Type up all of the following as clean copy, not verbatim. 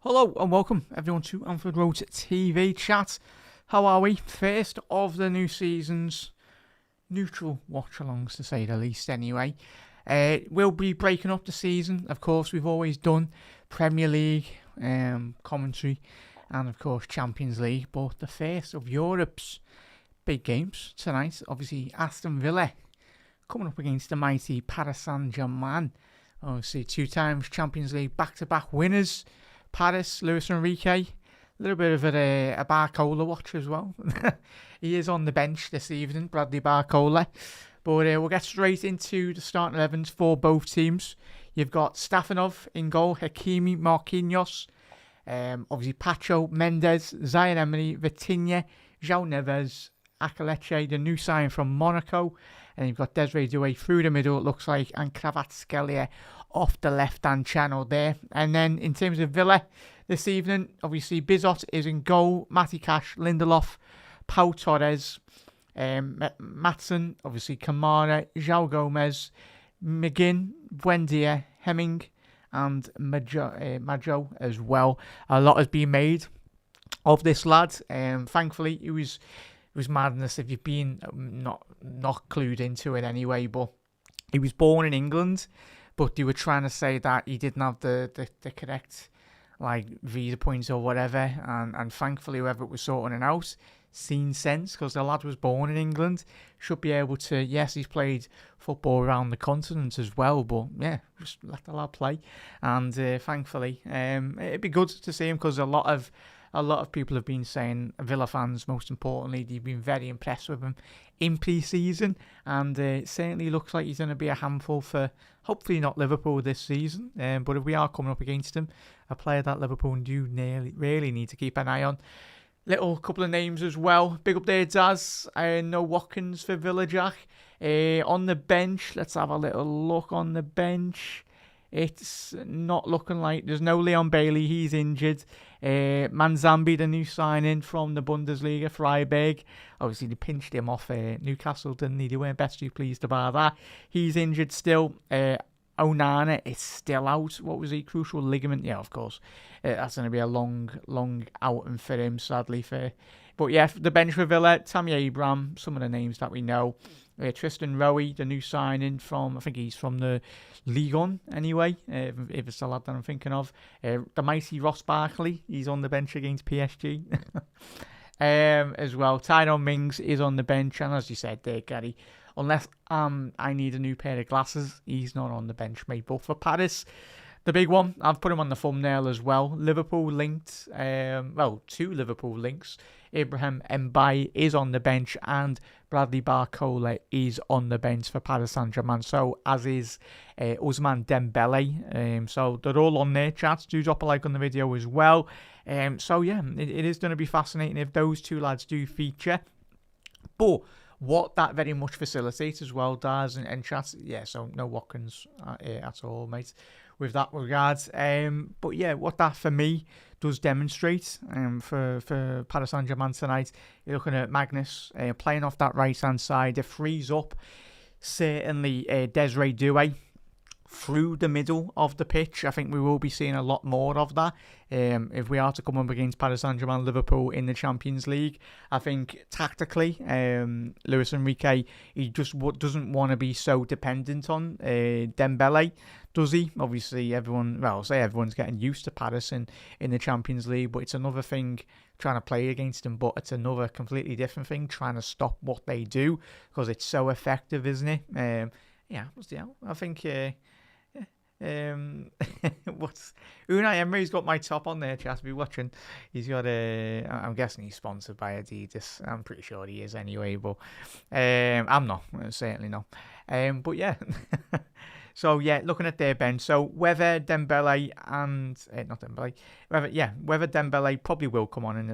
Hello and welcome everyone to Anfield Road TV chat. How are we? First of the new season's neutral watch-alongs, to say the least anyway. We'll be breaking up the season. Of course, we've always done Premier League commentary and of course Champions League. But the first of Europe's big games tonight, obviously Aston Villa coming up against the mighty Paris Saint-Germain. Obviously 2 times Champions League back-to-back winners. Paris, Luis Enrique, a little bit of a Barcola watch as well. He is on the bench this evening, Bradley Barcola. But we'll get straight into the starting 11s for both teams. You've got Stefanov in goal, Hakimi, Marquinhos, obviously Pacho, Mendes, Zaire Emery, Vitinha, João Neves, Akaleche, the new sign from Monaco. And you've got Desiree Doué through the middle, it looks like, and Kvaratskhelia off the left-hand channel there. And then in terms of Villa this evening, obviously Bizot is in goal, Matty Cash, Lindelof, Pau Torres, Matson, obviously Kamara, João Gomez, McGinn, Buendia, Hemming, and Majo as well. A lot has been made of this lad. Thankfully, it was madness if you've been not clued into it anyway, but he was born in England, but they were trying to say that he didn't have the correct visa points or whatever, and thankfully whoever was sorting it out seen sense, because the lad was born in England, should be able to, yes, he's played football around the continent as well, but yeah, just let the lad play. And thankfully it'd be good to see him, because a lot of people have been saying, Villa fans most importantly, they've been very impressed with him in pre-season, and it certainly looks like he's going to be a handful for hopefully not Liverpool this season, but if we are coming up against him, a player that Liverpool do really need to keep an eye on. Little couple of names as well. Big up there, Daz. No Watkins for Villa, Jack. On the bench, let's have a little look on the bench. It's not looking like there's no Leon Bailey. He's injured. Manzambi, the new signing from the Bundesliga, Freiburg. Obviously, they pinched him off Newcastle, didn't they? They weren't best too pleased about that. He's injured still. Onana is still out. What was he? Crucial ligament. Yeah, of course. That's going to be a long outing for him, sadly. But yeah, the bench for Villa, Tammy Abraham, some of the names that we know. Tristan Rowe, the new signing from, I think he's from the Ligue 1 anyway, if it's the lad that I'm thinking of. The mighty Ross Barkley, he's on the bench against PSG. As well, Tyrone Mings is on the bench, and as you said there, Gary, unless I need a new pair of glasses, he's not on the bench, mate. But for Paris, the big one, I've put him on the thumbnail as well. Liverpool linked, 2 Liverpool links. Ibrahim Mbaye is on the bench, and Bradley Barcola is on the bench for Paris Saint-Germain. So as is Ousmane Dembele. So they're all on there. Chats, do drop a like on the video as well. So yeah, it is going to be fascinating if those 2 lads do feature. But what that very much facilitates as well, Daz and chats, yeah, so no Watkins at all, mate, with that regards. But yeah, what that for me does demonstrate for Paris Saint-Germain tonight, you're looking at Magnus playing off that right-hand side. It frees up, certainly, Desiree Doué through the middle of the pitch. I think we will be seeing a lot more of that if we are to come up against Paris Saint-Germain, Liverpool in the Champions League. I think tactically, Luis Enrique, he just doesn't want to be so dependent on Dembele, does he? Obviously, everyone's getting used to Paris in the Champions League, but it's another thing trying to play against them, but it's another completely different thing trying to stop what they do, because it's so effective, isn't it? What's the hell? I think what's Unai Emery's got my top on there, chat, to be watching. He's got I'm guessing he's sponsored by Adidas. I'm pretty sure he is anyway, but I'm not, certainly not. But yeah. So yeah, looking at their bench, so whether Dembele probably will come on in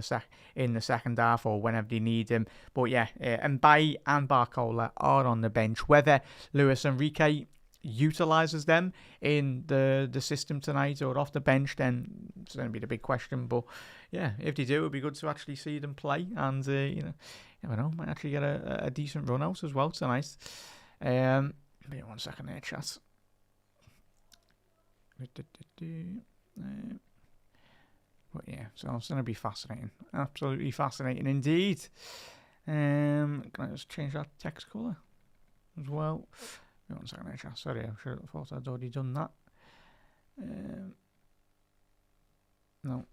the second half or whenever they need him. But yeah, Mbaye and Barcola are on the bench. Whether Luis Enrique utilises them in the system tonight or off the bench, then it's going to be the big question. But yeah, if they do, it would be good to actually see them play, and you never know, might actually get a decent run out as well tonight. Wait 1 second there, chat. But yeah, so it's going to be fascinating. Absolutely fascinating indeed. Can I just change that text colour as well? Wait 1 second, chat. Sorry, I thought I'd already done that. No,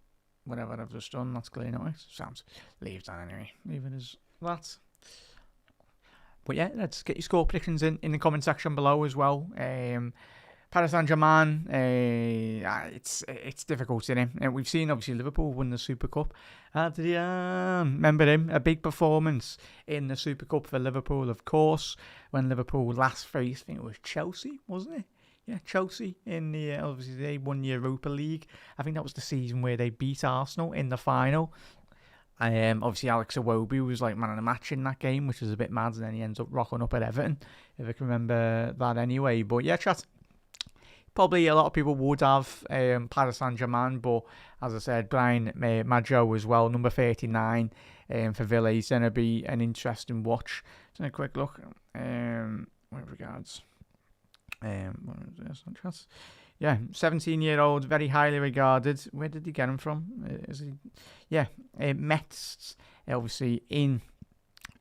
whatever I've just done, that's clear now. Sounds. Leave that anyway. Leave it as that. But yeah, let's get your score predictions in the comment section below as well. Paris Saint-Germain, it's difficult, isn't it? We've seen, obviously, Liverpool win the Super Cup. Remember him? A big performance in the Super Cup for Liverpool, of course, when Liverpool last faced, I think it was Chelsea, wasn't it? Yeah, Chelsea in the, obviously, they won the Europa League. I think that was the season where they beat Arsenal in the final. Obviously, Alex Iwobi was like man of the match in that game, which was a bit mad, and then he ends up rocking up at Everton, if I can remember that anyway. But yeah, chat. Probably a lot of people would have Paris Saint-Germain, but as I said, Brian Maggio as well, number 39 for Villa. He's going to be an interesting watch. Just a quick look. With regards. Yeah, 17-year-old, very highly regarded. Where did he get him from? Is he? Yeah, Metz, obviously in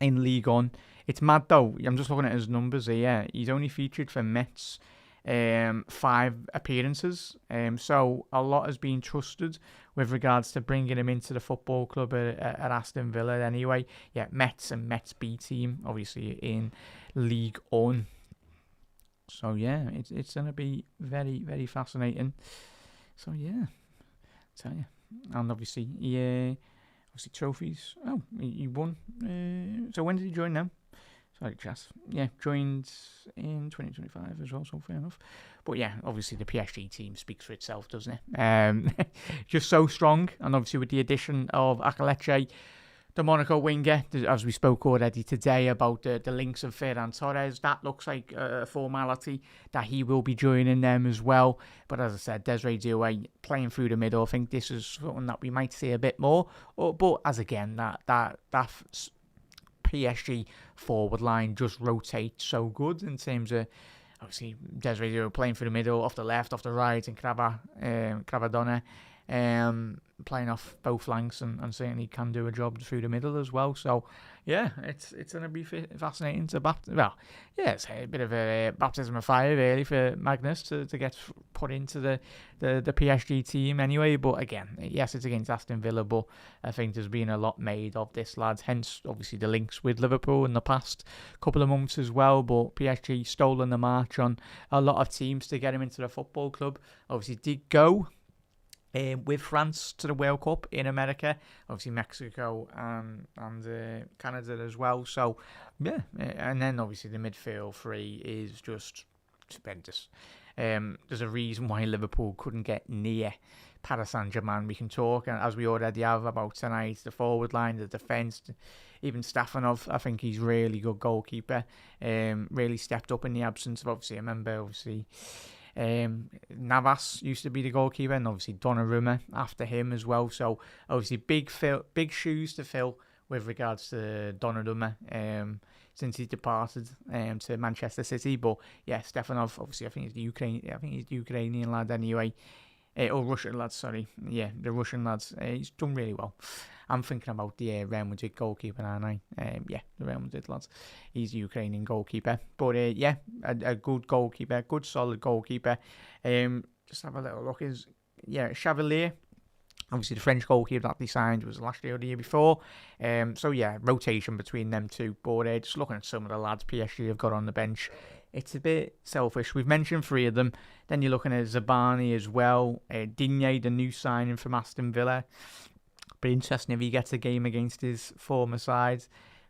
Ligue 1. It's mad though. I'm just looking at his numbers here. He's only featured for Metz 5 appearances. So a lot has been trusted with regards to bringing him into the football club at Aston Villa. Anyway, yeah, Metz and Metz B team, obviously in Ligue 1. So yeah, it's gonna be very, very fascinating. So yeah, tell you, and obviously trophies. Oh, he won. So when did he join now? Sorry, Chas. Yeah, joined in 2025 as well. So fair enough. But yeah, obviously the PSG team speaks for itself, doesn't it? Just so strong, and obviously with the addition of Akaleche, the Monaco winger, as we spoke already today about the links of Ferran Torres, that looks like a formality that he will be joining them as well. But as I said, Desiree Doué playing through the middle, I think this is something that we might see a bit more. But as again, that PSG forward line just rotates so good in terms of, obviously, Desiree Doué playing through the middle, off the left, off the right, and Cravadonna playing off both flanks and certainly can do a job through the middle as well. So yeah, it's going to be fascinating to it's a bit of a baptism of fire really for Magnus to get put into the PSG team anyway. But again, yes, it's against Aston Villa, but I think there's been a lot made of this lad, hence obviously the links with Liverpool in the past couple of months as well. But PSG stolen the march on a lot of teams to get him into the football club. Obviously did go with France to the World Cup in America, obviously Mexico and Canada as well. So yeah, and then obviously the midfield three is just tremendous. There's a reason why Liverpool couldn't get near Paris Saint-Germain. We can talk, as we already have, about tonight, the forward line, the defence, even Stefanov. I think he's really good goalkeeper. Really stepped up in the absence of, obviously, I remember, obviously, Navas used to be the goalkeeper, and obviously Donnarumma after him as well. So obviously big shoes to fill with regards to Donnarumma since he departed to Manchester City. But yeah, Stefanov, obviously I think he's the Ukrainian lad anyway. Or Russian lads, sorry. Yeah, the Russian lads. He's done really well. I'm thinking about the Real Madrid goalkeeper, aren't I? Yeah, the Real Madrid lads. He's the Ukrainian goalkeeper. But yeah, a good goalkeeper, good solid goalkeeper. Just have a little look. Chevalier. Obviously, the French goalkeeper that they signed was last year or the year before. So yeah, rotation between them two. But just looking at some of the lads PSG have got on the bench, it's a bit selfish. We've mentioned 3 of them. Then you're looking at Zabani as well. Digne, the new signing from Aston Villa. Be interesting if he gets a game against his former side.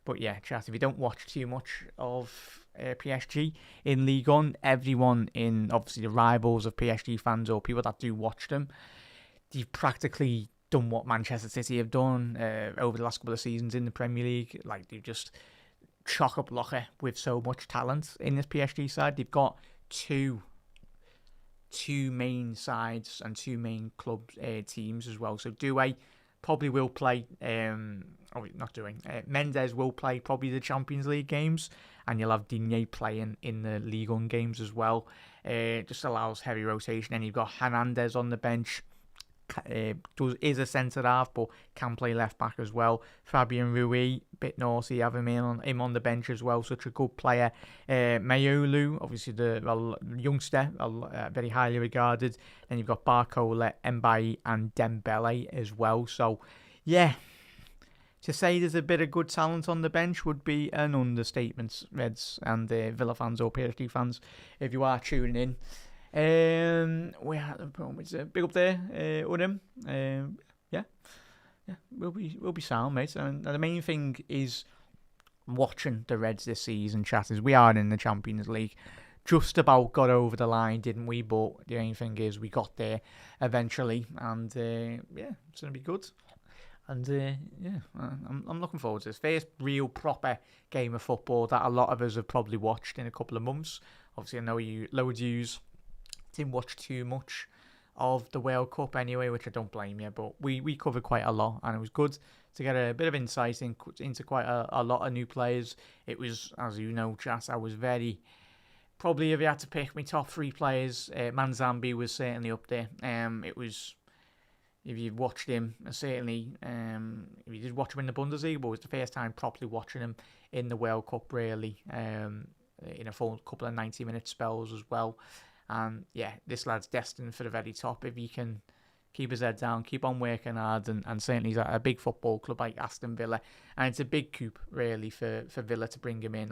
But yeah, chat, if you don't watch too much of PSG in Ligue 1, everyone in, obviously, the rivals of PSG fans or people that do watch them, they've practically done what Manchester City have done over the last couple of seasons in the Premier League. Like, they've just chock-a-blocker with so much talent in this PSG side. They've got two main sides and 2 main club teams as well. So Doué probably will play, Mendes will play probably the Champions League games, and you'll have Digne playing in the Ligue 1 games as well. Just allows heavy rotation. And you've got Hernandez on the bench. is a centre half, but can play left back as well. Fabian Rui, bit naughty having him on the bench as well. Such a good player. Mayolu, obviously the youngster, very highly regarded. Then you've got Barcola, Mbaye, and Dembele as well. So, yeah. To say there's a bit of good talent on the bench would be an understatement, Reds and Villa fans or PSG fans, if you are tuning in. We had it's big up there, Udham. Yeah, we'll be sound, mate. And the main thing is watching the Reds this season, chat, is we are in the Champions League. Just about got over the line, didn't we? But the main thing is we got there eventually, and it's gonna be good. And I'm looking forward to this first real proper game of football that a lot of us have probably watched in a couple of months. Obviously, I know loads of yous didn't watch too much of the World Cup anyway, which I don't blame you, but we covered quite a lot, and it was good to get a bit of insight into quite a lot of new players. It was, as you know, chat, I was probably, if you had to pick my top 3 players, Manzambi was certainly up there. It was... If you've watched him, certainly, if you did watch him in the Bundesliga, but it was the first time properly watching him in the World Cup, really, in a full couple of 90-minute spells as well. And yeah, this lad's destined for the very top if he can keep his head down, keep on working hard, and certainly he's at a big football club like Aston Villa. And it's a big coup, really, for Villa to bring him in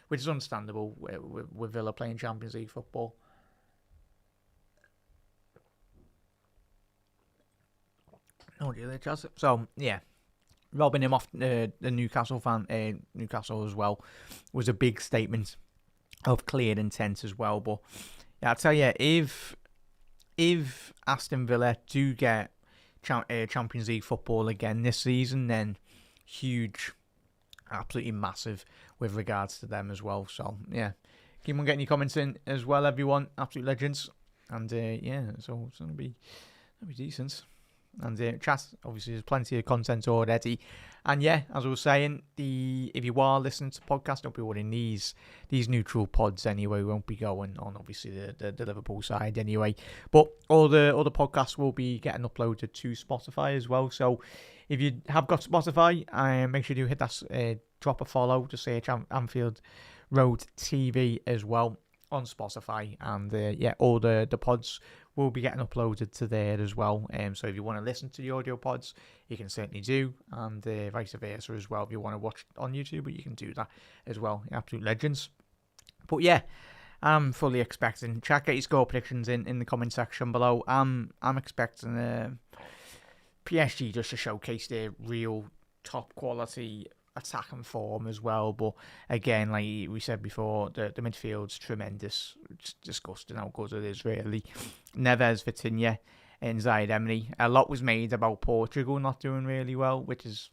which is understandable with Villa playing Champions League football. Oh, dear, so yeah, robbing him off the Newcastle as well, was a big statement of clear intent as well. But yeah, I'll tell you, if Aston Villa do get Champions League football again this season, then huge, absolutely massive with regards to them as well. So yeah, keep on getting your comments in as well, everyone. Absolute legends, and so it's gonna be decent. And chat, obviously, there's plenty of content already. And yeah, as I was saying, if you are listening to podcasts, don't be worrying, these neutral pods anyway won't be going on, obviously, the Liverpool side anyway. But all the other podcasts will be getting uploaded to Spotify as well. So if you have got Spotify, make sure you hit that, drop a follow, just search Anfield Road TV as well on Spotify. And all the pods will be getting uploaded to there as well. So if you want to listen to the audio pods, you can certainly do, and vice versa as well. If you want to watch on YouTube, but you can do that as well. Absolute legends. But yeah, I'm fully expecting. Check out your score predictions in the comment section below. I'm expecting PSG just to showcase their real top quality attacking form as well. But again, like we said before, the midfield's tremendous. It's disgusting how good it is, really. Neves, Vitinha, and Zaire Emery. A lot was made about Portugal not doing really well, which is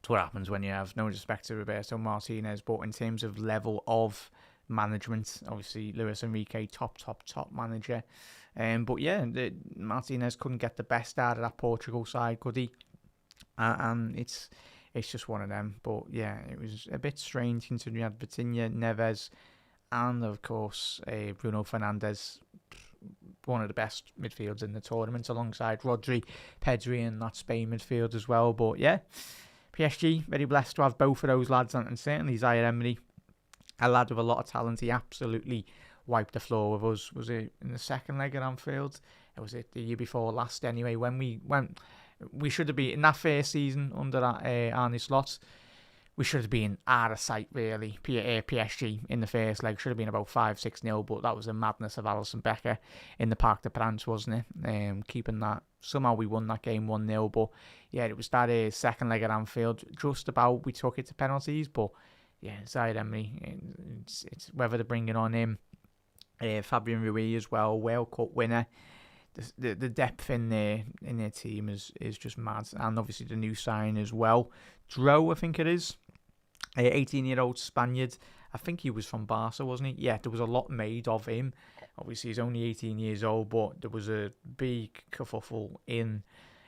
what happens when you have no respect to Roberto Martinez. But in terms of level of management, obviously Luis Enrique, top manager. But yeah, Martinez couldn't get the best out of that Portugal side, could he? And it's just one of them. But yeah, it was a bit strange considering you had Vitinha, Neves, and of course Bruno Fernandes, one of the best midfields in the tournament, alongside Rodri, Pedri, and that Spain midfield as well. But yeah, PSG, very blessed to have both of those lads, and certainly Zaire Emery, a lad with a lot of talent. He absolutely wiped the floor with us. Was it in the second leg at Anfield? Or was it the year before last anyway? When we should have been in that first season under that Arne Slot, we should have been out of sight, really. PSG in the first leg should have been about 5-6-0, but that was the madness of Alisson Becker in the Parc des Princes, wasn't it? Keeping that. Somehow we won that game 1-0, but yeah, it was that second leg at Anfield. Just about we took it to penalties, but yeah, Zaire Emery, it's whether they're bringing on him, Fabian Rui as well, World Cup winner. The depth in their team is just mad, and obviously the new sign as well, Dro, I think it is, 18-year-old Spaniard. I think he was from Barca, wasn't he? Yeah, there was a lot made of him. Obviously, he's only 18 years old, but there was a big kerfuffle in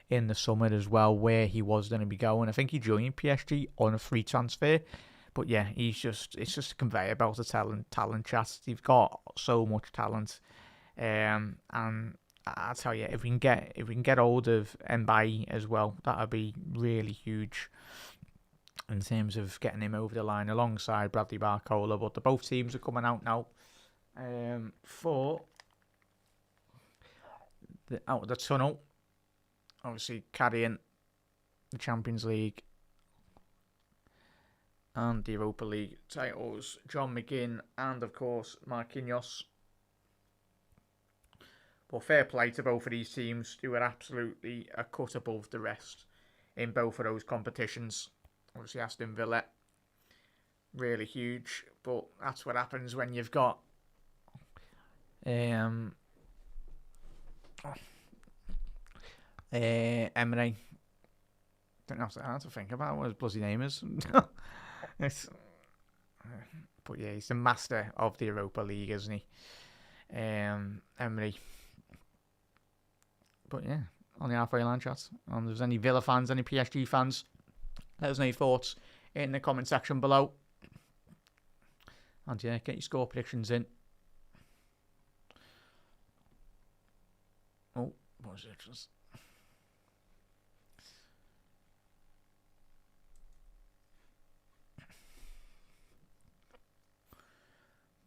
the summer as well where he was going to be going. I think he joined PSG on a free transfer. But yeah, it's just a conveyor belt of talent chat. You've got so much talent, and I tell you, if we can get hold of Mbaye as well, that would be really huge in terms of getting him over the line alongside Bradley Barcola. But both teams are coming out now for out of the tunnel. Obviously carrying the Champions League and the Europa League titles, John McGinn and of course Marquinhos. But fair play to both of these teams, who are absolutely a cut above the rest in both of those competitions. Obviously Aston Villa, really huge, but that's what happens when you've got Emery. Don't have to think about what his bloody name is. But yeah, he's the master of the Europa League, isn't he? Emery. But yeah, on the halfway line chat. If there's any Villa fans, any PSG fans, let us know your thoughts in the comment section below. And yeah, get your score predictions in. Oh, what was it?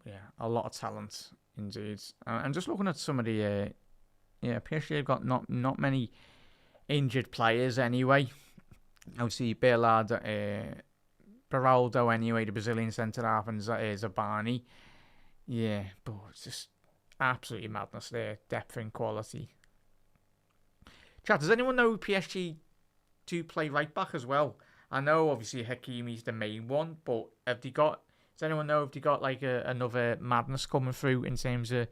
Yeah, a lot of talent indeed. I'm just looking at some of the PSG have got not many injured players anyway. Obviously, Beraldo anyway, the Brazilian centre half, and Zabani. Yeah, but it's just absolutely madness there, depth and quality. Chat, does anyone know PSG do play right back as well? I know obviously Hakimi's the main one, but does anyone know if they got like another madness coming through in terms of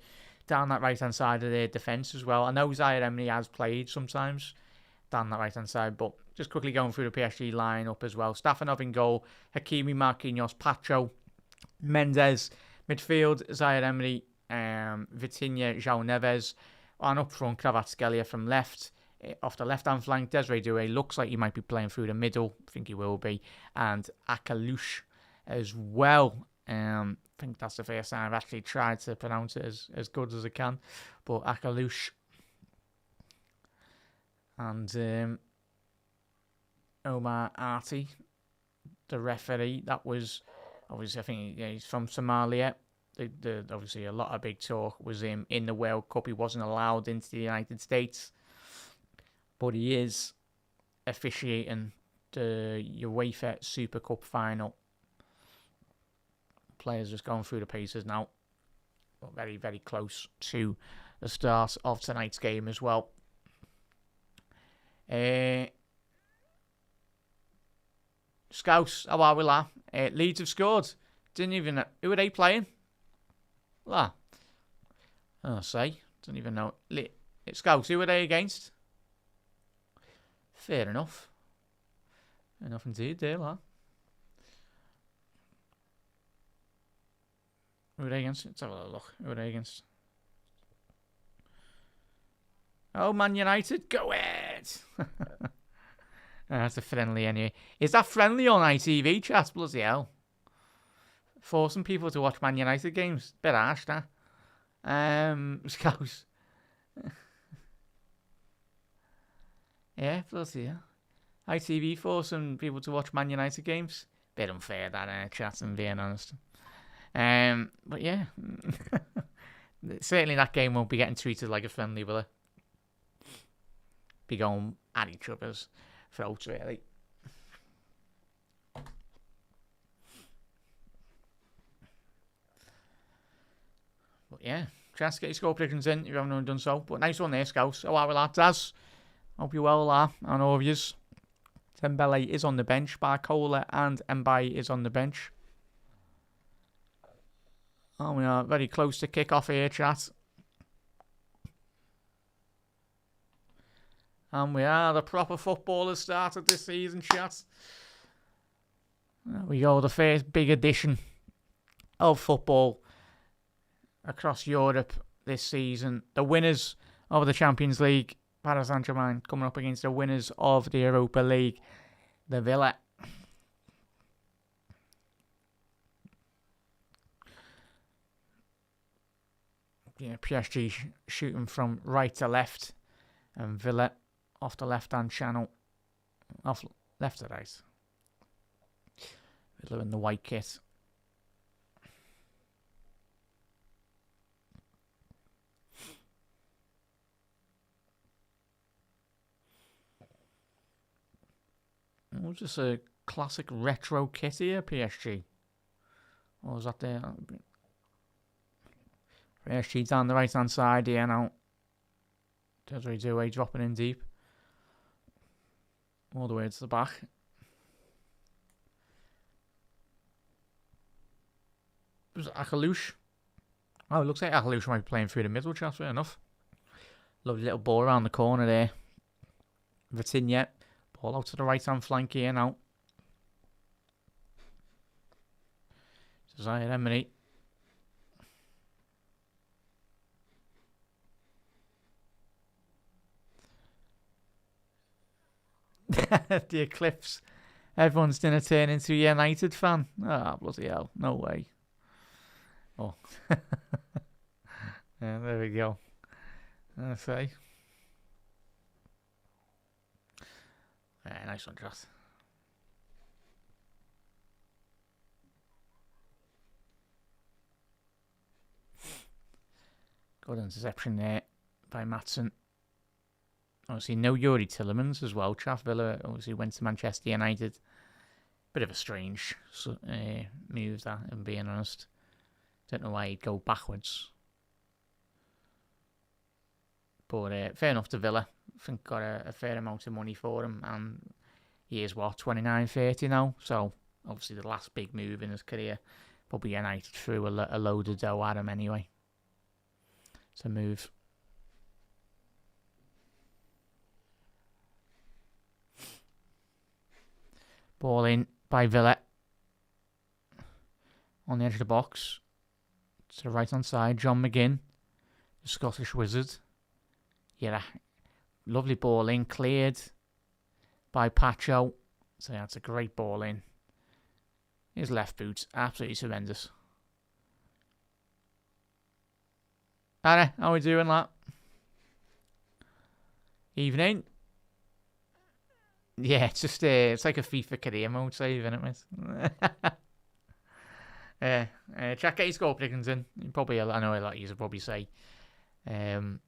down that right hand side of their defence as well? I know Zaire Emery has played sometimes down that right hand side, but just quickly going through the PSG lineup as well. Stefanov in goal, Hakimi, Marquinhos, Pacho, Mendes, midfield, Zaire Emery, Vitinha, João Neves, and up front, Kvaratskhelia from left. Off the left-hand flank, Desiree Doué looks like he might be playing through the middle. I think he will be. And Akalouche as well. I think that's the first time I've actually tried to pronounce it as good as I can. But Akalouche. And Omar Arti, the referee. That was, obviously, I think he's from Somalia. Obviously, a lot of big talk was him in the World Cup. He wasn't allowed into the United States. But he is officiating the UEFA Super Cup final. Players just going through the paces now. But very, very close to the start of tonight's game as well. Scouts, how are we, la? Leeds have scored. Didn't even know. Who are they playing? La. Oh, didn't even know. Scouts, who are they against? Fair enough. Fair enough indeed, there, la. Who are they against? Let's have a look. Who are they against? Oh, Man United. Go ahead. That's a friendly anyway. Is that friendly on ITV, chat? Bloody hell. Forcing people to watch Man United games. Bit harsh, that. Scouts. Yeah, bloody hell. ITV forcing people to watch Man United games. Bit unfair, that, chat, and being honest. But yeah. Certainly that game won't be getting treated like a friendly, will it? Be going at each other's throats, really. But yeah, chance to get your score predictions in if you haven't done so. But nice one there, Scouts. How are we, lads? Daz? Hope you're well, I know of yous. Dembele is on the bench. Barcola and Mbaye is on the bench. Oh, we are very close to kick-off here, chat. And we are. The proper football has started this season, chat. There we go. The first big edition of football across Europe this season. The winners of the Champions League, Paris Saint-Germain, coming up against the winners of the Europa League, the Villa. yeah, PSG shooting from right to left, and Villa off the left-hand channel, off left to right. Villa in the white kit. Oh, just a classic retro kit here, PSG. Or was that there? PSG down the right hand side here now. Desiree Doué dropping in deep. All the way to the back. Was it Akalouche? Oh, it looks like Akalouche might be playing through the middle, chat. Fair enough. Lovely little ball around the corner there. Vitinha. Ball out to the right hand flank here now. Zaire Emery. The eclipse. Everyone's gonna turn into a United fan. Ah, bloody hell. No way. Oh. Yeah, there we go. I say. Yeah, nice one, Joss. Good interception there by Maatsen. Obviously, no Yuri Tillemans as well. Chaff Villa obviously went to Manchester United. Bit of a strange move, that, if I'm being honest. Don't know why he'd go backwards. But fair enough to Villa. I think got a fair amount of money for him. And he is, what, 29, 30 now? So, obviously, the last big move in his career. Probably United threw a load of dough at him anyway. To move. Ball in by Villa. On the edge of the box. To the right hand side. John McGinn. The Scottish wizard. Yeah. Lovely ball in. Cleared by Pacho. So that's a great ball in. His left boot. Absolutely horrendous. Alright, how are we doing, that? Evening. Yeah, it's just it's like a FIFA career mode save, isn't it, mate? Yeah, check out your score predictions in. Probably, I know a lot of you will probably say PSG,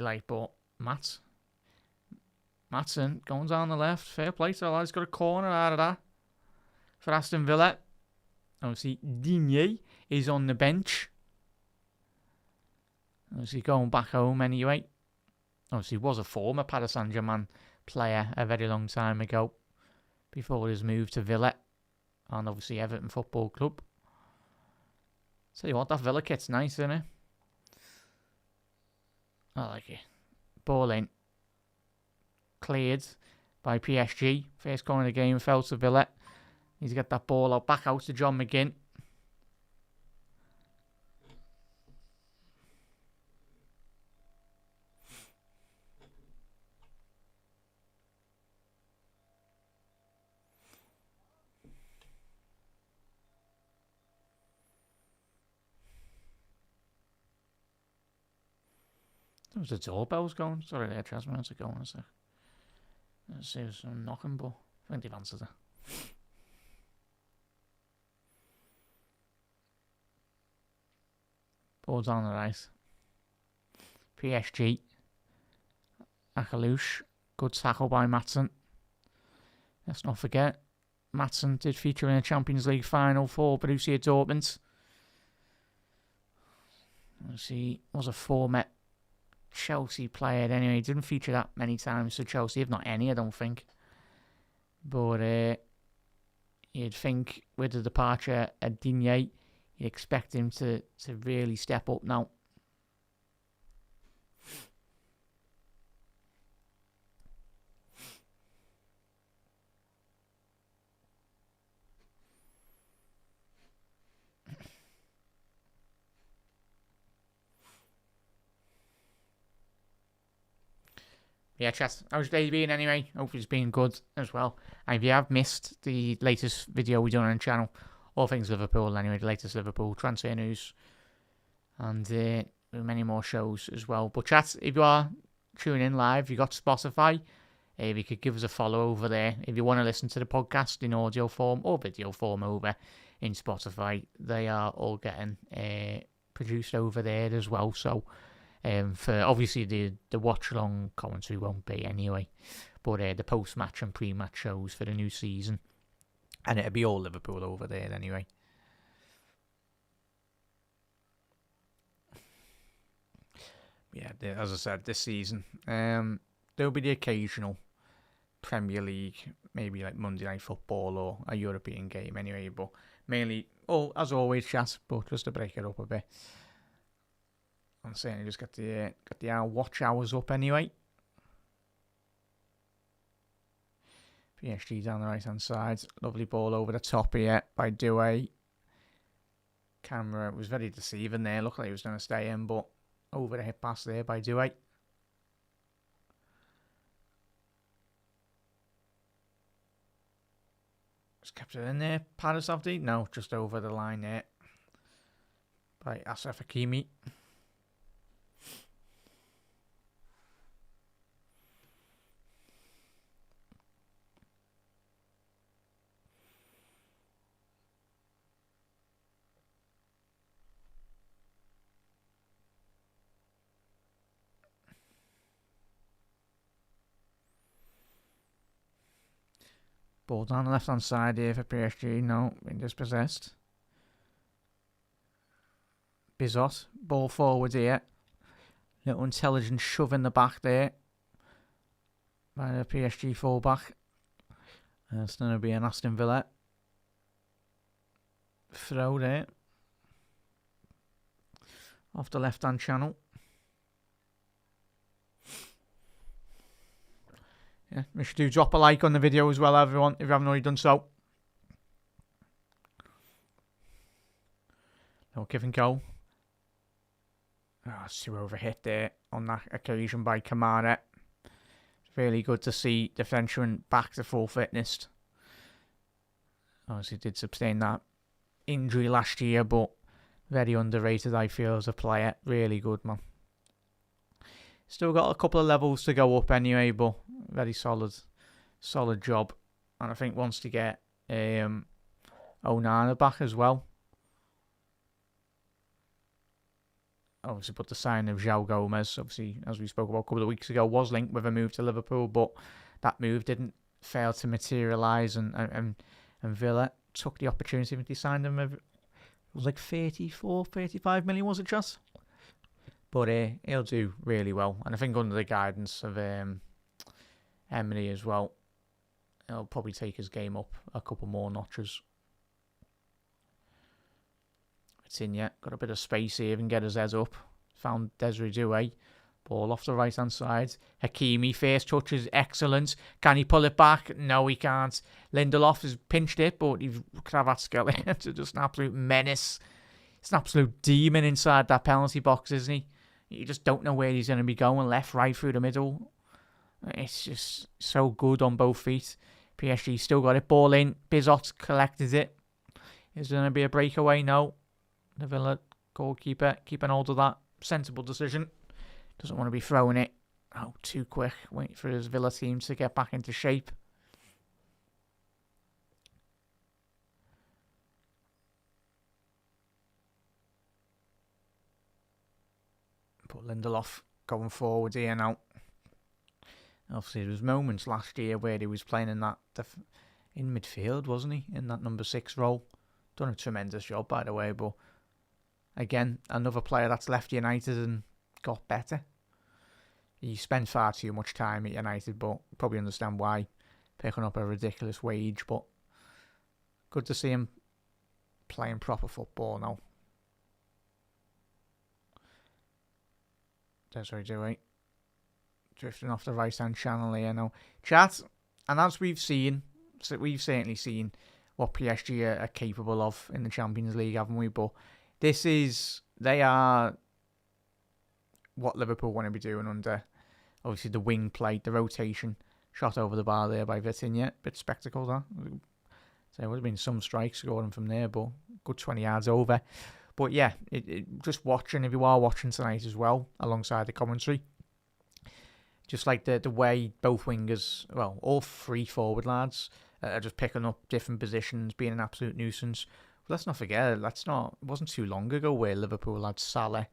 like, but Maatsen going down the left. Fair play, so he's got a corner out of that for Aston Villa. Obviously, Digne is on the bench. Obviously, going back home anyway. Obviously, was a former Paris Saint-Germain player a very long time ago. Before his move to Villa. And obviously, Everton Football Club. Tell you what, that Villa kit's nice, isn't it? I like it. Ball in. Cleared by PSG. First corner of the game fell to Villa. He's got that ball out, back out to John McGinn. There was the doorbells going. Sorry, there, Chasman's going. Let's see if some knocking, but I think they've answered it. Ball's on the right. PSG. Akalouche. Good tackle by Maatsen. Let's not forget, Maatsen did feature in a Champions League final for Borussia Dortmund. He was a former Chelsea player anyway. He didn't feature that many times for Chelsea, if not any, I don't think. But you'd think with the departure of Digne, you'd expect him to really step up now. Yeah, chat. How's your day been anyway? Hope it's been good as well. And if you have missed the latest video we done on the channel all things Liverpool anyway, the latest Liverpool transfer news, and many more shows as well. But chat, if you are tuning in live, you got Spotify, if you could give us a follow over there. If you want to listen to the podcast in audio form or video form over in Spotify, they are all getting produced over there as well. So for obviously the watch-along commentary won't be anyway, but the post-match and pre-match shows for the new season, and it'll be all Liverpool over there anyway. Yeah, as I said, this season there'll be the occasional Premier League, maybe like Monday Night Football or a European game anyway, but mainly, as always, chat, but just to break it up a bit. I'm saying just got the watch hours up anyway. PSG down the right hand side, lovely ball over the top here by Doué. Camera was very deceiving there, looked like he was going to stay in, but over the hip pass there by Doué. Just kept it in there. Parasavdi? No, just over the line there by Ashraf Hakimi. Ball down the left-hand side here for PSG. No, being dispossessed. Bizot. Ball forward here. Little intelligent shove in the back there by the PSG fullback. It's going to be an Aston Villa throw there. Off the left-hand channel. Yeah, make sure to drop a like on the video as well, everyone, if you haven't already done so. No give and go. It's too overhit there on that occasion by Kamara. It's really good to see the Frenchman back to full fitness. Obviously did sustain that injury last year, but very underrated, I feel, as a player. Really good, man. Still got a couple of levels to go up anyway, but very solid job. And I think wants to get Onana back as well. Obviously put the sign of João Gomez, obviously, as we spoke about a couple of weeks ago, was linked with a move to Liverpool, but that move didn't fail to materialise, and Villa took the opportunity. I think they signed him, it was like 35 million, was it, just? But he'll do really well. And I think under the guidance of Emery as well, he'll probably take his game up a couple more notches. It's in yet. Got a bit of space here and get his head up. Found Desiree Doué. Ball off the right-hand side. Hakimi, first touch is excellent. Can he pull it back? No, he can't. Lindelof has pinched it, but he could have that skill. It's just an absolute menace. It's an absolute demon inside that penalty box, isn't he? You just don't know where he's going to be going. Left, right, through the middle. It's just so good on both feet. PSG still got it. Ball in. Bizot collected it. Is there going to be a breakaway? No. The Villa goalkeeper keeping hold of that. Sensible decision. Doesn't want to be throwing it out too quick. Wait for his Villa team to get back into shape. But Lindelof going forward here now. Obviously, there was moments last year where he was playing in that in midfield, wasn't he? In that number 6 role. Done a tremendous job, by the way. But again, another player that's left United and got better. He spent far too much time at United, but probably understand why. Picking up a ridiculous wage, but good to see him playing proper football now. Desiree Doué drifting off the right hand channel here now. Chat, and as we've certainly seen what PSG are capable of in the Champions League, haven't we? But they are what Liverpool want to be doing under, obviously, the wing play, the rotation. Shot over the bar there by Vitinha. Bit spectacle, that. So there would have been some strikes scoring from there, but good 20 yards over. But yeah, just watching, if you are watching tonight as well, alongside the commentary, just like the way both wingers, well, all three forward lads are just picking up different positions, being an absolute nuisance. But let's not forget, it wasn't too long ago where Liverpool had Salah,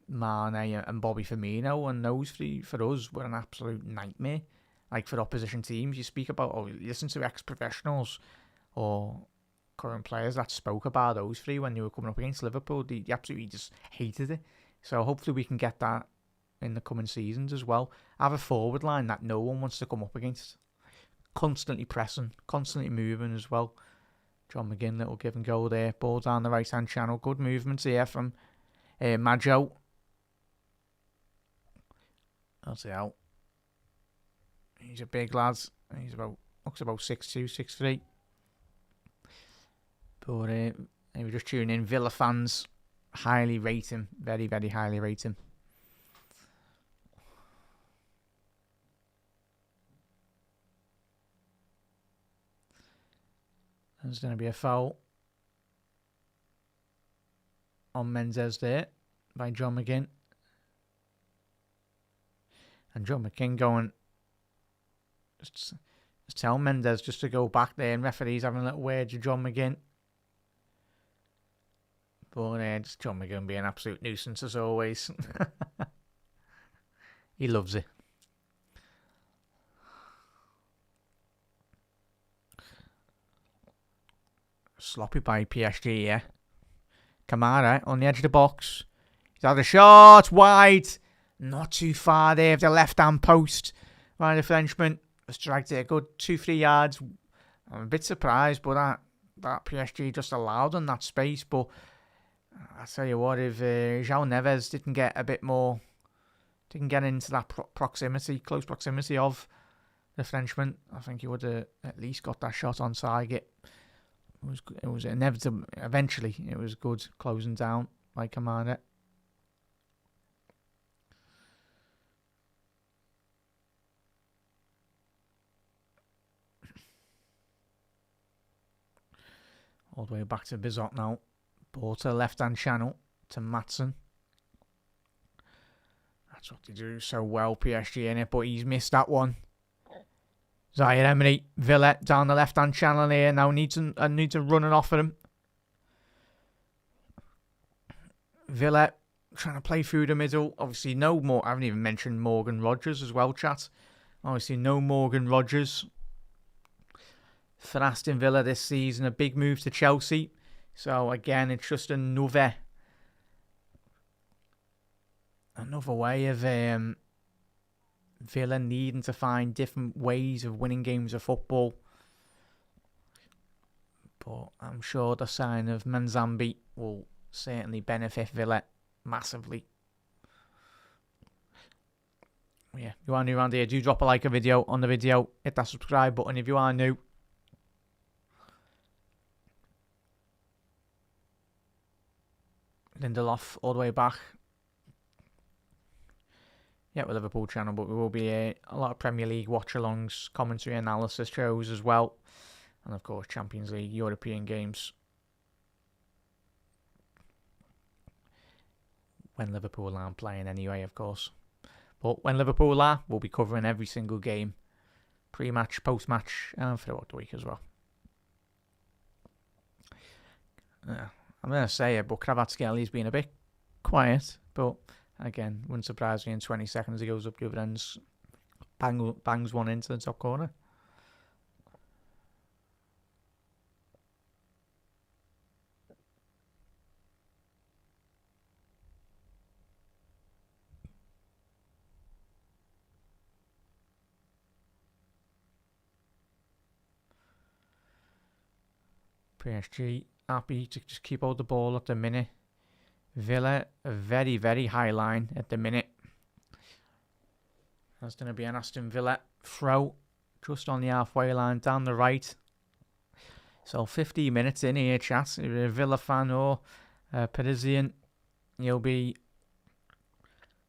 Mane and Bobby Firmino, and those three for us were an absolute nightmare. Like for opposition teams, you speak about, or you listen to ex-professionals or current players that spoke about those three when they were coming up against Liverpool. They absolutely just hated it. So hopefully we can get that in the coming seasons as well. Have a forward line that no one wants to come up against. Constantly pressing, constantly moving as well. John McGinn, little give and go there. Ball down the right-hand channel. Good movements here from Maggio. That's it out. He's a big lad. Looks about 6'2", 6'3". But if you're just tuning in, Villa fans highly rate him. Very, very highly rate him. There's going to be a foul on Mendes there by John McGinn. And John McGinn going, just tell Mendes just to go back there, and referee's having a little word to John McGinn. But just John McGinn being an absolute nuisance as always. He loves it. Sloppy by PSG, yeah. Kamara on the edge of the box. He's had a shot, wide. Not too far there of the left-hand post. Right, the Frenchman has dragged it a good 2-3 yards. I'm a bit surprised, but that PSG just allowed on that space. But I tell you what, if João Neves didn't get a bit more, didn't get into that close proximity of the Frenchman, I think he would have at least got that shot on target. It was inevitable. Eventually, it was good closing down by Kamara. All the way back to Bizot now. Ball to the left-hand channel to Maatsen. That's what they do so well, PSG in it, but he's missed that one. Zaire Emery, Villa down the left-hand channel here. Now needs to run and offer him. Villa trying to play through the middle. Obviously, no more. I haven't even mentioned Morgan Rogers as well, chat. Obviously, no Morgan Rogers for Aston Villa this season. A big move to Chelsea. So again, it's just another way of Villa needing to find different ways of winning games of football. But I'm sure the sign of Manzambi will certainly benefit Villa massively. Yeah, if you are new around here, do drop a like on the video. Hit that subscribe button if you are new. Lindelof all the way back. Yeah, we're Liverpool channel, but we will be a lot of Premier League watch-alongs, commentary analysis shows as well. And of course, Champions League, European games. When Liverpool aren't playing anyway, of course. But when Liverpool are, we'll be covering every single game. Pre-match, post-match, and throughout the week as well. I'm going to say it, but Kvaratskhelia been a bit quiet. But again, wouldn't surprise me in 20 seconds he goes up the other end, bangs one into the top corner. PSG happy to just keep out the ball at the minute. Villa, a very, very high line at the minute. That's going to be an Aston Villa throw just on the halfway line down the right. So 15 minutes in here, chat. If you're a Villa fan or Parisian, you'll be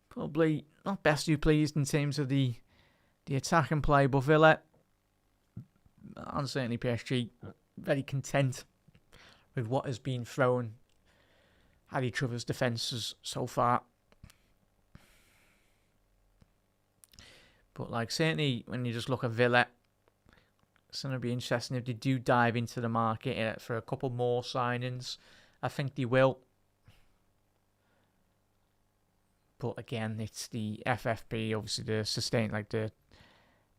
probably not best you pleased in terms of the attack and play, but Villa and certainly PSG, very content with what has been thrown at each other's defences so far. But certainly when you just look at Villa, it's going to be interesting if they do dive into the market for a couple more signings. I think they will. But again, it's the FFP, obviously the sustain, the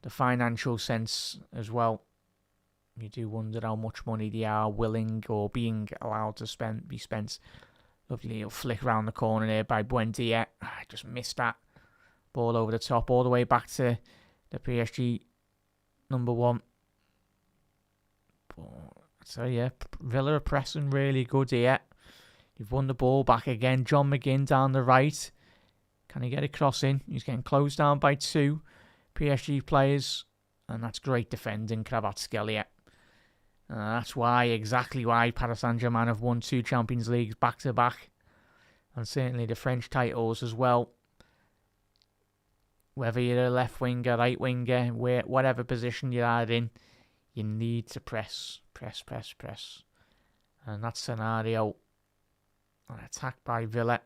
financial sense as well. You do wonder how much money they are willing or being allowed to be spent. Lovely little flick around the corner there by Buendia. I just missed that. Ball over the top, all the way back to the PSG number 1. So yeah, Villa are pressing really good here. You've won the ball back again. John McGinn down the right. Can he get a cross in? He's getting closed down by 2 PSG players. And that's great defending, Kvaratskhelia. That's exactly why Paris Saint-Germain have won 2 Champions Leagues back-to-back. And certainly the French titles as well. Whether you're a left winger, right winger, whatever position you are in, you need to press. And that scenario, an attack by Villa.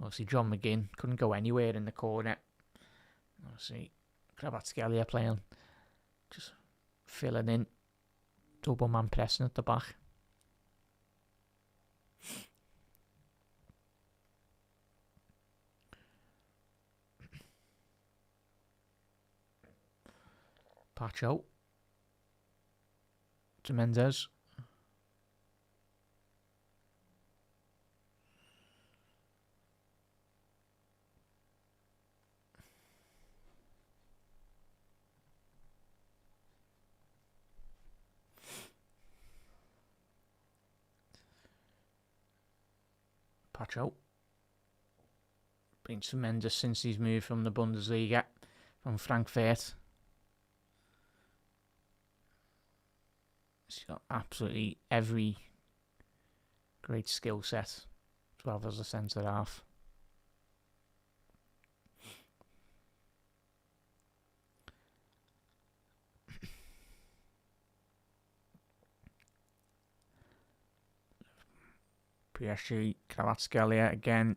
Obviously, John McGinn couldn't go anywhere in the corner. Obviously, Kvaratskhelia playing, just filling in. Double man pressing at the back. Patch out to Mendes. Patch out. Been tremendous since he's moved from the Bundesliga, from Frankfurt. He's got absolutely every great skill set to have as a centre half. PSG, Kvaratskhelia again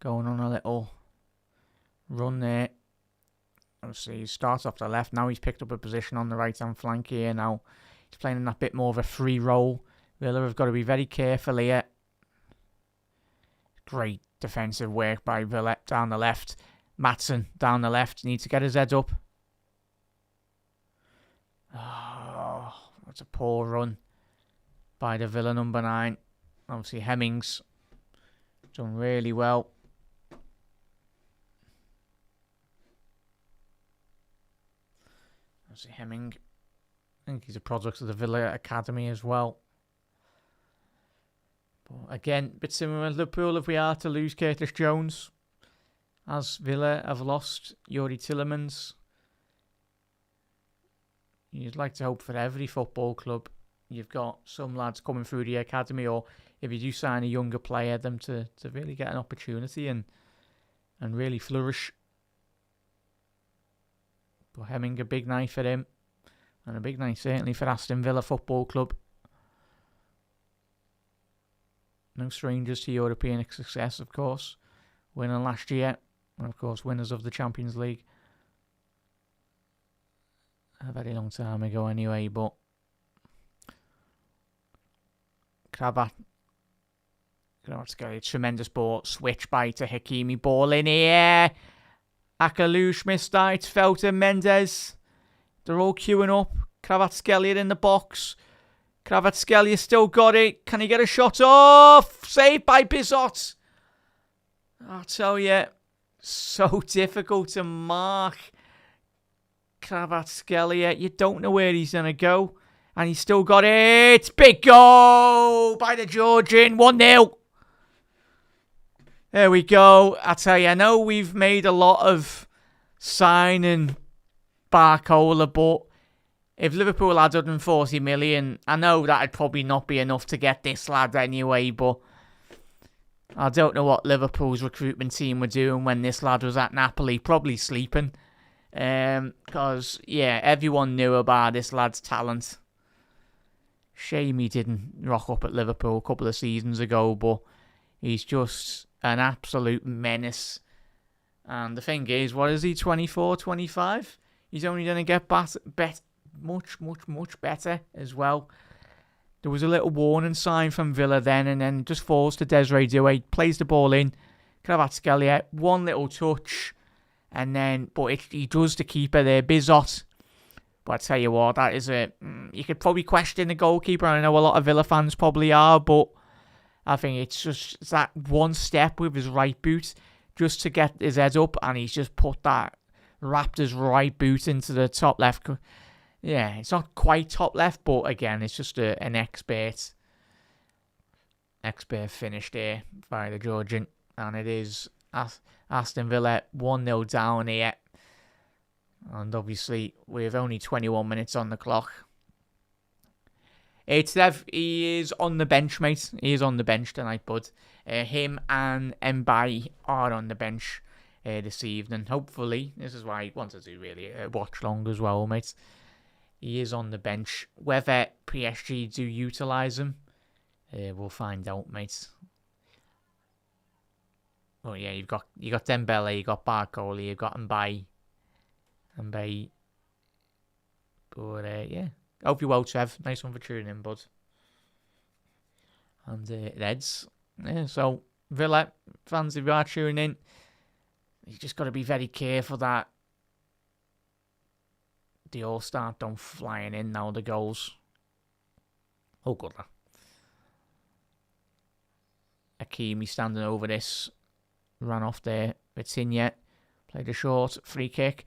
going on a little run there. Obviously, he starts off the left. Now he's picked up a position on the right-hand flank here. Now he's playing in that bit more of a free role. Villa have got to be very careful here. Great defensive work by Villa down the left. Maatsen down the left. Needs to get his head up. Oh, that's a poor run by the Villa number 9. Obviously, Hemmings done really well. Obviously, Hemming, I think he's a product of the Villa Academy as well. But again, a bit similar to Liverpool if we are to lose Curtis Jones, as Villa have lost Yuri Tillemans. You'd like to hope for every football club you've got some lads coming through the academy, or if you do sign a younger player, them to really get an opportunity and really flourish. But Hemming, a big night for him, and a big night certainly for Aston Villa Football Club. No strangers to European success, of course. Winning last year, and of course winners of the Champions League a very long time ago anyway, but Kvaratskhelia, tremendous ball, switch by to Hakimi, ball in here. Akalouche missed that, it's Felton, Mendes. They're all queuing up. Kvaratskhelia in the box. Kvaratskhelia still got it. Can he get a shot off? Saved by Bizot. I'll tell you, so difficult to mark Kvaratskhelia. You don't know where he's going to go. And he's still got it. Big goal by the Georgian. 1-0. There we go. I tell you, I know we've made a lot of signing Barcola, but if Liverpool had 140 million, I know that'd probably not be enough to get this lad anyway, but I don't know what Liverpool's recruitment team were doing when this lad was at Napoli. Probably sleeping. Because, everyone knew about this lad's talent. Shame he didn't rock up at Liverpool a couple of seasons ago, but he's just an absolute menace. And the thing is, what is he, 24, 25? He's only going to get much better as well. There was a little warning sign from Villa then, and then just falls to Desiree Doué, plays the ball in. Kvaratskhelia, one little touch, and then, he does the keeper there, Bizot. But I tell you what, that is you could probably question the goalkeeper, and I know a lot of Villa fans probably are, but I think it's that one step with his right boot just to get his head up, and he's just wrapped his right boot into the top left. Yeah, it's not quite top left, but again, it's just an expert finish there by the Georgian, and it is Aston Villa 1-0 down here. And obviously, we have only 21 minutes on the clock. Tev, he is on the bench, mate. He is on the bench tonight, bud. Him and Mbaye are on the bench this evening. Hopefully, this is why I wanted to really watch long as well, mate. He is on the bench. Whether PSG do utilise him, we'll find out, mate. Oh yeah, you got Dembele, you got Barcola, you got Mbaye. But hope you're well, Trev. Nice one for tuning in, bud. And Reds. So Villa fans, if you are tuning in, you just got to be very careful that they all start flying in now, the goals. Oh, good. Hakimi standing over this. Ran off there. Vitinha played a short free kick.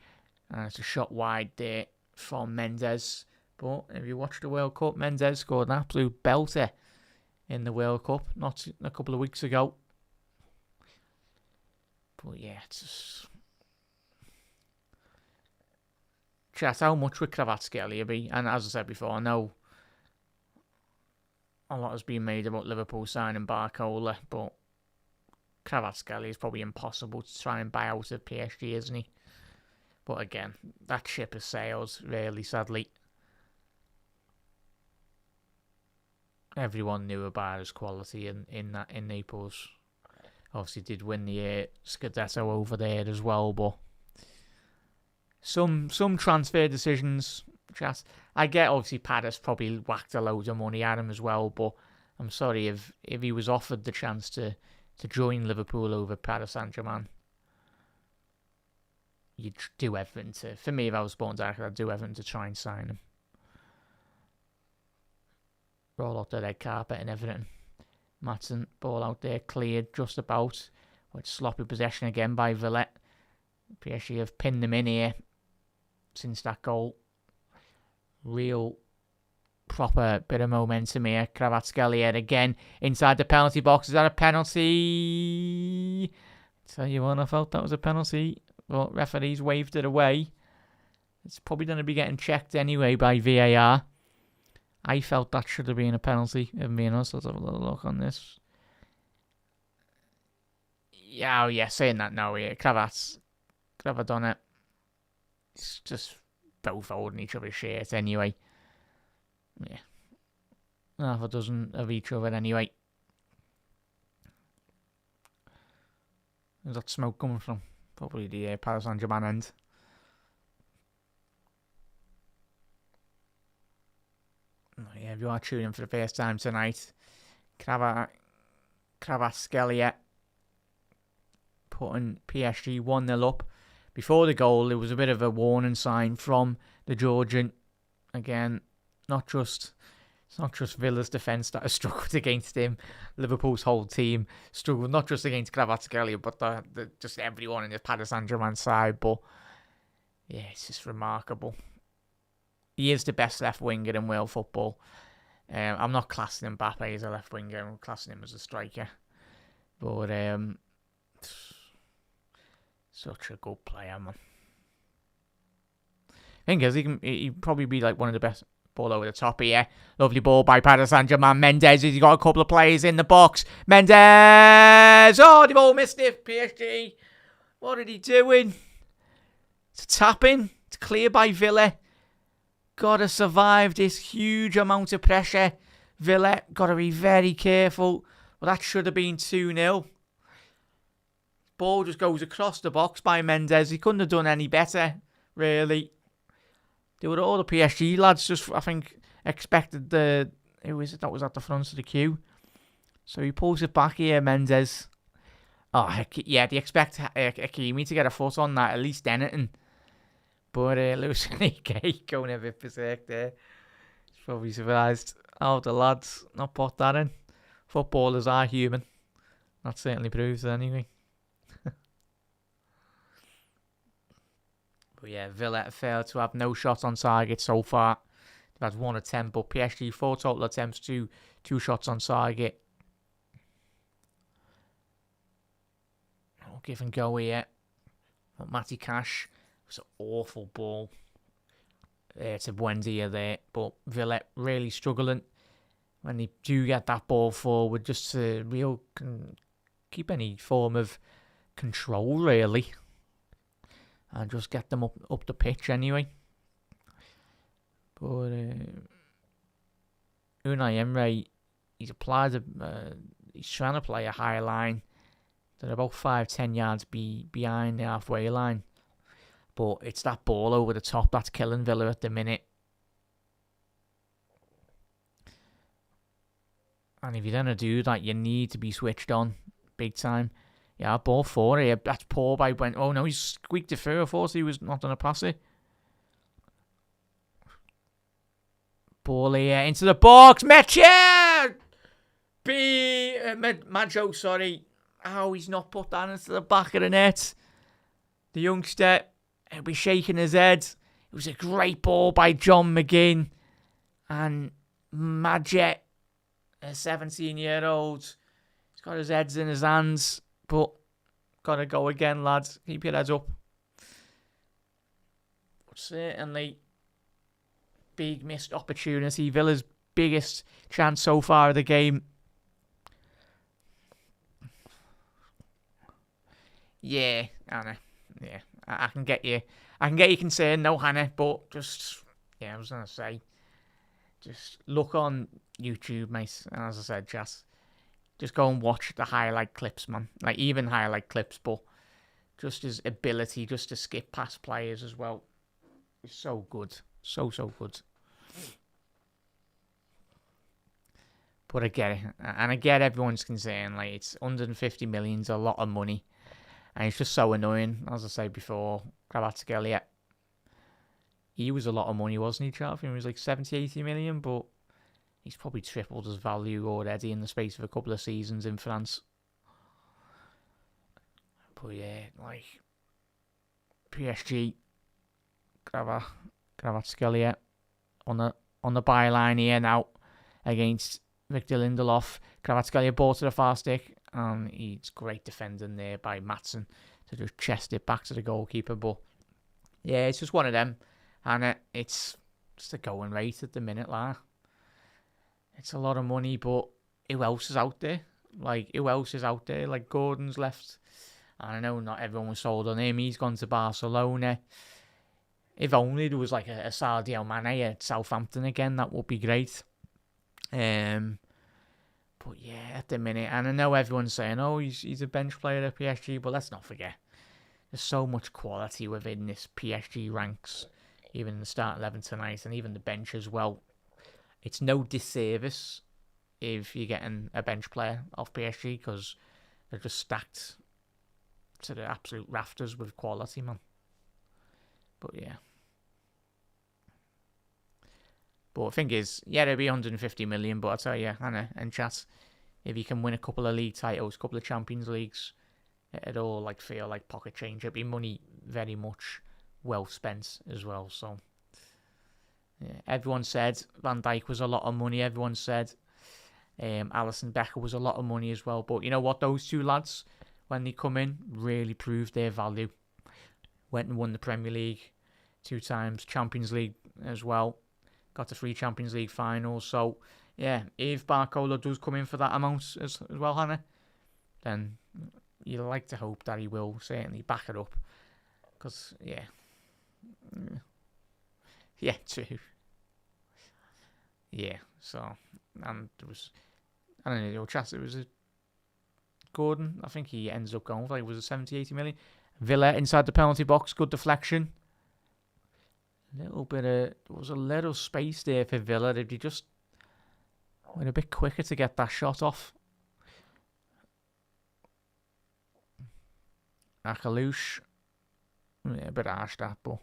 And it's a shot wide there from Mendes. But if you watch the World Cup, Mendes scored an absolute belter in the World Cup not a couple of weeks ago. But yeah, it's just... Chat, how much would Kvaratskhelia be? And as I said before, I know a lot has been made about Liverpool signing Barcola, but Kvaratskhelia is probably impossible to try and buy out of PSG, isn't he? But again, that ship has sailed, really, sadly. Everyone knew about his quality in Naples. Obviously did win the Scudetto over there as well, but some transfer decisions, chat. I get obviously Paris probably whacked a load of money at him as well, but I'm sorry if he was offered the chance to join Liverpool over Paris Saint-Germain, you'd do everything to... For me, if I was born directly, I'd do everything to try and sign him. Roll out the red carpet and everything. Maatsen, ball out there, cleared just about. With sloppy possession again by Villa. PSG have pinned them in here since that goal. Real proper bit of momentum here. Kvaratskhelia again inside the penalty box. Is that a penalty? Tell you what, I felt that was a penalty. Well, referees waved it away. It's probably going to be getting checked anyway by VAR. I felt that should have been a penalty, if I'm being honest. Let's have a little look on this. Yeah, saying that now, yeah. Kravat's done it. It's just both holding each other's shirts anyway. Yeah. Half a dozen of each other anyway. Where's that smoke coming from? Probably the Paris Saint-Germain end. Oh, yeah, if you are tuning in for the first time tonight, Kvaratskhelia putting PSG 1-0 up. Before the goal, there was a bit of a warning sign from the Georgian. Again, it's not just Villa's defence that has struggled against him. Liverpool's whole team struggled, not just against Kvaratskhelia, but just everyone in the Paris Saint-Germain side. But yeah, it's just remarkable. He is the best left winger in world football. I'm not classing Mbappe as a left winger. I'm classing him as a striker. But such a good player, man. Thing is, he'd probably be like one of the best. Ball over the top here. Lovely ball by Paris Saint-Germain. Mendes, he's got a couple of players in the box. Mendes! Oh, they've all missed it. PSG. What are he doing? It's a tap-in. It's clear by Villa. Got to survive this huge amount of pressure. Villa got to be very careful. Well, that should have been 2-0. Ball just goes across the box by Mendes. He couldn't have done any better, really. They were all the PSG lads just, I think, expected who was it that was at the front of the queue? So he pulls it back here, Mendes. Oh, heck, yeah, they expect Hakimi to get a foot on that, at least anything. But Lewis Enrique going a bit berserk there. He's probably surprised how the lads not put that in. Footballers are human. That certainly proves it anyway. But yeah, Villa failed to have no shots on target so far. They've had 1 attempt, but PSG 4 total attempts, 2 shots on target. Oh, give and go here. Matty Cash. It was an awful ball to Buendia there, but Villa really struggling when they do get that ball forward, just to keep any form of control, really. And just get them up the pitch anyway. But Unai Emery, he's trying to play a high line. They're about 5-10 yards behind the halfway line. But it's that ball over the top that's killing Villa at the minute. And if you're going to do that, you need to be switched on big time. Yeah, ball 4 here. That's poor by Brent. Oh no, he's squeaked it through. I thought he was not going to pass it. Ball here into the box. Meche! Maggio, sorry. Oh, he's not put that into the back of the net. The youngster, he'll be shaking his head. It was a great ball by John McGinn. And Maggio, a 17-year-old, he's got his heads in his hands. But gotta go again, lads. Keep your heads up. But certainly, big missed opportunity. Villa's biggest chance so far of the game. Yeah, Hannah. Yeah, I can get you. I can get you concerned, no, Hannah. But just, I was gonna say, just look on YouTube, mate. And as I said, just go and watch the highlight clips, man. Like, even highlight clips, but just his ability just to skip past players as well is so good. So good. But I get it. And I get everyone's concern. Like, it's 150 million's a lot of money. And it's just so annoying. As I said before, Kvaratskhelia, he was a lot of money, wasn't he, Charlie? He was like 70, 80 million, but he's probably tripled his value already in the space of a couple of seasons in France. But yeah, like, PSG, Kvaratskhelia on the byline here now against Victor Lindelof. Kvaratskhelia ball to the far stick, and he's great defending there by Maatsen to just chest it back to the goalkeeper. But yeah, it's just one of them, and it's just a going rate at the minute, like. It's a lot of money, but who else is out there? Like, Gordon's left. I know not everyone was sold on him. He's gone to Barcelona. If only there was like a Sadio Mane at Southampton again, that would be great. But yeah, at the minute, and I know everyone's saying, oh, he's a bench player at PSG, but let's not forget, there's so much quality within this PSG ranks, even in the start 11 tonight, and even the bench as well. It's no disservice if you're getting a bench player off PSG, because they're just stacked to the absolute rafters with quality, man. But yeah. But the thing is, yeah, it'll be 150 million, but I tell you, Hannah and chat, if you can win a couple of league titles, a couple of Champions Leagues, it'd all like feel like pocket change. It'd be money very much well spent as well, so. Yeah, everyone said Van Dijk was a lot of money. Everyone said Alisson Becker was a lot of money as well. But you know what? Those two lads, when they come in, really proved their value. Went and won the Premier League 2 times, Champions League as well. Got to 3 Champions League finals. So, yeah, if Barcola does come in for that amount as well, Hannah, then you'd like to hope that he will certainly back it up. Because, yeah, Yeah, 2. Yeah, so, and there was, I don't know, it was a Gordon, I think he ends up going for, like, was it 70, 80 million? Villa inside the penalty box, good deflection. There was a little space there for Villa. If you just went a bit quicker to get that shot off. Akalouche. Yeah, a bit harsh that, but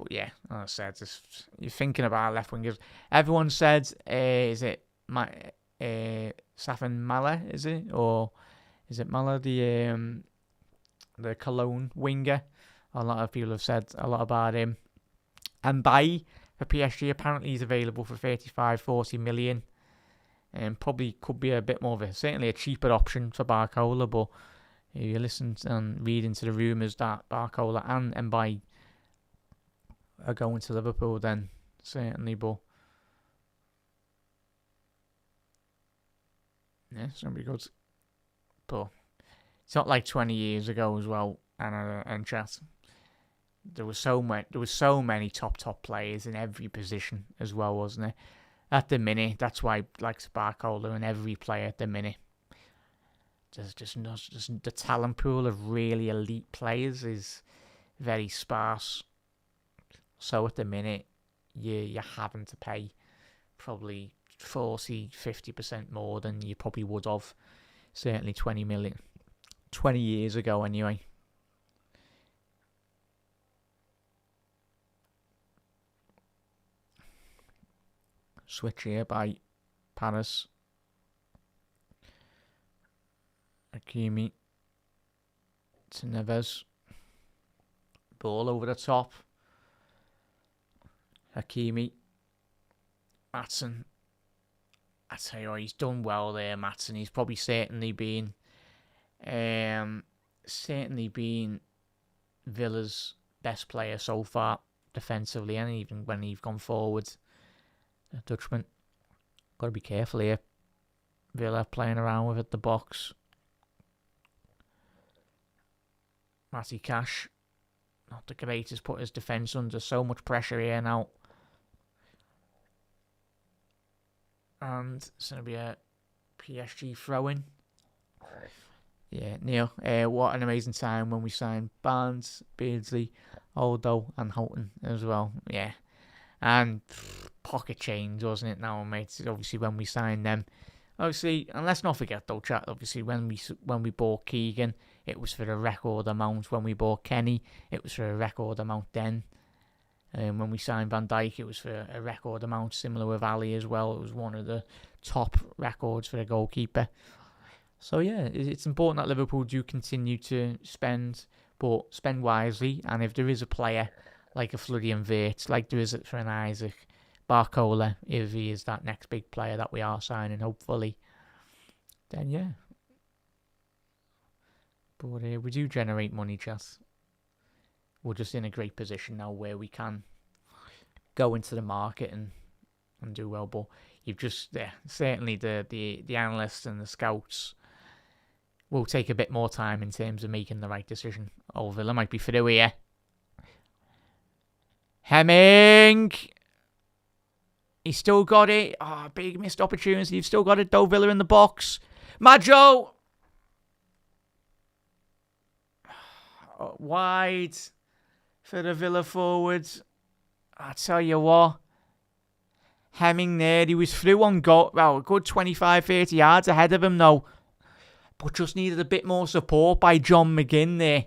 yeah, as I said, you're thinking about left wingers. Everyone said, is it Safin Mala, is it? Or is it Mala, the Cologne winger? A lot of people have said a lot about him. And Bailly for PSG, apparently he's available for 35-40 million. And probably could be a bit more of certainly a cheaper option for Barcola, but if you listen and read into the rumours that Barcola and Mbaye are going to Liverpool, then certainly, but yeah, it's going to be good. But it's not like 20 years ago as well, and chat. There was so many top players in every position as well, wasn't there? At the minute, that's why I like Barcola and every player at the minute. Just the talent pool of really elite players is very sparse. So at the minute, you're having to pay probably 40-50% more than you probably would have certainly 20 million 20 years ago anyway. Switch here by Paris. Hakimi to Neves. Ball over the top. Hakimi. Maatsen. I tell you what, he's done well there, Maatsen. He's probably certainly been Villa's best player so far defensively, and even when he's gone forward. Dutchman. Got to be careful here. Villa playing around with it, the box. Matty Cash. Not the greatest, put his defence under so much pressure here now. And it's going to be a PSG throw-in. Yeah, Neil, what an amazing time when we signed Barnes, Beardsley, Aldo and Houghton as well. Yeah. And pocket change, wasn't it now, mate? Obviously, when we signed them. Obviously, and let's not forget though, chat, obviously, when we bought Keegan, it was for a record amount. When we bought Kenny, it was for a record amount then. And when we signed Van Dijk, it was for a record amount, similar with Ali as well. It was one of the top records for a goalkeeper. So yeah, it's important that Liverpool do continue to spend, but spend wisely. And if there is a player like a Florian Wirtz, like there is for an Isaac, Barcola, if he is that next big player that we are signing, hopefully, then yeah. But we do generate money, chat. We're just in a great position now where we can go into the market and do well. But you've just, certainly the analysts and the scouts will take a bit more time in terms of making the right decision. Oh, Villa might be through here. Hemming! He's still got it. Oh, big missed opportunity. You've still got it, though. Villa in the box. Maggio! Wide for the Villa forwards. I tell you what. Hemming there. He was through on goal. Well, a good 25-30 yards ahead of him, though. But just needed a bit more support by John McGinn there.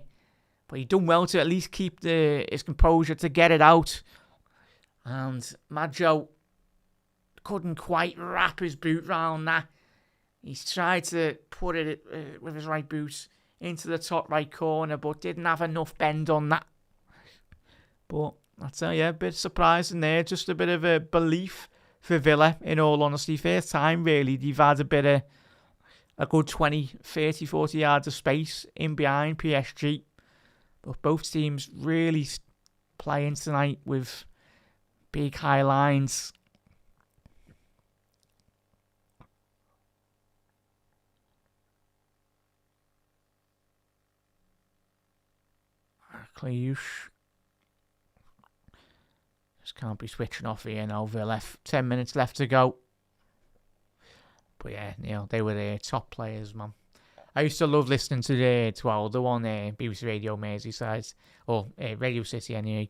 But he done well to at least keep his composure to get it out. And Maggio couldn't quite wrap his boot round that. He's tried to put it with his right boot into the top right corner, but didn't have enough bend on that. But I tell you, a bit surprising there. Just a bit of a belief for Villa, in all honesty. First time, really, they've had a good 20, 30, 40 yards of space in behind PSG. But both teams really playing tonight with big high lines. Clayush. Just can't be switching off here now. Villa, 10 minutes left to go. But yeah, they were the top players, man. I used to love listening to the other one, BBC Radio Merseyside, or Radio City anyway,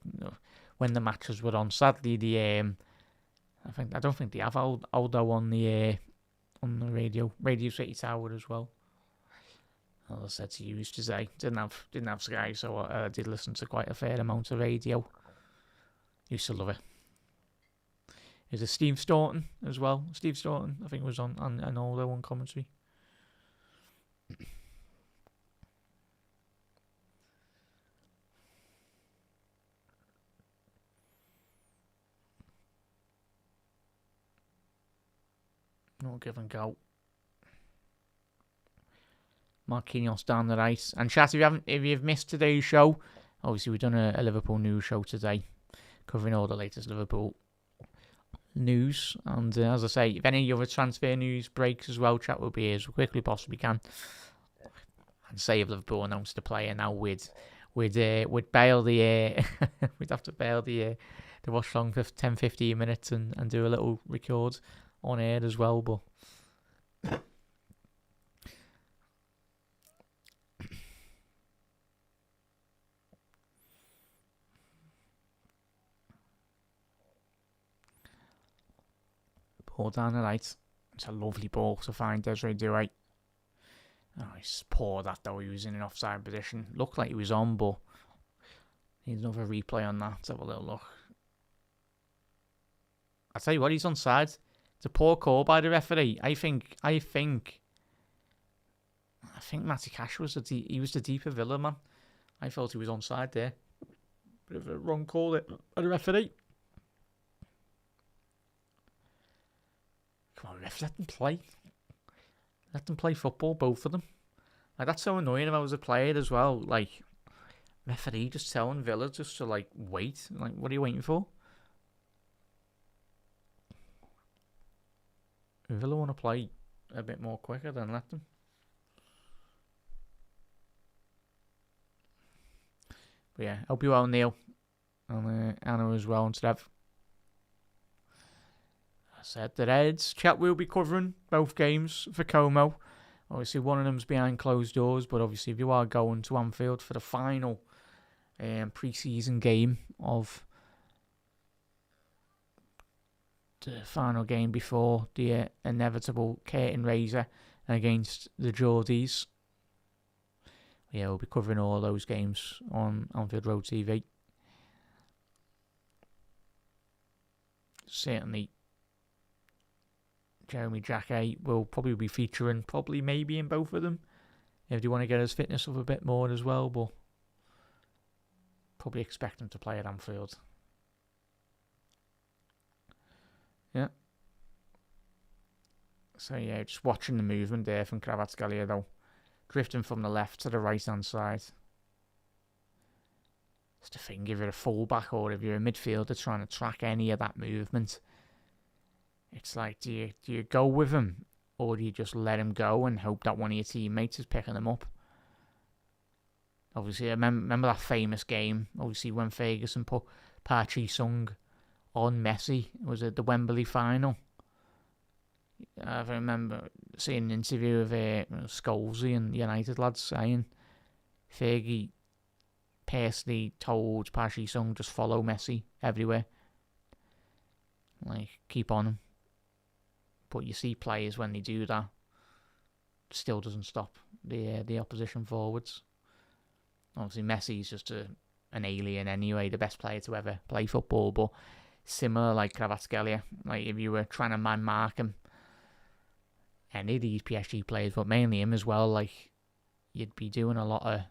when the matches were on. Sadly, I don't think they have Aldo on the Radio City Tower as well. As I said to you, used to say didn't have Sky, so I did listen to quite a fair amount of radio. Used to love it. There's a Steve Staunton as well. Steve Staunton, I think, was on Aldo on commentary. No give and go. Marquinhos down the right. And chat, if you've missed today's show, obviously we've done a Liverpool news show today, covering all the latest Liverpool news. And as I say, if any other transfer news breaks as well, chat will be here as quickly as possibly can. And say if Liverpool announced a player now, we'd bail the we'd have to bail the Watchalong for 10-15 minutes and do a little record on air as well, but ball down the right. It's a lovely ball to find Desiree Douay. Oh, he's poor that though. He was in an offside position. Looked like he was on, but needs another replay on that. Let's have a little look. I tell you what, he's onside. It's a poor call by the referee. I think Matty Cash was he was the deeper Villa man. I thought he was onside there. Bit of a wrong call by the referee. Come on, ref, let them play. Let them play football, both of them. Like, that's so annoying if I was a player as well. Like, referee just telling Villa just to, like, wait. Like, what are you waiting for? If Villa want to play a bit more quicker, then let them. But yeah, hope you well, Neil. And Anna as well, and Steph. I said the Reds. Chat will be covering both games for Como. Obviously, one of them's behind closed doors, but obviously, if you are going to Anfield for the final pre-season game of the final game before the inevitable curtain raiser against the Geordies. Yeah, we'll be covering all those games on Anfield Road TV. Certainly, Jeremy Jacquet will probably be featuring, maybe in both of them, if they want to get his fitness up a bit more as well, but probably expect him to play at Anfield. Yeah. So yeah, just watching the movement there from Kvaratskhelia though. Drifting from the left to the right hand side. It's the thing, if you're a fullback or if you're a midfielder trying to track any of that movement, it's like, do you go with him or do you just let him go and hope that one of your teammates is picking him up? Obviously, I remember that famous game, obviously, when Ferguson put Park Ji-sung on Messi. Was it the Wembley final? I remember seeing an interview of Scholesy and United lads saying Fergie personally told Park Ji-sung just follow Messi everywhere. Like, keep on him. But you see players when they do that, still doesn't stop the opposition forwards. Obviously, Messi's just an alien anyway, the best player to ever play football, but similar like Kvaratskhelia. Like, if you were trying to man-mark him, any of these PSG players, but mainly him as well, like, you'd be doing a lot of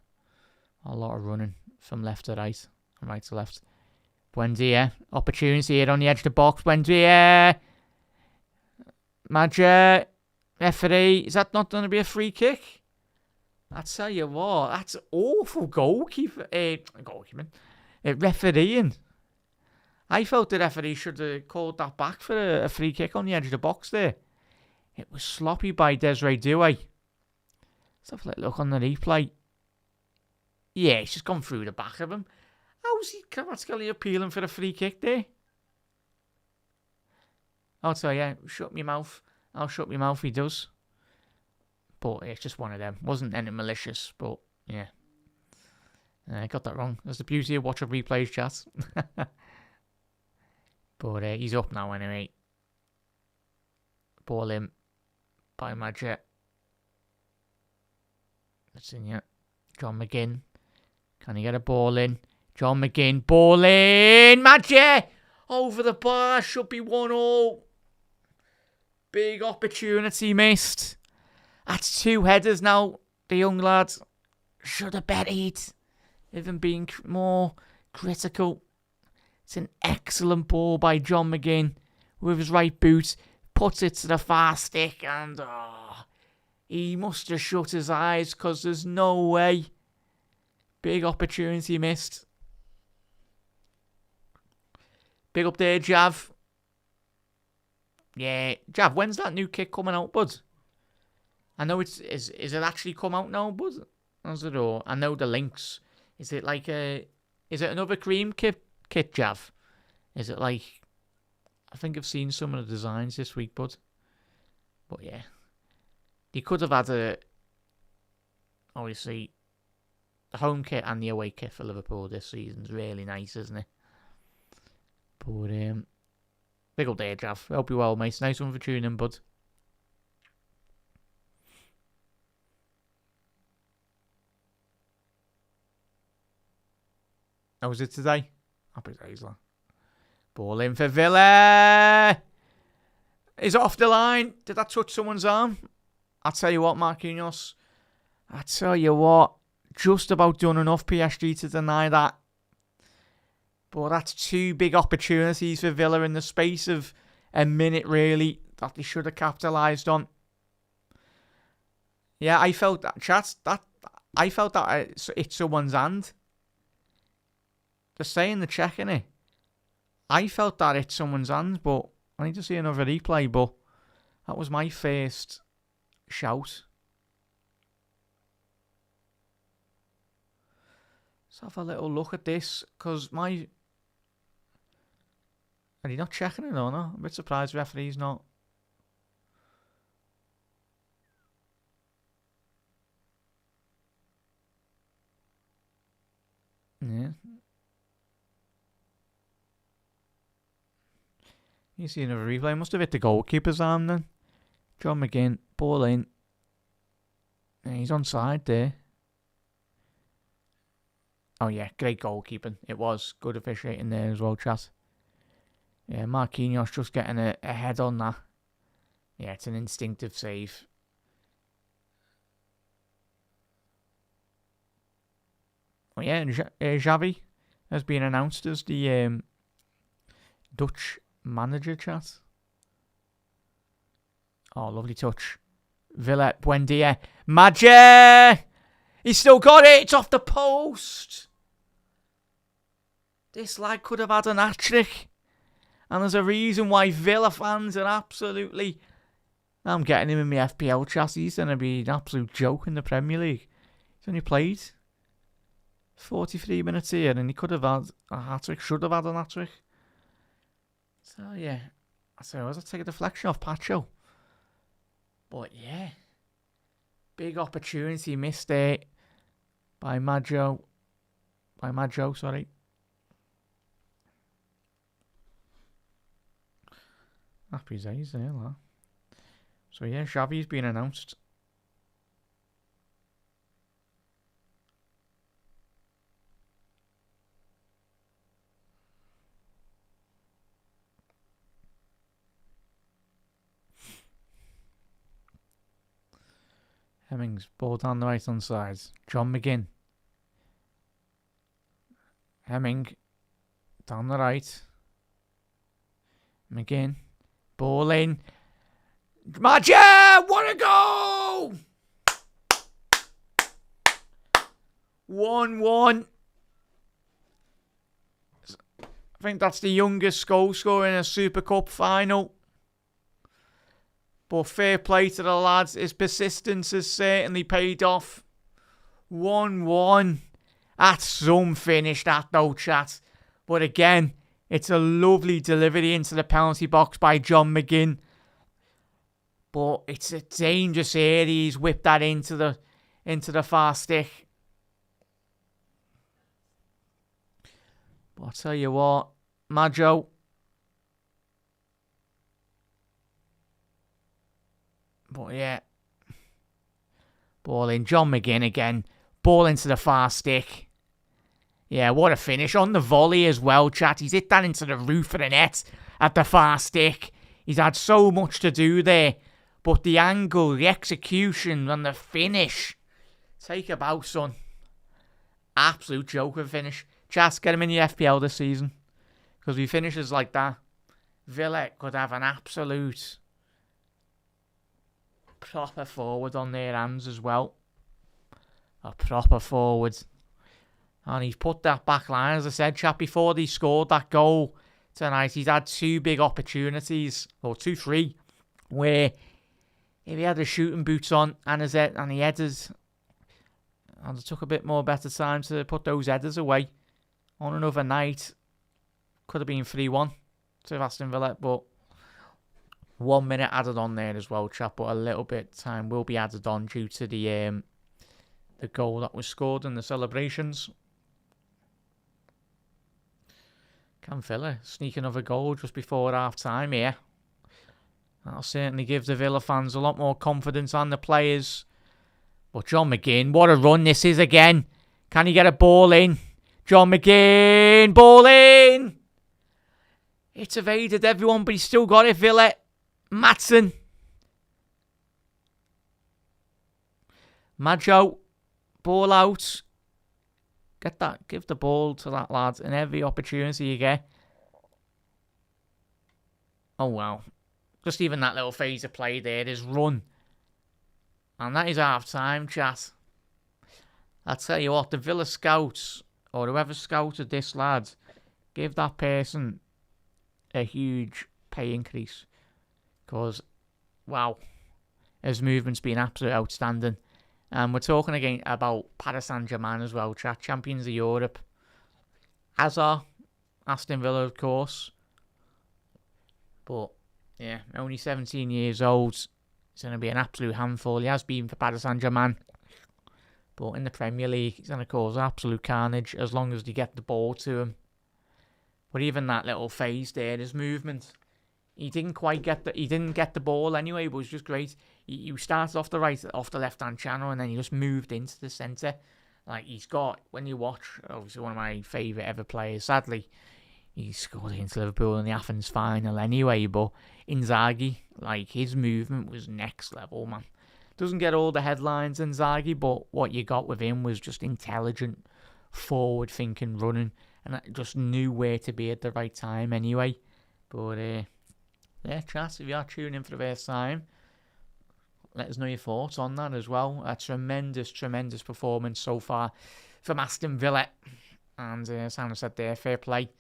running from left to right and right to left. Buendia, opportunity here on the edge of the box. Buendia, Madja, referee, is that not going to be a free kick? I tell you what, that's awful refereeing. I felt the referee should have called that back for a free kick on the edge of the box there. It was sloppy by Desiree Douay. Let's have a little look on the replay. Yeah, it's just gone through the back of him. How's he Kvaratskhelia appealing for a free kick there? I'll tell you, shut my mouth. I'll shut my mouth, he does. But it's just one of them. Wasn't any malicious, but yeah. I got that wrong. That's the beauty of watching replays, chat. But he's up now anyway. Ball in by Magic. That's in here. John McGinn. Can he get a ball in? John McGinn. Ball in. Magic! Over the bar. Should be 1-0. Big opportunity missed. That's 2 headers now. The young lad should have betted. Even being more critical. It's an excellent ball by John McGinn with his right boot. Puts it to the far stick and he must have shut his eyes because there's no way. Big opportunity missed. Big up there, Jav. Yeah, Jav, when's that new kit coming out, bud? I know is it actually come out now, bud? How's it all? I know the links. Is it like is it another cream kit, Jav? Is it like, I think I've seen some of the designs this week, bud. But yeah. They could have had obviously, the home kit and the away kit for Liverpool this season's really nice, isn't it? But, big up there, Jav. Hope you well, mate. Nice one for tuning in, bud. How was it today? Happy days, lad. Ball in for Villa. Is it off the line? Did that touch someone's arm? I'll tell you what, Marquinhos. I tell you what. Just about done enough PSG to deny that. But that's 2 big opportunities for Villa in the space of a minute, really, that they should have capitalised on. Yeah, I felt that, chat. I felt that it's someone's hand. They're saying they're checking it. I felt that it's someone's hand, but I need to see another replay, but that was my first shout. Let's have a little look at this, because my... Are they not checking it or not? I'm a bit surprised the referee's not. Yeah. You see another replay. Must have hit the goalkeeper's arm then. John McGinn, ball in. Yeah, he's onside there. Oh yeah, great goalkeeping. It was. Good officiating there as well, chat. Yeah, Marquinhos just getting a head on that. Yeah, it's an instinctive save. Oh yeah, and Xavi has been announced as the Dutch manager, chat. Oh, lovely touch. Villa, Buendia. Magic! He's still got it. It's off the post. This lad could have had an hat-trick. And there's a reason why Villa fans are absolutely... I'm getting him in my FPL chat. He's going to be an absolute joke in the Premier League. He's only played 43 minutes here and he could have had a hat-trick. Should have had an hat-trick. So, yeah. So I was take a deflection off Pacho. But, yeah. Big opportunity missed there by Maggio. Sorry. Happy days there, lad. So, yeah, Xavi's been announced. Hemmings, ball down the right hand side. John McGinn. Hemming, down the right. McGinn, ball in. Magic! What a goal! 1-1. I think that's the youngest goal scorer in a Super Cup final. But fair play to the lads. His persistence has certainly paid off. 1-1. That's some finish, that though, chat. But again, It's a lovely delivery into the penalty box by John McGinn. But it's a dangerous area. He's whipped that into the far stick. But I'll tell you what, Majo. But yeah. Ball in. John McGinn again. Ball into the far stick. Yeah, what a finish. On the volley as well, chat. He's hit that into the roof of the net at the far stick. He's had so much to do there. But the angle, the execution, and the finish. Take a bow, son. Absolute joker finish. Chat, get him in the FPL this season. Because he finishes like that. Villa could have an absolute proper forward on their hands as well. A proper forward. And he's put that back line, as I said, chat, before they scored that goal tonight. He's had 2 big opportunities, or 2, 3, where if he had his shooting boots on and he headed, and it took a bit more better time to put those headers away on another night, could have been 3-1 to Aston Villa, but 1 minute added on there as well, chap. But a little bit of time will be added on due to the goal that was scored in the celebrations. Can Villa sneak another goal just before half time here? That'll certainly give the Villa fans a lot more confidence on the players. But John McGinn, what a run this is again. Can he get a ball in? John McGinn, ball in! It's evaded everyone, but he's still got it, Villa. Maatsen. Majo, ball out. Get that, give the ball to that lad in every opportunity you get. Oh wow. Just even that little phase of play there, his run. And that is half time, chat. I'll tell you what, the Villa scouts, or whoever scouted this lad, give that person a huge pay increase. Because, wow, his movement's been absolutely outstanding. And we're talking again about Paris Saint-Germain as well, chat. Champions of Europe. Hazard, Aston Villa, of course. But, yeah, only 17 years old. He's going to be an absolute handful. He has been for Paris Saint-Germain. But in the Premier League, he's going to cause absolute carnage as long as they get the ball to him. But even that little phase there, his movement, he didn't quite get the ball anyway, but it was just great. He started off the left-hand channel, and then he just moved into the centre. Like, he's got, when you watch, obviously one of my favourite ever players, sadly, he scored against Liverpool in the Athens final anyway, but Inzaghi, like, his movement was next level, man. Doesn't get all the headlines, Inzaghi, but what you got with him was just intelligent, forward-thinking running, and just knew where to be at the right time anyway. But, yeah, chat, if you are tuning in for the first time, let us know your thoughts on that as well. A tremendous, tremendous performance so far from Aston Villa. And as Hannah said there, fair play.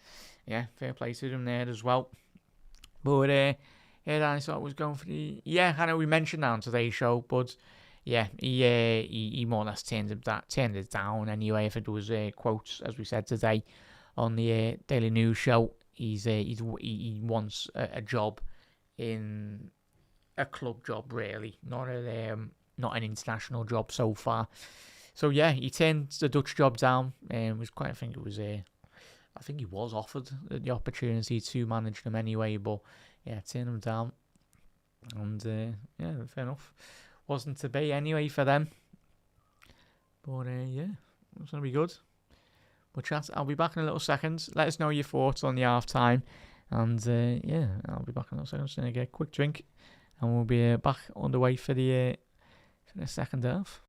Yeah, fair play to them there as well. But, yeah, I thought I was going for the... Yeah, I know we mentioned that on today's show, but yeah, he more or less turned it down anyway. If it was quotes, as we said today on the Daily News show, he wants a job in a club job, really, not an international job so far. So yeah, he turned the Dutch job down, and I think he was offered the opportunity to manage them anyway, but yeah, turned them down. And yeah, fair enough. Wasn't to be anyway for them. But yeah, it's going to be good. But chat, I'll be back in a little second. Let us know your thoughts on the half time. And yeah, I'll be back in a little second. I'm just going to get a quick drink. And we'll be back on the way for the second half.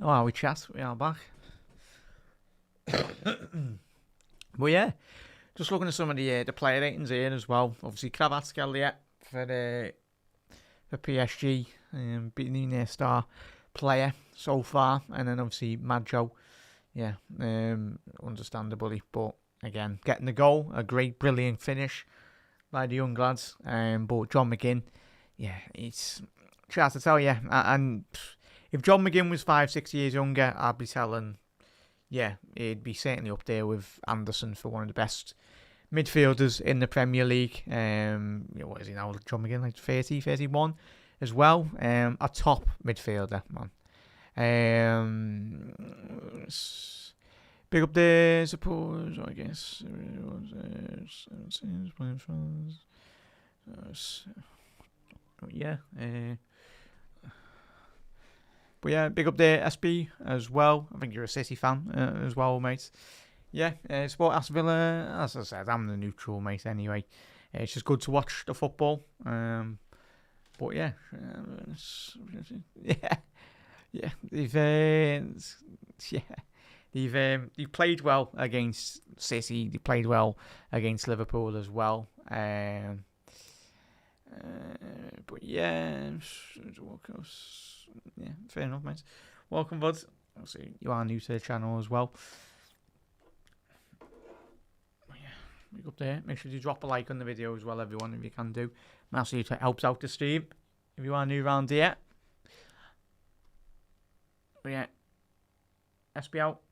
Oh, we chat. We are back. But yeah, just looking at some of the player ratings here as well. Obviously, Kvaratskhelia for PSG, being their star player so far, and then obviously Maggio, yeah, understandably, but again, getting the goal, a great, brilliant finish by the young lads. But John McGinn, yeah, it's hard to tell you. And if John McGinn was 5-6 years younger, I'd be telling, yeah, he'd be certainly up there with Anderson for one of the best midfielders in the Premier League. What is he now, John McGinn, like 30, 31 as well. A top midfielder, man. Big up there, suppose, I guess. Yeah. But yeah, big up there, SB as well. I think you're a City fan as well, mate. Yeah, support Aston Villa. As I said, I'm the neutral, mate, anyway. It's just good to watch the football. But yeah. Yeah. They've played well against City. They played well against Liverpool as well. But yeah, fair enough, mate. Welcome, bud. Obviously, you are new to the channel as well. But yeah, big up there. Make sure you drop a like on the video as well, everyone, if you can do. Massively helps out the stream if you are new around here. But yeah, SB out.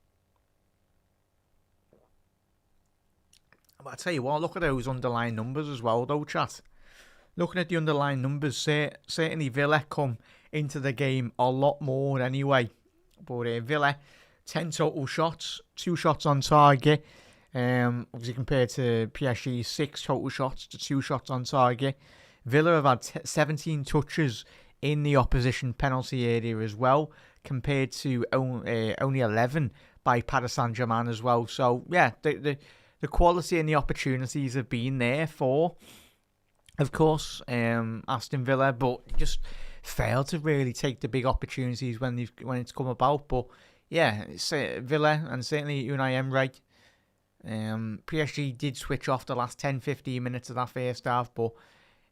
But I tell you what, look at those underlying numbers as well, though, chat. Looking at the underlying numbers, certainly Villa come into the game a lot more anyway. But Villa, 10 total shots, 2 shots on target. Obviously compared to PSG, 6 total shots to 2 shots on target. Villa have had 17 touches in the opposition penalty area as well, compared to only 11 by Paris Saint-Germain as well. So yeah, the quality and the opportunities have been there for, of course, Aston Villa, but just failed to really take the big opportunities when it's come about. But yeah, it's Villa and certainly Unai Emery. PSG did switch off the last 10-15 minutes of that first half, but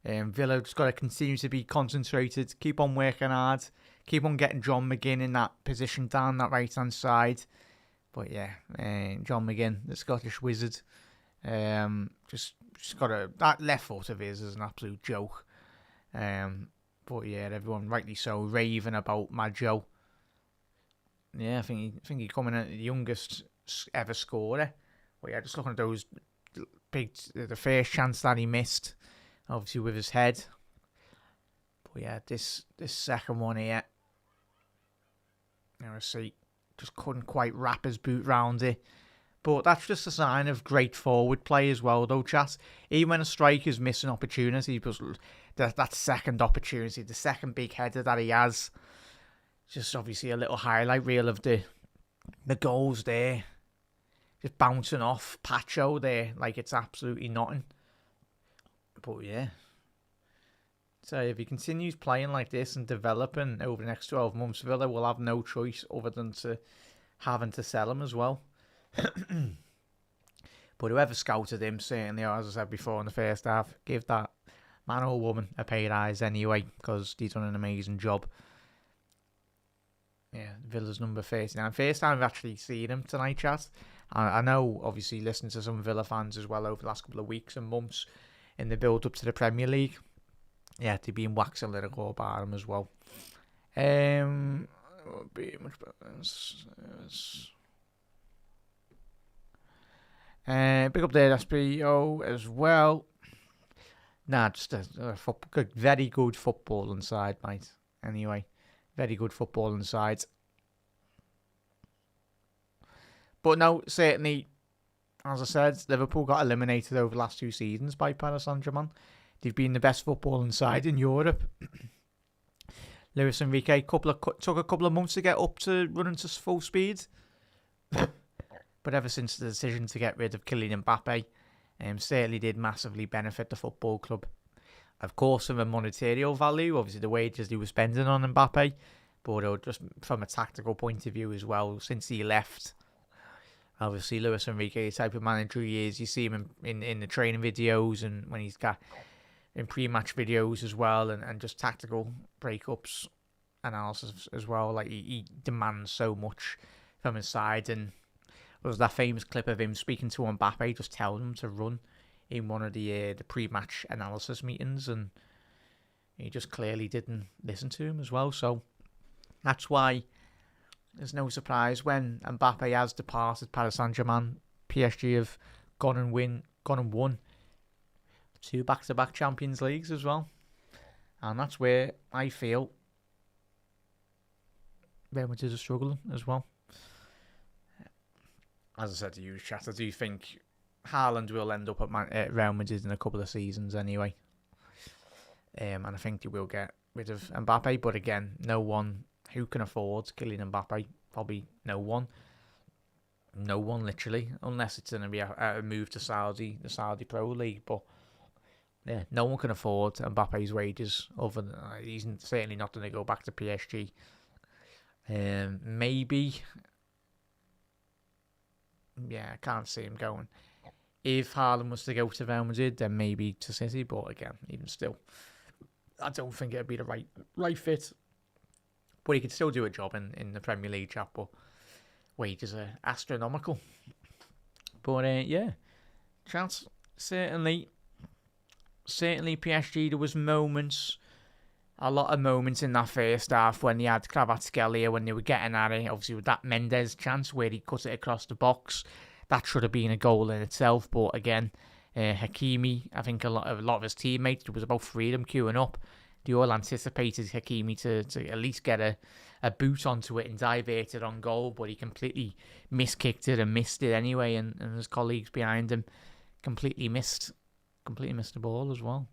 Villa just got to continue to be concentrated, keep on working hard, keep on getting John McGinn in that position down that right-hand side. But yeah, John McGinn, the Scottish wizard, just got that left foot of his is an absolute joke. But yeah, everyone rightly so raving about Maggio. Yeah, I think he coming in at the youngest ever scorer. But yeah, just looking at those the first chance that he missed, obviously with his head. But yeah, this second one here, I see, just couldn't quite wrap his boot round it. But that's just a sign of great forward play as well, though, chat. Even when a striker's missing opportunity, because that second opportunity, the second big header that he has, just obviously a little highlight reel of the goals there. Just bouncing off Pacho there like it's absolutely nothing. But yeah. So if he continues playing like this and developing over the next 12 months, Villa will have no choice other than having to sell him as well. But whoever scouted him, certainly, as I said before in the first half, give that man or woman a pay rise anyway, because he's done an amazing job. Yeah, Villa's number 39. First time I've actually seen him tonight, chat. I know, obviously, listening to some Villa fans as well over the last couple of weeks and months in the build-up to the Premier League. Yeah, they've been waxing lyrical about him as well. Won't be much better. Big up there, SPO as well. Nah, just a very good football inside, mate. Anyway, very good football inside. But no, certainly, as I said, Liverpool got eliminated over the last 2 seasons by Paris Saint-Germain. They've been the best footballing side in Europe. Luis Enrique took a couple of months to get up to running to full speed. But ever since the decision to get rid of Kylian Mbappe, certainly did massively benefit the football club. Of course, from a monetary value, obviously the wages they were spending on Mbappe But just from a tactical point of view as well, since he left, obviously Luis Enrique, the type of manager he is, you see him in the training videos and when he's got in pre-match videos as well, and just tactical breakups analysis as well. Like he demands so much from his side, and there was that famous clip of him speaking to Mbappe, just telling him to run in one of the pre-match analysis meetings, and he just clearly didn't listen to him as well. So that's why there's no surprise when Mbappe has departed Paris Saint-Germain. PSG have gone and won 2 back-to-back Champions Leagues as well. And that's where I feel Real Madrid are struggling as well. As I said to you, chat, I do think Haaland will end up at Real Madrid in a couple of seasons anyway. And I think they will get rid of Mbappe. But again, no one who can afford Kylian Mbappe. Probably no one. No one, literally. Unless it's going to be a move to the Saudi Pro League. But yeah, no one can afford Mbappe's wages. Other than, he's certainly not going to go back to PSG. Maybe. Yeah, I can't see him going. If Haaland was to go to Real Madrid, then maybe to City. But again, even still, I don't think it'd be the right fit. But he could still do a job in the Premier League, chap. But wages are astronomical. But yeah, chance certainly PSG. There was a lot of moments in that first half when they had Kvaratskhelia, when they were getting at it. Obviously with that Mendes chance where he cut it across the box, that should have been a goal in itself. But again, Hakimi, I think a lot of his teammates, there was about 3 of them queuing up. They all anticipated Hakimi to at least get a boot onto it and divert it on goal, but he completely miskicked it and missed it anyway, and his colleagues behind him completely missed the ball as well.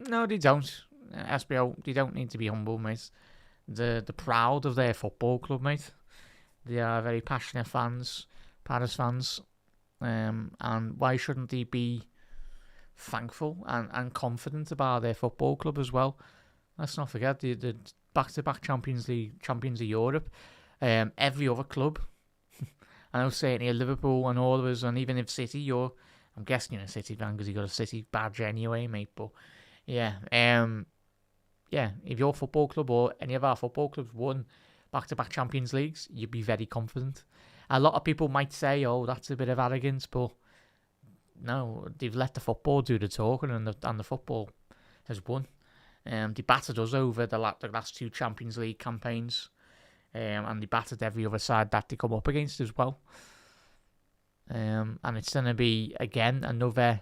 No, they don't. SBO, they don't need to be humble, mate. They're proud of their football club, mate. They are very passionate fans, Paris fans. And why shouldn't they be thankful and confident about their football club as well? Let's not forget the back-to-back Champions of Europe. Every other club, I know certainly Liverpool and all of us, and even if City, I'm guessing you're a City fan because you got a City badge anyway, mate. But yeah, if your football club or any of our football clubs won back-to-back Champions Leagues, you'd be very confident. A lot of people might say, "Oh, that's a bit of arrogance," but no, they've let the football do the talking, and the football has won. They battered us over the last 2 Champions League campaigns, and they battered every other side that they come up against as well. And it's going to be, again, another...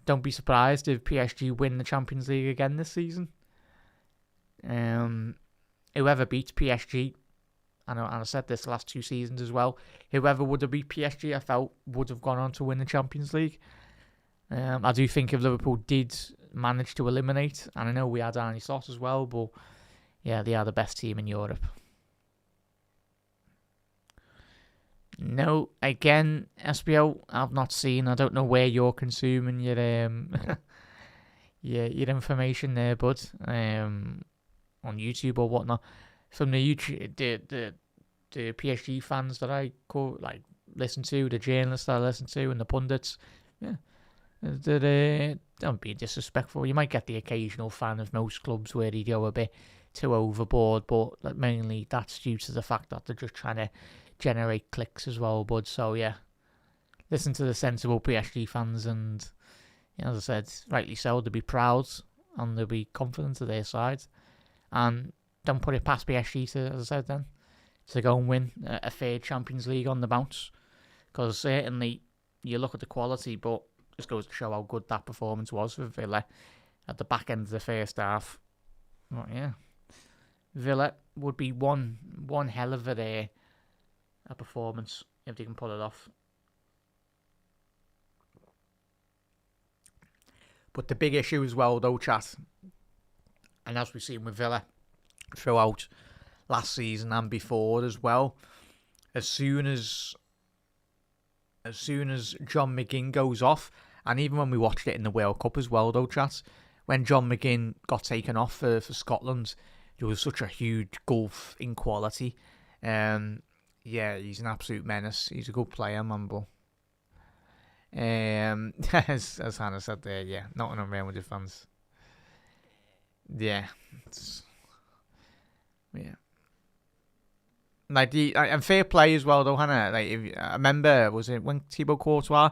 Don't be surprised if PSG win the Champions League again this season. Whoever beats PSG, and I said this the last 2 seasons as well, whoever would have beat PSG, I felt, would have gone on to win the Champions League. I do think if Liverpool did manage to eliminate, and I know we had Arne Slot as well, but yeah, they are the best team in Europe. No, again, SBO, I've not seen. I don't know where you're consuming your your information there, bud. On YouTube or whatnot. From the YouTube, the PSG fans that I listen to, the journalists that I listen to, and the pundits, yeah, don't be disrespectful. You might get the occasional fan of most clubs where they go a bit too overboard, but mainly that's due to the fact that they're just trying to generate clicks as well, bud. So yeah, listen to the sensible PSG fans, and as I said, rightly so, they'll be proud and they'll be confident of their side, and don't put it past PSG to, as I said then, to go and win a 3rd Champions League on the bounce, because certainly you look at the quality, but just goes to show how good that performance was for Villa at the back end of the first half. But yeah, Villa would be one hell of a performance if they can pull it off. But the big issue as well, though, chat, and as we've seen with Villa throughout last season and before as well, as soon as John McGinn goes off, and even when we watched it in the World Cup as well, though, chat, when John McGinn got taken off for Scotland, there was such a huge gulf in quality. Yeah, he's an absolute menace. He's a good player, man, but as Hannah said there, yeah, not an Real Madrid fans. Yeah, yeah. Like and fair play as well, though, Hannah. Like I remember, was it when Thibaut Courtois?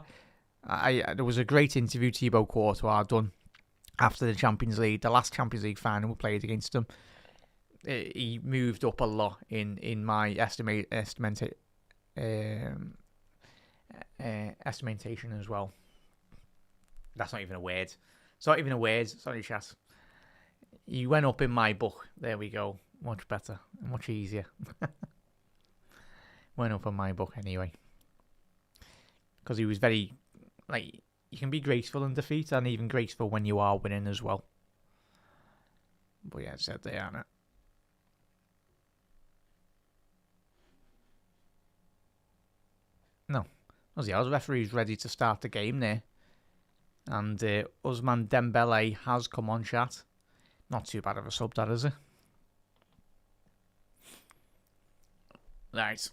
There was a great interview Thibaut Courtois done after the Champions League, the last Champions League final we played against him. He moved up a lot in my estimation as well. That's not even a word. It's not even a word. Sorry, chat. He went up in my book. There we go. Much better. Much easier. Went up in my book anyway. Because he was very, like, you can be graceful in defeat and even graceful when you are winning as well. But yeah, I said they aren't it. No. The referee's ready to start the game there. And Ousmane Dembele has come on, chat. Not too bad of a sub, that is it? Right.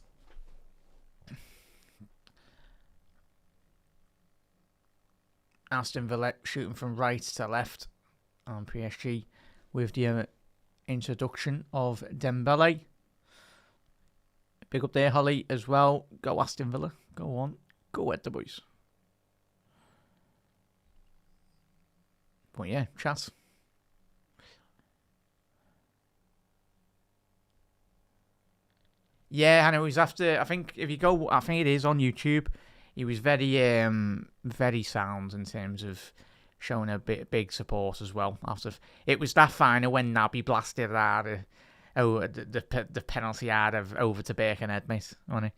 Aston Villa shooting from right to left on PSG with the introduction of Dembele. Big up there, Holly, as well. Go Aston Villa. Go on. Go at the boys. But yeah, chat. Yeah, and it was after, I think if you go, I think it is on YouTube, he was very sound in terms of showing a big support as well. After it was that final when Naby blasted out the penalty out of over to Birkenhead, mate, wasn't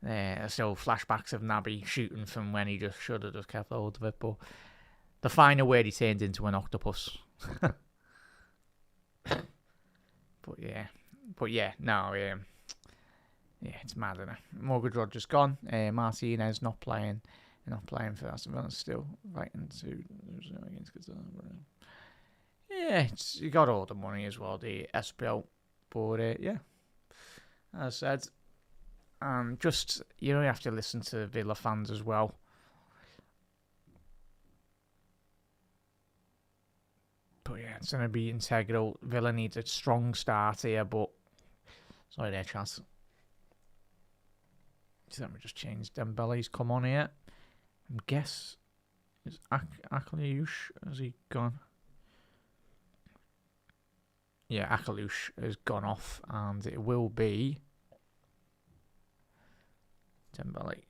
it? So flashbacks of Naby shooting from when he just should have just kept hold of it, but the final where he turned into an octopus. But yeah, no, yeah, it's mad, isn't it? Morgan Rogers gone. Martinez not playing for Aston Villa, still fighting to against Qatar. Yeah, you got all the money as well, the SPL. But yeah, as I said, just you have to listen to Villa fans as well. But yeah, it's going to be integral. Villa needs a strong start here, but sorry there, chance. So let me just change Dembele's come on here. I guess is Akalush, has he gone? Yeah, Akalush has gone off, and it will be Dembele.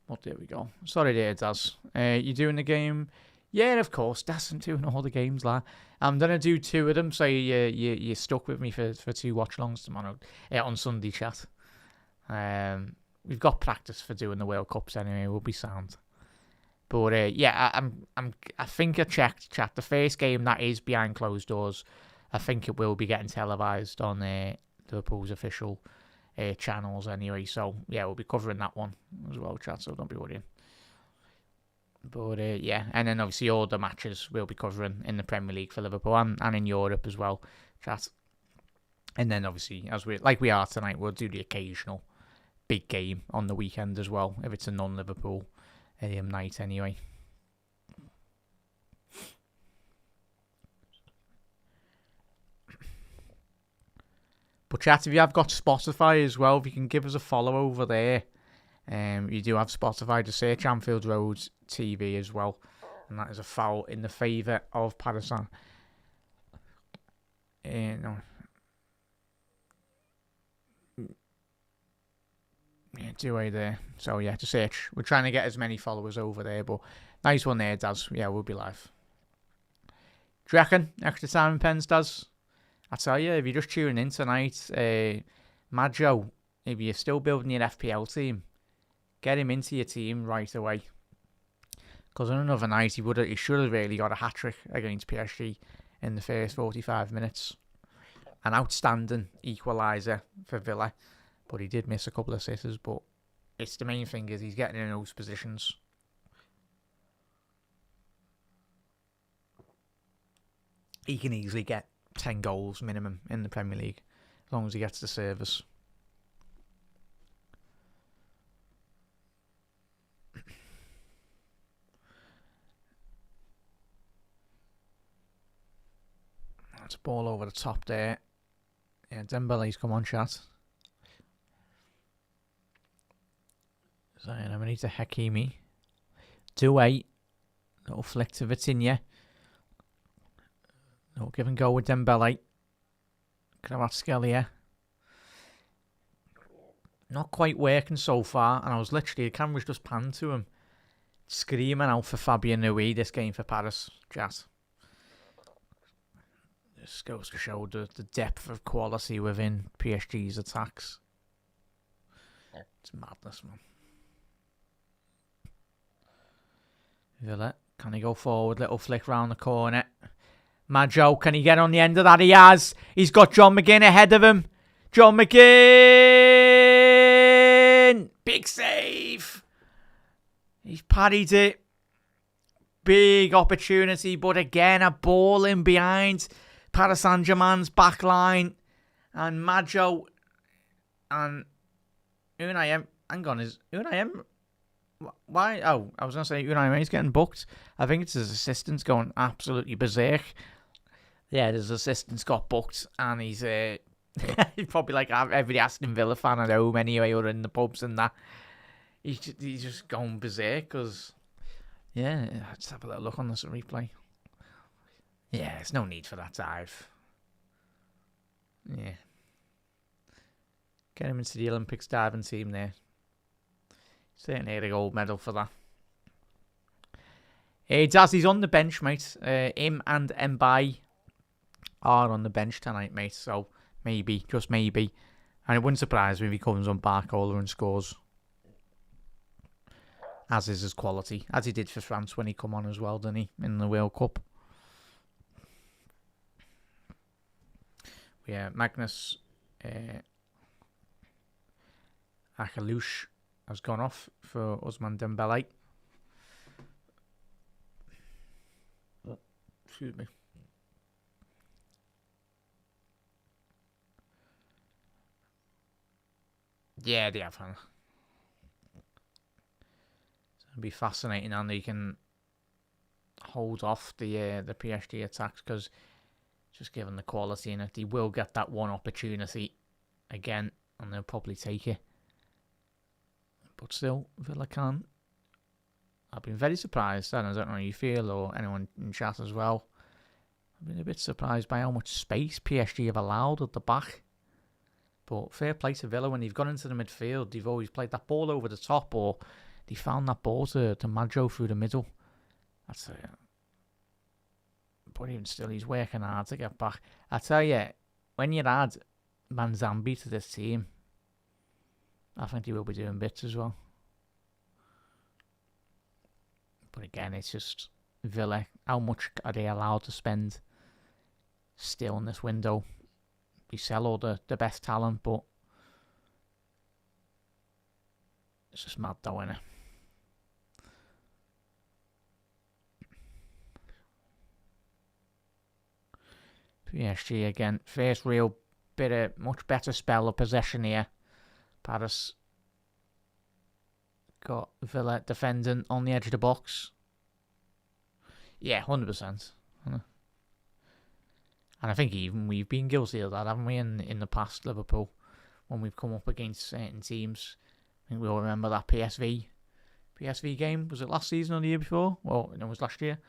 Well, there we go. Sorry there, Daz. You doing the game? Yeah, of course. Daz, I'm doing all the games, lad. I'm going to do 2 of them, so you're stuck with me for 2 watch-alongs tomorrow. On Sunday, chat. We've got practice for doing the World Cups anyway. We'll be sound. But, yeah, I think I checked, chat. The first game that is behind closed doors, I think it will be getting televised on Liverpool's official channels anyway, so yeah, we'll be covering that one as well, chat, so don't be worrying. But yeah, and then obviously all the matches we'll be covering in the Premier League for Liverpool and in Europe as well, chat. And then obviously, as we are tonight, we'll do the occasional big game on the weekend as well, if it's a non-Liverpool night anyway. But chat, if you have got Spotify as well, if you can give us a follow over there. You do have Spotify, to search Anfield Road TV as well. And that is a foul in the favour of Patterson. No. Yeah, 2-way there. So yeah, to search. We're trying to get as many followers over there, but nice one there, Daz. Yeah, we'll be live. Do you reckon? Extra time in pens, Daz? I tell you, if you're just tuning in tonight, Majo, if you're still building your FPL team, Get him into your team right away. Because on another night, he should have really got a hat-trick against PSG in the first 45 minutes. An outstanding equaliser for Villa. But he did miss a couple of sitters. But it's the main thing is he's getting in those positions. He can easily get 10 goals minimum in the Premier League. As long as he gets the service. That's a ball over the top there. Yeah, Dembele's come on, chat. So, I'm going to Hakimi. 2-8. Little flick to Vitinha. No, give and go with Dembele. Kvaratskhelia. Not quite working so far. And I was literally, the camera's just panned to him. Screaming out for Fabien Nui this game for Paris. Chat. This goes to show the depth of quality within PSG's attacks. It's madness, man. Villa, can he go forward? Little flick round the corner. Majo, can he get on the end of that? He has. He's got John McGinn ahead of him. John McGinn! Big save! He's parried it. Big opportunity, but again, a ball in behind Paris Saint-Germain's back line. And Majo and Unai hang on, is Unai why? Oh, I was going to say Unai Emery's getting booked. I think it's his assistant's going absolutely berserk. Yeah, his assistant's got booked, and he's probably like every Aston Villa fan at home anyway, or in the pubs and that. He's just going berserk because, yeah, let's have a little look on this replay. Yeah, there's no need for that dive. Yeah. Get him into the Olympics diving team there. Certainly had a gold medal for that. He's on the bench, mate. Him and Mbaye are on the bench tonight, mate. So maybe, just maybe. And it wouldn't surprise me if he comes on Barcola and scores. As is his quality. As he did for France when he come on as well, didn't he? In the World Cup. Yeah, Magnus Akalush has gone off for Ousmane Dembele. Excuse me. Yeah, they have. It's going to be fascinating, and they can hold off the PSG attacks because just given the quality in it, they will get that one opportunity again, and they'll probably take it. But still, Villa can't. I've been very surprised, and I don't know how you feel, or anyone in chat as well. I've been a bit surprised by how much space PSG have allowed at the back. But fair play to Villa, when they've gone into the midfield, they've always played that ball over the top, or they found that ball to Majo through the middle. That's it. But even still, he's working hard to get back. I tell you, when you add Manzambi to this team, I think he will be doing bits as well. But again, it's just Villa. How much are they allowed to spend still in this window? We sell all the best talent, but it's just mad though, innit? PSG again. First real bit of much better spell of possession here. Paris got Villa defending on the edge of the box. Yeah, 100%. And I think even we've been guilty of that, haven't we, in the past, Liverpool, when we've come up against certain teams. I think we all remember that PSV game. Was it last season or the year before? Well, it was last year.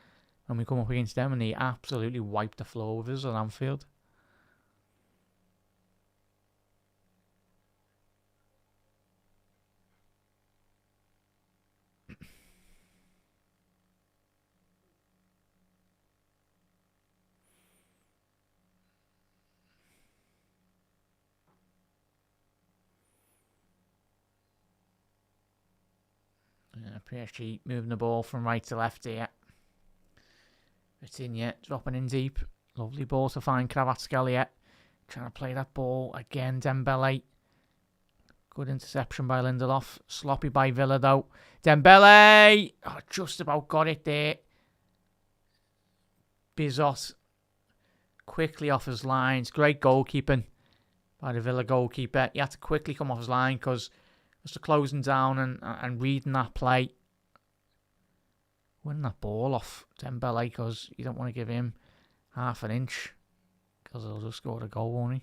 When we come up against them and they absolutely wiped the floor with us at Anfield. PSG moving the ball from right to left here. It's in yet, dropping in deep. Lovely ball to find Kvaratskhelia. Trying to play that ball again, Dembele. Good interception by Lindelof. Sloppy by Villa though. Dembele! Oh, just about got it there. Bizot quickly off his lines. Great goalkeeping by the Villa goalkeeper. He had to quickly come off his line because just closing down and reading that play. Winning that ball off Dembele because you don't want to give him half an inch because he'll just score a goal, won't he?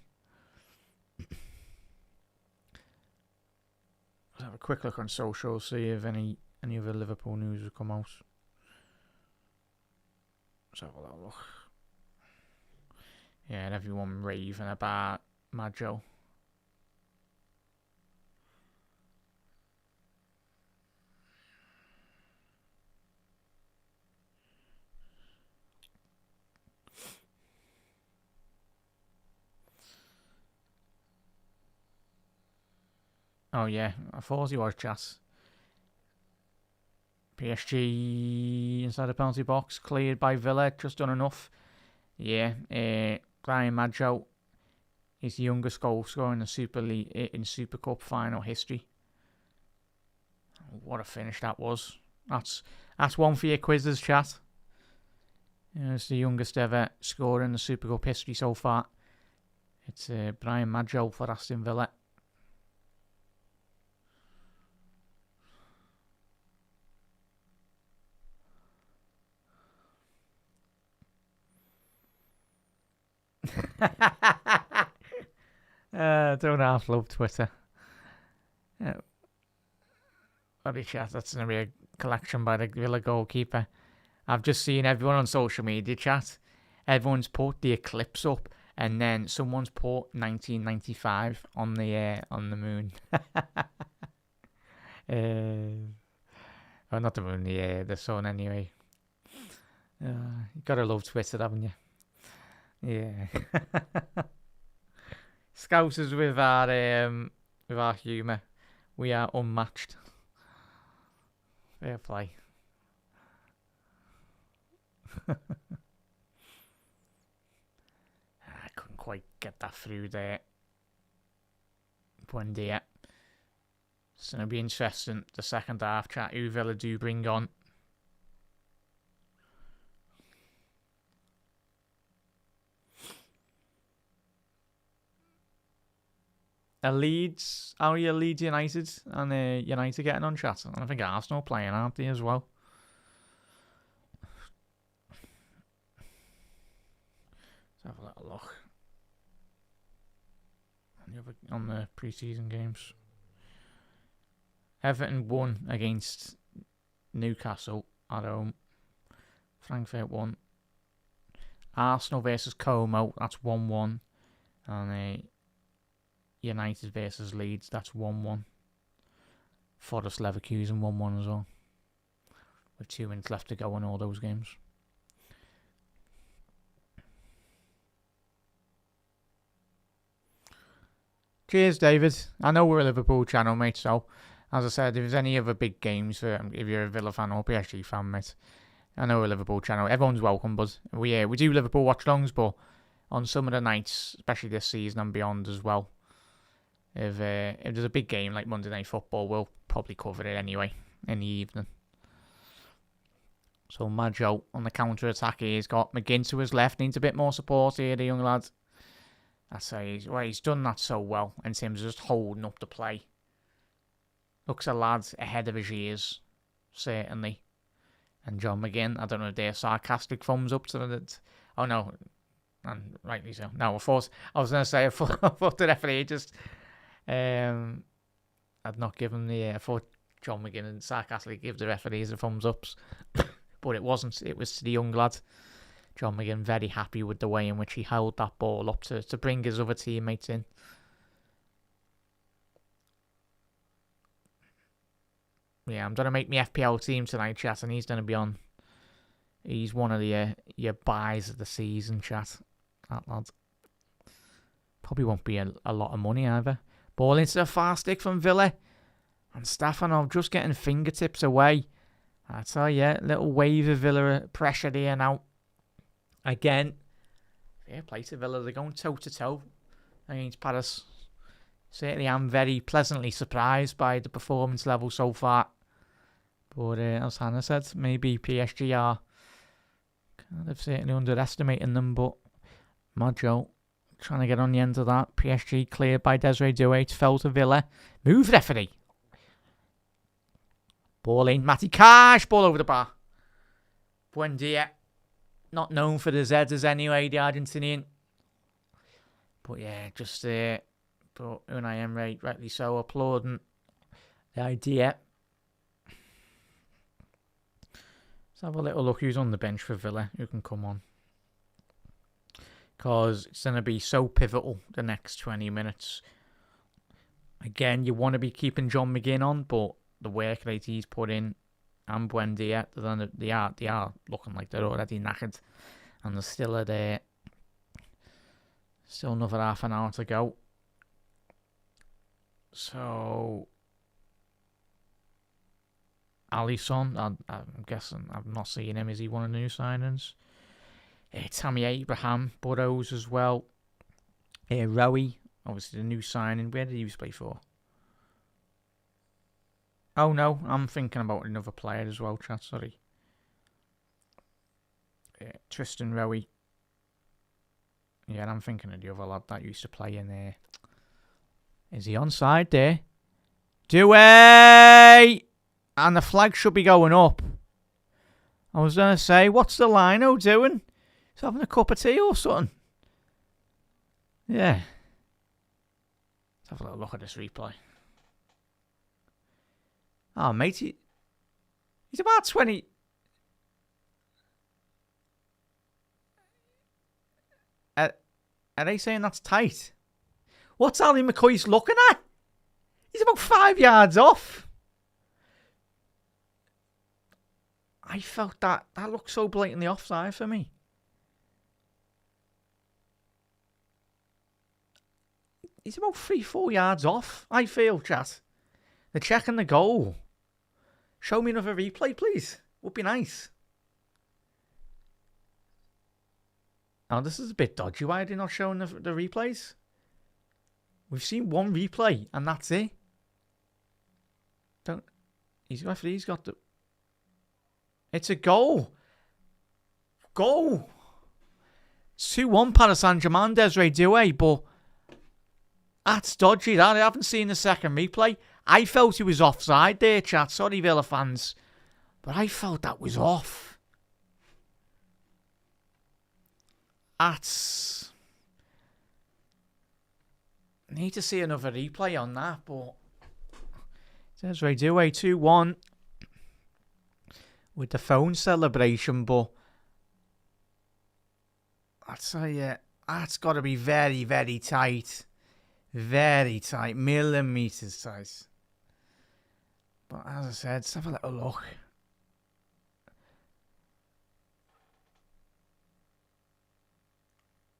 Let's have a quick look on social, see if any other Liverpool news has come out. Let's have a little look. Yeah, and everyone raving about Maggio. Oh yeah, I thought he was chat. PSG inside the penalty box, cleared by Villa, just done enough. Yeah, Brian Maggio is the youngest goal scorer in the Super League in Super Cup final history. What a finish that was! That's one for your quizzes, chat. It's the youngest ever scorer in the Super Cup history so far. It's Brian Maggio for Aston Villa. Don't half love Twitter. Bloody chat, that's going to be a collection by the Villa goalkeeper. I've just seen everyone on social media chat. Everyone's put the eclipse up, and then someone's put 1995 on the moon. Oh, not the moon, the sun anyway. You gotta love Twitter, haven't you? Yeah. Scousers with our humour. We are unmatched. Fair play. I couldn't quite get that through there. Buendia. It's going to be interesting, the second half chat, who Villa do bring on. Leeds, how are your Leeds United and United getting on, chat? And I think Arsenal playing, aren't they, as well? Let's have a little look on the pre-season games. Everton won against Newcastle at home. Frankfurt won. Arsenal versus Como, that's 1-1. And United versus Leeds, that's 1-1. Forest Leverkusen 1-1 as well. With 2 minutes left to go in all those games. Cheers, David. I know we're a Liverpool channel, mate, so as I said, if there's any other big games, if you're a Villa fan or PSG fan, mate, I know we're a Liverpool channel. Everyone's welcome, but we do Liverpool watch-alongs, but on some of the nights, especially this season and beyond as well, if there's a big game like Monday Night Football, we'll probably cover it anyway in the evening. So Maggio on the counter-attack here. He's got McGinn to his left. Needs a bit more support here, the young lad. He's done that so well in terms of just holding up the play. Looks a lad ahead of his years, certainly. And John McGinn, I don't know if they're sarcastic thumbs up to that. Oh no, and rightly so. No, I was going to say, I thought the referee just had not given I thought John McGinn sarcastically give the referees the thumbs ups, but it wasn't. It was to the young lad. John McGinn very happy with the way in which he held that ball up to bring his other teammates in. Yeah, I'm going to make my FPL team tonight, chat, and he's going to be on. He's one of the your buys of the season, chat. That lad. Probably won't be a lot of money either. Ball into the far stick from Villa. And Stefanov just getting fingertips away. I tell you, little wave of Villa pressure here now. Again, fair play to Villa. They're going toe-to-toe against Paris. Certainly am very pleasantly surprised by the performance level so far. But as Hannah said, maybe PSG are kind of certainly underestimating them. But Mojo trying to get on the end of that. PSG cleared by Desiree Doué. Fell to Villa. Move, referee. Ball in. Matty Cash. Ball over the bar. Buendia. Not known for the Z's anyway, the Argentinian. But yeah, just but Unai Emery, rightly so, applauding the idea. Let's have a little look who's on the bench for Villa, who can come on. Because it's going to be so pivotal the next 20 minutes. Again, you want to be keeping John McGinn on, but the work rate he's put in and Buendia, they are looking like they're already knackered. And there's still still another half an hour to go. So, Alisson, I'm guessing, I've not seen him. Is he one of the new signings? Tammy Abraham, Burrows as well. Rowie, obviously the new signing. Where did he play for? Oh no, I'm thinking about another player as well, chat, sorry. Tristan Rowie. Yeah, I'm thinking of the other lad that used to play in there. Is he onside there? Doué! And the flag should be going up. I was going to say, what's the lino doing? He's having a cup of tea or something. Yeah. Let's have a little look at this replay. Oh, mate, he's about 20. Are they saying that's tight? What's Ali McCoy's looking at? He's about 5 yards off. I felt that looked so blatantly offside for me. He's about 3-4 yards off, I feel, chat. They're checking the goal. Show me another replay, please. Would be nice. Oh, this is a bit dodgy. Why are they not showing the replays? We've seen one replay, and that's it. He's got the... It's a goal. Goal. It's 2-1 Paris Saint-Germain, Desiree Doué, but that's dodgy, that. I haven't seen the second replay. I felt he was offside there, chat. Sorry, Villa fans. But I felt that was off. That's... I need to see another replay on that, but... Desiree Doué 2-1 with the phone celebration, but I'd say that's got to be very, very tight. Very tight. Millimetres tight. But as I said, let's have a little look.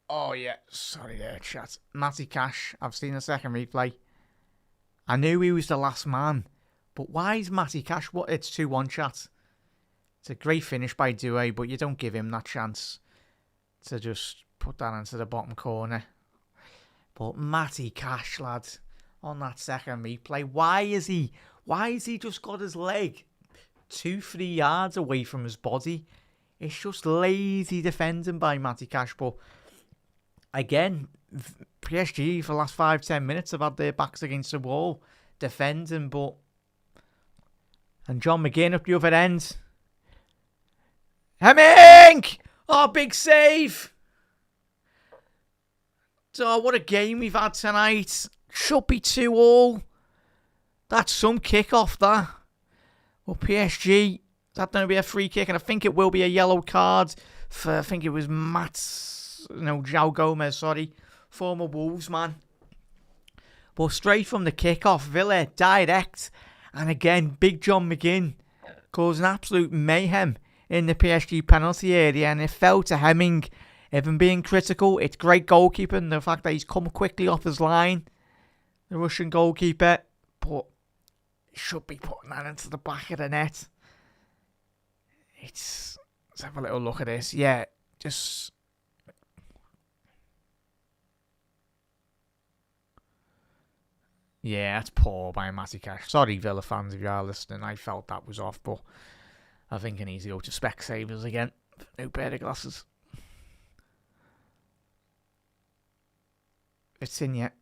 Oh, yeah. Sorry there, chat. Matty Cash. I've seen the second replay. I knew he was the last man. But why is Matty Cash... What? It's 2-1, chat. It's a great finish by Doué, but you don't give him that chance to just put that into the bottom corner. But Matty Cash, lad, on that second replay, why has he just got his leg 2-3 yards away from his body? It's just lazy defending by Matty Cash. But again, PSG for the last 5-10 minutes have had their backs against the wall defending, but... And John McGinn up the other end. Hemming! Oh, big save! Oh, what a game we've had tonight. Should be 2-2. That's some kick-off, that. Well, PSG, that's going to be a free kick, and I think it will be a yellow card for, I think it was João Gomez, former Wolves man. But straight from the kick-off, Villa, direct. And again, big John McGinn causing absolute mayhem in the PSG penalty area, and it fell to Hemming. Even being critical, it's great goalkeeping. The fact that he's come quickly off his line, the Russian goalkeeper, but should be putting that into the back of the net. let's have a little look at this. Yeah, just... Yeah, that's poor by Matty Cash. Sorry, Villa fans, if you are listening. I felt that was off, but I think I need to go to Specsavers again. New pair of glasses. It's in yet.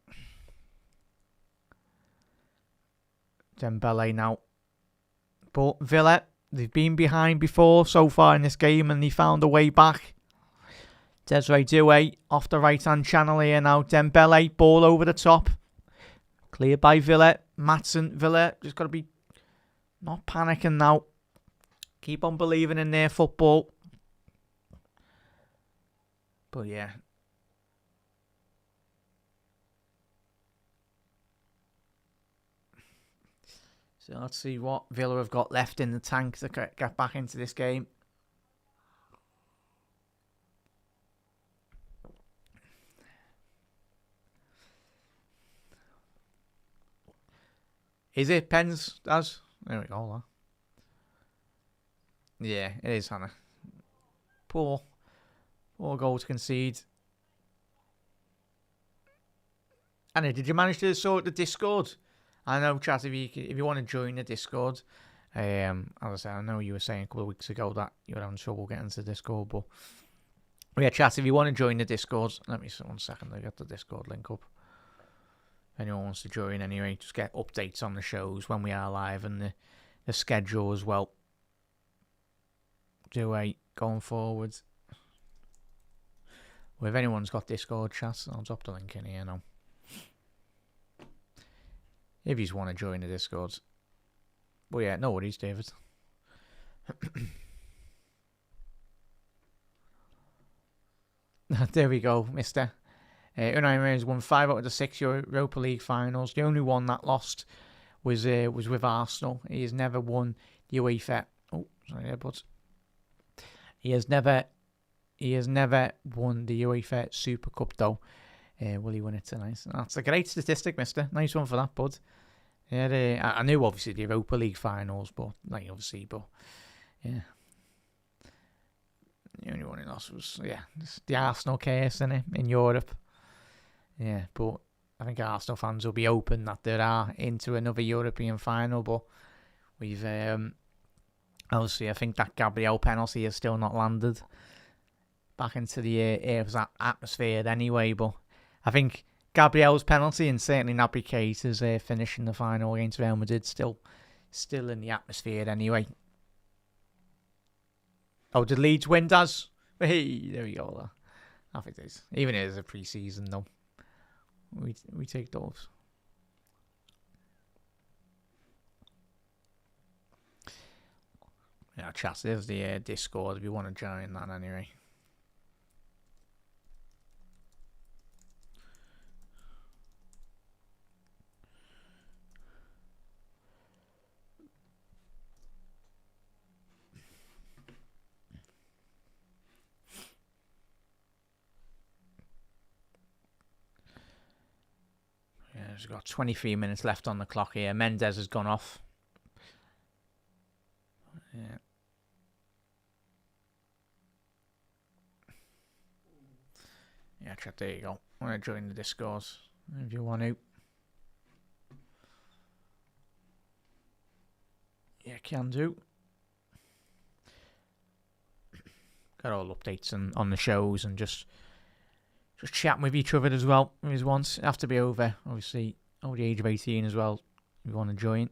Dembele now. But Villa, they've been behind before so far in this game and they found a way back. Desiree Doué off the right-hand channel here now. Dembele, ball over the top. Cleared by Villa. Maatsen, Villa, just got to be not panicking now. Keep on believing in their football. But yeah. So let's see what Villa have got left in the tank to get back into this game. Is it Pens? As there we go. Huh? Yeah, it is, Hannah. Poor goal to concede. Anna, did you manage to sort the Discord? I know, chat, if you want to join the Discord, as I said, I know you were saying a couple of weeks ago that you were having trouble getting to Discord, but yeah, chat, if you want to join the Discord, let me see 1 second, I get the Discord link up. If anyone wants to join anyway, just get updates on the shows when we are live and the schedule as well. Going forward. Well, if anyone's got Discord chat, I'll drop the link in here now. If you just want to join the Discord. But yeah, no worries, David. There we go, mister. Unai Emery's won 5 out of the 6 Europa League finals. The only one that lost was with Arsenal. He has never won the UEFA. Oh, sorry, but he has never won the UEFA Super Cup though. Will he win it tonight? That's a great statistic, mister. Nice one for that, bud. Yeah, I knew obviously the Europa League finals, but yeah. The only one he lost was the Arsenal case in Europe. Yeah, but I think Arsenal fans will be open that they are into another European final, but we've obviously I think that Gabriel penalty has still not landed back into the atmosphere anyway, but I think Gabriel's penalty and certainly Naby Keita's finishing the final against Real Madrid still in the atmosphere anyway. Oh, did Leeds win, Daz? Hey, there we go. I think it is. Even it is a pre-season though. We take those. Yeah, chat. There's the Discord if you want to join that anyway. There's got 23 minutes left on the clock here. Mendes has gone off. Yeah. Yeah, chat, there you go. I want to join the Discord if you want to. Yeah, can do. Got all updates on the shows and just chatting with each other as well. If once have to be over, obviously, over the age of 18 as well. If you want to join,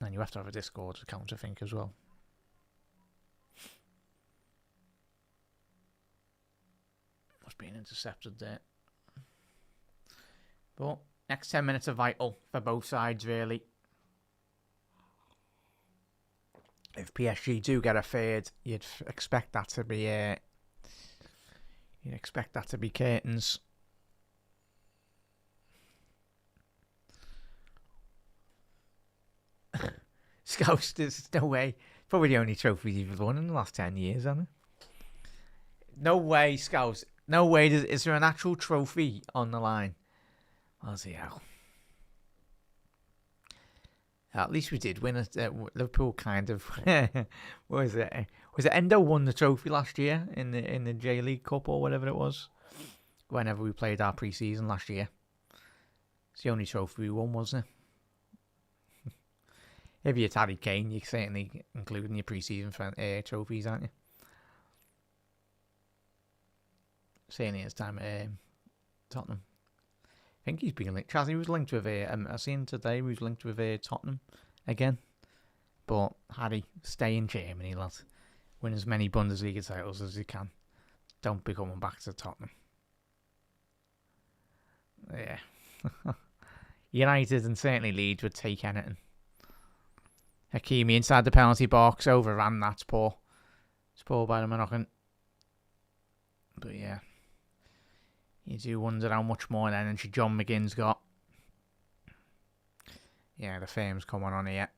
and you have to have a Discord account, I think, as well. Must be intercepted there. But next 10 minutes are vital for both sides, really. If PSG do get a third, you'd expect that to be curtains. Scouts, there's no way. Probably the only trophy you've won in the last 10 years, hasn't it? No way, Scouts. No way. Is there an actual trophy on the line? Bloody hell. At least we did win it. Liverpool kind of. What was it? Was it Endo won the trophy last year in the J League Cup or whatever it was? Whenever we played our pre-season last year, it's the only trophy we won, wasn't it? If you're Harry Kane, you're certainly including your pre-season trophies, aren't you? Certainly it's time at Tottenham. I think he's been linked. Chazzy was linked with I seen today he was linked with Tottenham again. But Harry, stay in Germany, lad. Win as many Bundesliga titles as you can. Don't be coming back to Tottenham. Yeah. United and certainly Leeds would take anything. Hakimi inside the penalty box, overran. That's poor. It's poor by the Moroccan. But yeah. You do wonder how much more energy John McGinn's got. Yeah, the fame's coming on here.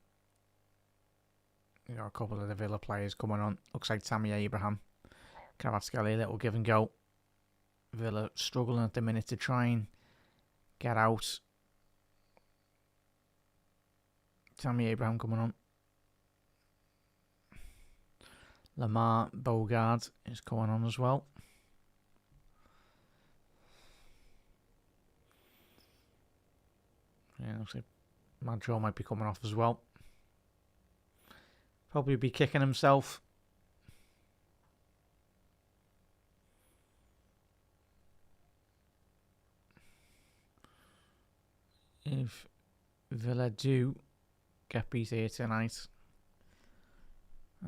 You got a couple of the Villa players coming on. Looks like Tammy Abraham. Kvaratskhelia, a little give and go. Villa struggling at the minute to try and get out. Tammy Abraham coming on. Lamar Bogard is coming on as well. Yeah, looks like Madjo might be coming off as well. Probably be kicking himself. If Villa do get beat here tonight.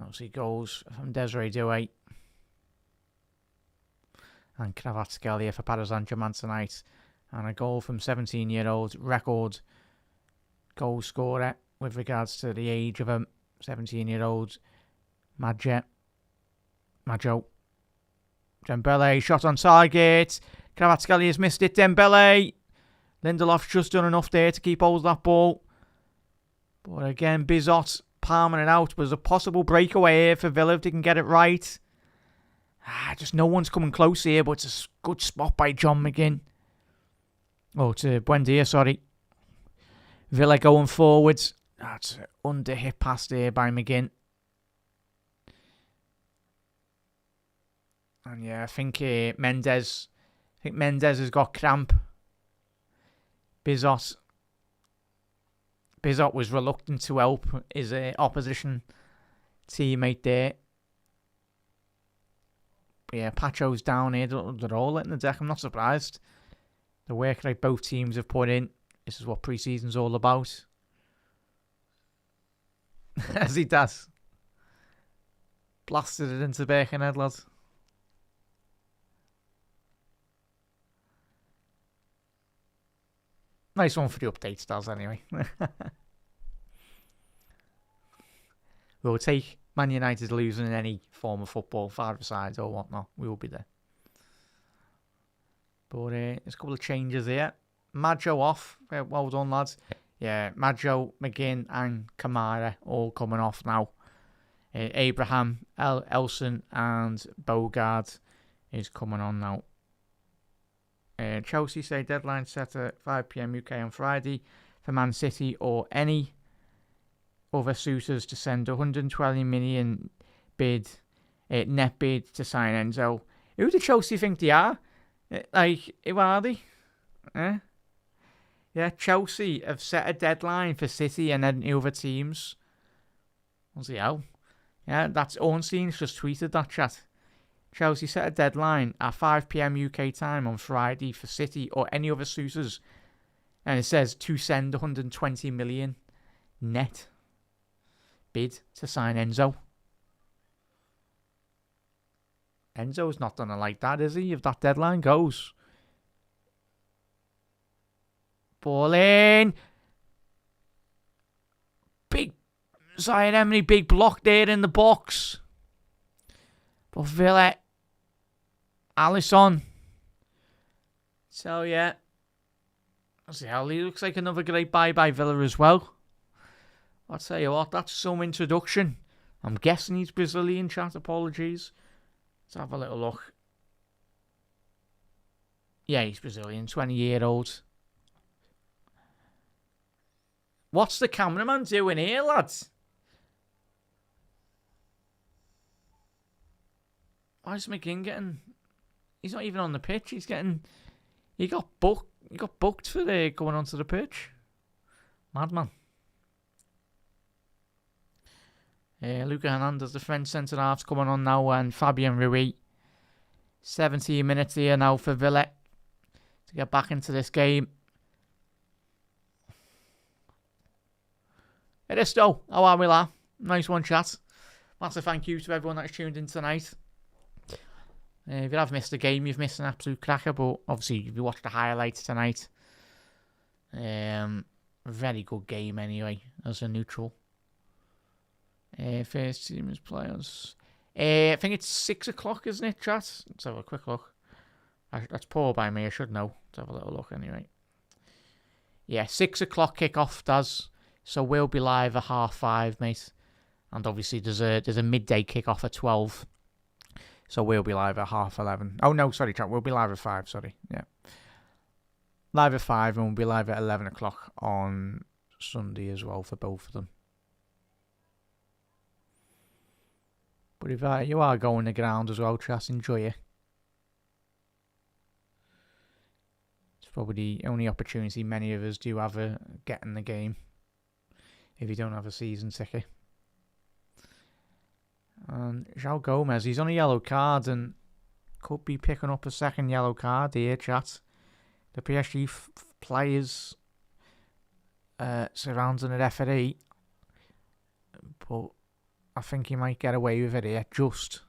Obviously goals from Desiree Douay and Kvaratskhelia for Paris Saint-Germain tonight. And a goal from 17-year-old record goal scorer with regards to the age of a 17-year-old Madjo. Dembele, shot on target. Kvaratskhelia missed it. Dembele. Lindelof's just done enough there to keep hold of that ball. But again, Bizot palming it out. Was a possible breakaway here for Villa if they can get it right. Just no one's coming close here, but it's a good spot by John McGinn. Oh, to Buendia, sorry. Villa going forwards. That's an under hit pass there by McGinn. And yeah, I think Mendes has got cramp. Bizot was reluctant to help his opposition teammate there. But yeah, Pacho's down here. They're all letting the deck. I'm not surprised. The work rate both teams have put in. This is what pre-season's all about. As he does. Blasted it into Birkenhead, lads. Nice one for the update, stars, anyway. We'll take Man United losing in any form of football, 5-a-side or whatnot. We will be there. But there's a couple of changes here. Madjo off. Well done, lads. Yeah, Madjo, McGinn and Kamara all coming off now. Abraham, Elson and Bogard is coming on now. Chelsea say deadline set at 5 PM UK on Friday for Man City or any other suitors to send 120 million net bid to sign Enzo. Who do Chelsea think they are? Who are they? Yeah, Chelsea have set a deadline for City and then other teams. What's the hell? Yeah, that's Ornstein's just tweeted that, chat. Chelsea set a deadline at 5 PM UK time on Friday for City or any other suitors. And it says to send 120 million net bid to sign Enzo. Enzo's not done it like that, is he? If that deadline goes. Ball in. Big Zion Emery, big block there in the box. But Villa, Alisson. So yeah. What the hell? He looks like another great buy by Villa as well. I'll tell you what, that's some introduction. I'm guessing he's Brazilian, chat, apologies. Let's have a little look. Yeah, he's Brazilian, 20-year-old. What's the cameraman doing here, lads? Why is McGinn getting... He's not even on the pitch. He's getting... He got booked for going onto the pitch. Madman. Luca Hernandez, the French centre-half's coming on now, and Fabian Rui. 17 minutes here now for Villa to get back into this game. It is though. How are we, lad? Nice one, chat. Massive thank you to everyone that's tuned in tonight. If you have missed a game, you've missed an absolute cracker, but obviously if you watched the highlights tonight, very good game anyway, as a neutral. First team is players. I think it's 6 o'clock, isn't it, chat? Let's have a quick look. That's poor by me, I should know. Let's have a little look anyway. Yeah, 6 o'clock kick-off does. So we'll be live at 5:30, mate. And obviously there's a midday kick-off at 12. So we'll be live at 11:30. Oh no, sorry, chat. We'll be live at 5, sorry. Yeah. Live at 5 and we'll be live at 11 o'clock on Sunday as well for both of them. But if you are going the ground as well, chat, enjoy it. It's probably the only opportunity many of us do have of getting the game if you don't have a season ticket. And João Gomez, he's on a yellow card and could be picking up a second yellow card here, chat. The PSG players surrounding the referee, but I think he might get away with it here, just.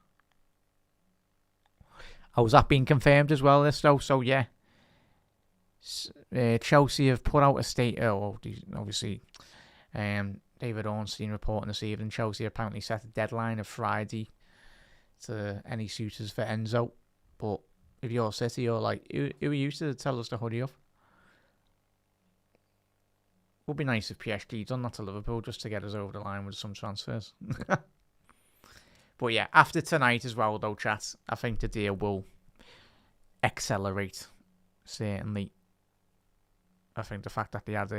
Oh, was that being confirmed as well, this though? So, yeah. Chelsea have put out a obviously, David Ornstein reporting this evening, Chelsea apparently set a deadline of Friday to any suitors for Enzo. But if you're City, you're like, who are you to tell us to hurry up? Would be nice if PSG done that to Liverpool just to get us over the line with some transfers. But yeah, after tonight as well, though, chat, I think the deal will accelerate, certainly. I think the fact that they had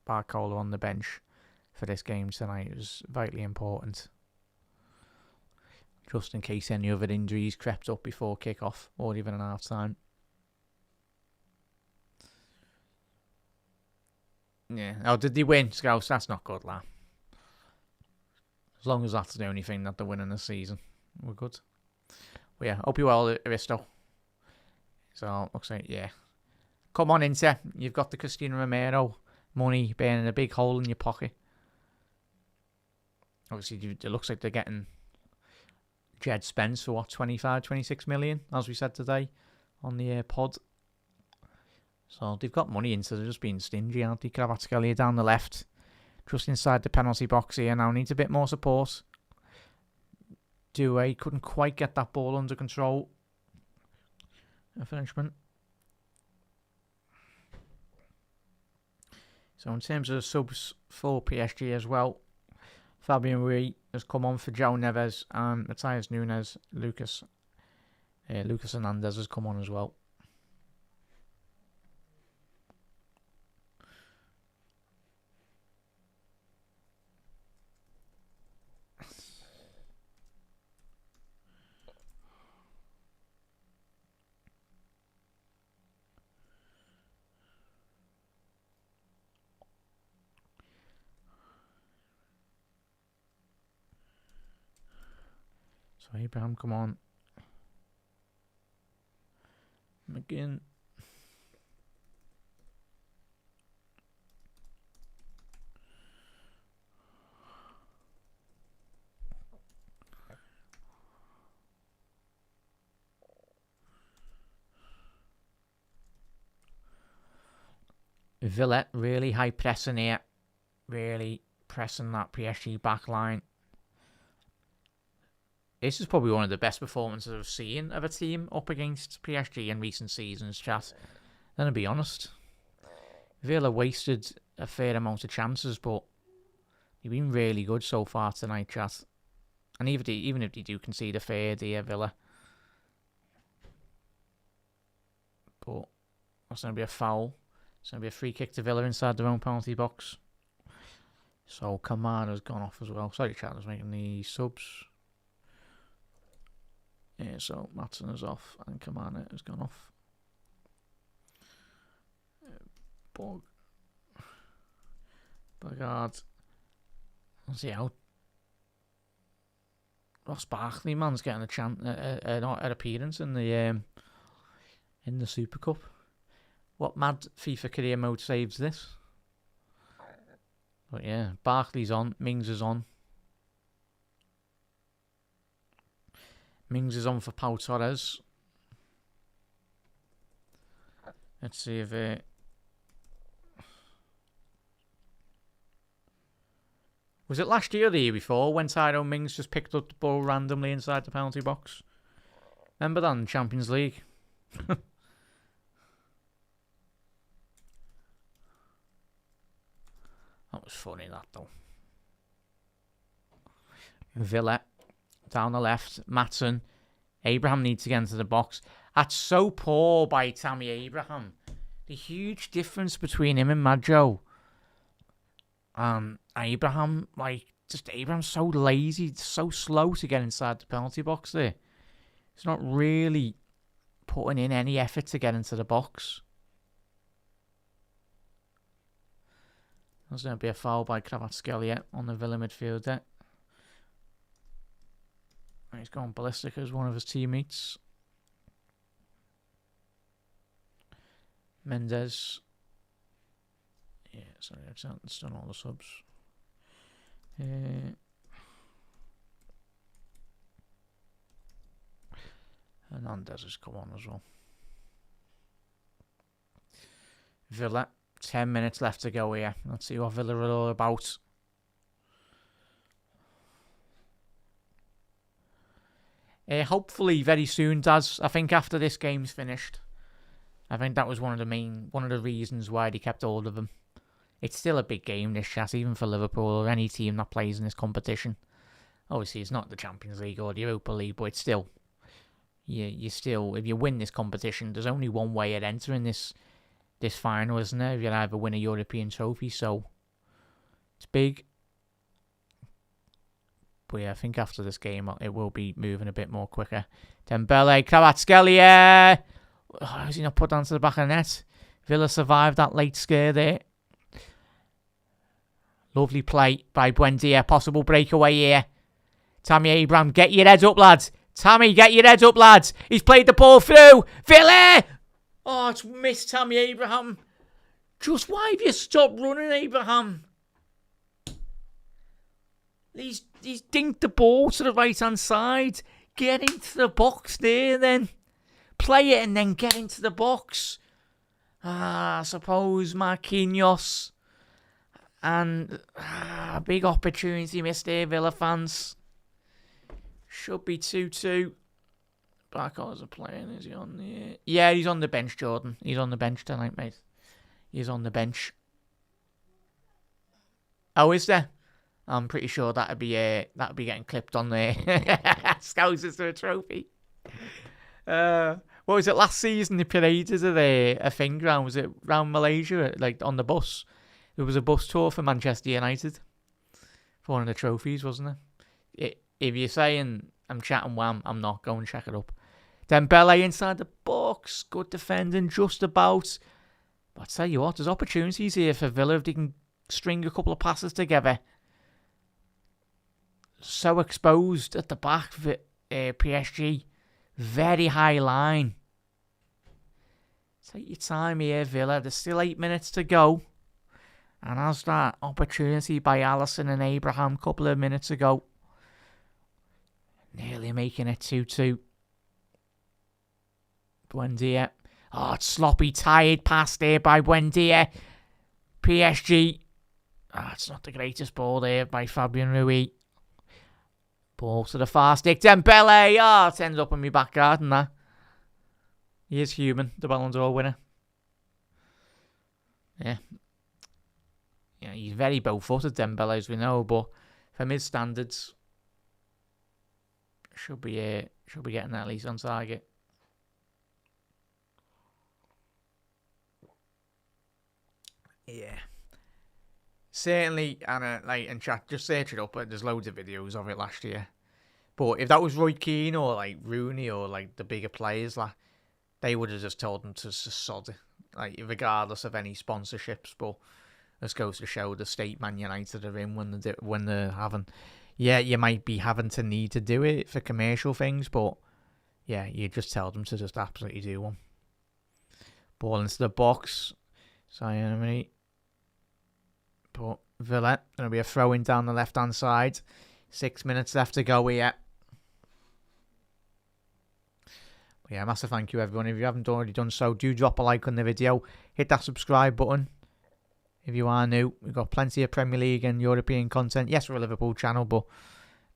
Barcola on the bench for this game tonight was vitally important. Just in case any other injuries crept up before kick-off or even at half-time. Yeah. Oh, did they win, Scouts? That's not good, lad. As long as that's the only thing that they're winning this season, we're good. But yeah, hope you well, Aristo. So, looks like, yeah. Come on, Inter. You've got the Cristiano Romero money burning a big hole in your pocket. Obviously, it looks like they're getting Jed Spence for what, 25, 26 million, as we said today on the pod. So they've got money into, they're just being stingy, aren't they? Kvaratskhelia down the left, just inside the penalty box here now, needs a bit more support. Doué couldn't quite get that ball under control. A Frenchman. So in terms of subs for PSG as well, Fabian Rui has come on for João Neves, and Matthias Nunes, Lucas Hernandez has come on as well. So Abraham, come on. McGinn. Villa really high pressing here. Really pressing that PSG back line. This is probably one of the best performances I've seen of a team up against PSG in recent seasons, chat. Then to be honest, Villa wasted a fair amount of chances, but they've been really good so far tonight, chat. And even if they do concede a fair dear Villa, but that's going to be a foul. It's going to be a free kick to Villa inside their own penalty box. So Kamara's gone off as well. Sorry, chat, I was making the subs. Yeah, so Matson is off and Kamara has gone off. Bogard. Let's see how Ross Barkley man's getting a chance, an appearance in the Super Cup. What mad FIFA career mode saves this? But yeah, Barkley's on, Mings is on. Mings is on for Pau Torres. Let's see if was it last year or the year before when Tyrone Mings just picked up the ball randomly inside the penalty box? Remember that in Champions League? That was funny, that though. Villa down the left. Matson. Abraham needs to get into the box. That's so poor by Tammy Abraham. The huge difference between him and Maggio. Abraham, Abraham's so lazy, so slow to get inside the penalty box there. He's not really putting in any effort to get into the box. There's going to be a foul by Kvaratskhelia on the Villa midfielder. He's gone ballistic as one of his teammates. Mendes. Yeah, sorry, it's done all the subs. Hernandez has come on as well. Villa, 10 minutes left to go here. Let's see what Villa are all about. Hopefully very soon, Daz. I think after this game's finished. I think that was one of the reasons why they kept hold of him. It's still a big game, this chat, even for Liverpool or any team that plays in this competition. Obviously, it's not the Champions League or the Europa League, but it's still, you still, if you win this competition, there's only one way at entering this final, isn't there? If you either win a European trophy, so it's big. But yeah, I think after this game, it will be moving a bit more quicker. Dembele, Kvaratskhelia. Oh, has he not put down to the back of the net? Villa survived that late scare there. Lovely play by Buendia. Possible breakaway here. Tammy Abraham, get your head up, lads. Tammy, get your head up, lads. He's played the ball through. Villa! Oh, it's missed Tammy Abraham. Just why have you stopped running, Abraham? He's dinked the ball to the right-hand side. Get into the box there, then. Play it and then get into the box. I suppose Marquinhos. And a big opportunity missed here, Villa fans. Should be 2-2. Barco's are playing. Is he on the... Yeah, he's on the bench, Jordan. He's on the bench tonight, mate. He's on the bench. Oh, is there? I'm pretty sure that'd be getting clipped on there. Scouts is to a trophy. What was it last season? They paraded a thing round. Was it round Malaysia? Like on the bus. There was a bus tour for Manchester United for one of the trophies, wasn't it? If you're saying I'm chatting wham, I'm not. Go and check it up. Dembele inside the box. Good defending, just about. But I tell you what, there's opportunities here for Villa if they can string a couple of passes together. So exposed at the back for PSG. Very high line. Take your time here, Villa. There's still 8 minutes to go. And as that opportunity by Alisson and Abraham a couple of minutes ago. Nearly making it 2-2. Buendia. Oh, it's sloppy, tired pass there by Buendia. PSG. It's not the greatest ball there by Fabian Rui. Ball to the far stick. Dembele. It ends up in my back garden, that. He is human, the Ballon d'Or winner. Yeah. Yeah, he's very bow-footed, Dembele, as we know, but from his standards, should be getting at least on target. Yeah. Certainly, and like in chat, just search it up. There's loads of videos of it last year. But if that was Roy Keane or like Rooney or like the bigger players, like they would have just told them to just sod it, like regardless of any sponsorships. But this goes to show the state Man United are in when they're having. Yeah, you might be having to need to do it for commercial things, but yeah, you just tell them to just absolutely do one. Ball into the box. But Villa, going to be a throw in down the left hand side. 6 minutes left to go here. But yeah, massive thank you everyone. If you haven't already done so, do drop a like on the video. Hit that subscribe button. If you are new, we've got plenty of Premier League and European content. Yes, we're a Liverpool channel, but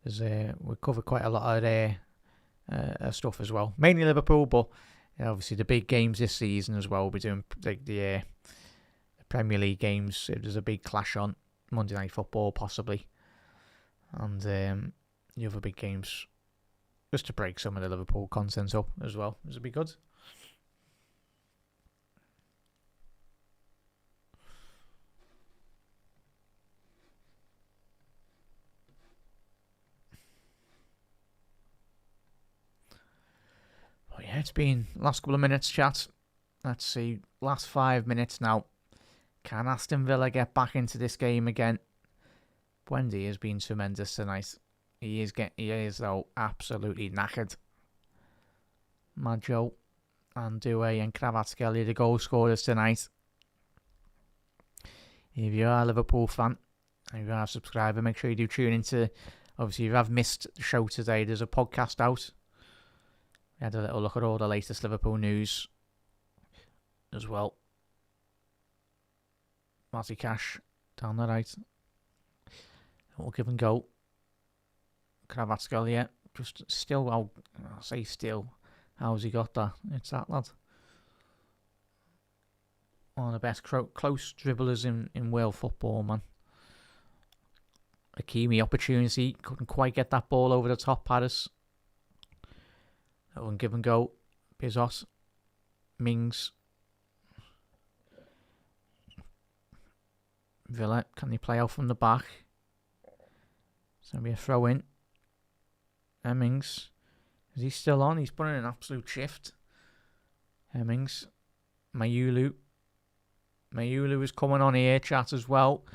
we cover quite a lot of stuff as well. Mainly Liverpool, but obviously the big games this season as well. We'll be doing like the Premier League games. If there's a big clash on Monday Night Football, possibly, and the other big games, just to break some of the Liverpool content up as well. This would be good. Oh yeah, it's been last couple of minutes, chat. Let's see, last 5 minutes now. Can Aston Villa get back into this game again? Wendy has been tremendous tonight. He is though absolutely knackered. Maggio and Due and Kvaratskhelia, the goal scorers tonight. If you are a Liverpool fan and you are a subscriber, make sure you do tune into. Obviously, if you have missed the show today, there's a podcast out. We had a little look at all the latest Liverpool news as well. Marty Cash down the right. We'll give and go. Kvaratskhelia, just still, I'll say still. How's he got that? It's that lad. One of the best close dribblers in world football, man. Hakimi opportunity, couldn't quite get that ball over the top, Paris. That one give and go. Bizos. Mings. Villa, can they play out from the back? It's going to be a throw in. Hemmings. Is he still on? He's putting an absolute shift. Hemmings. Mayulu. Mayulu is coming on here, chat, as well.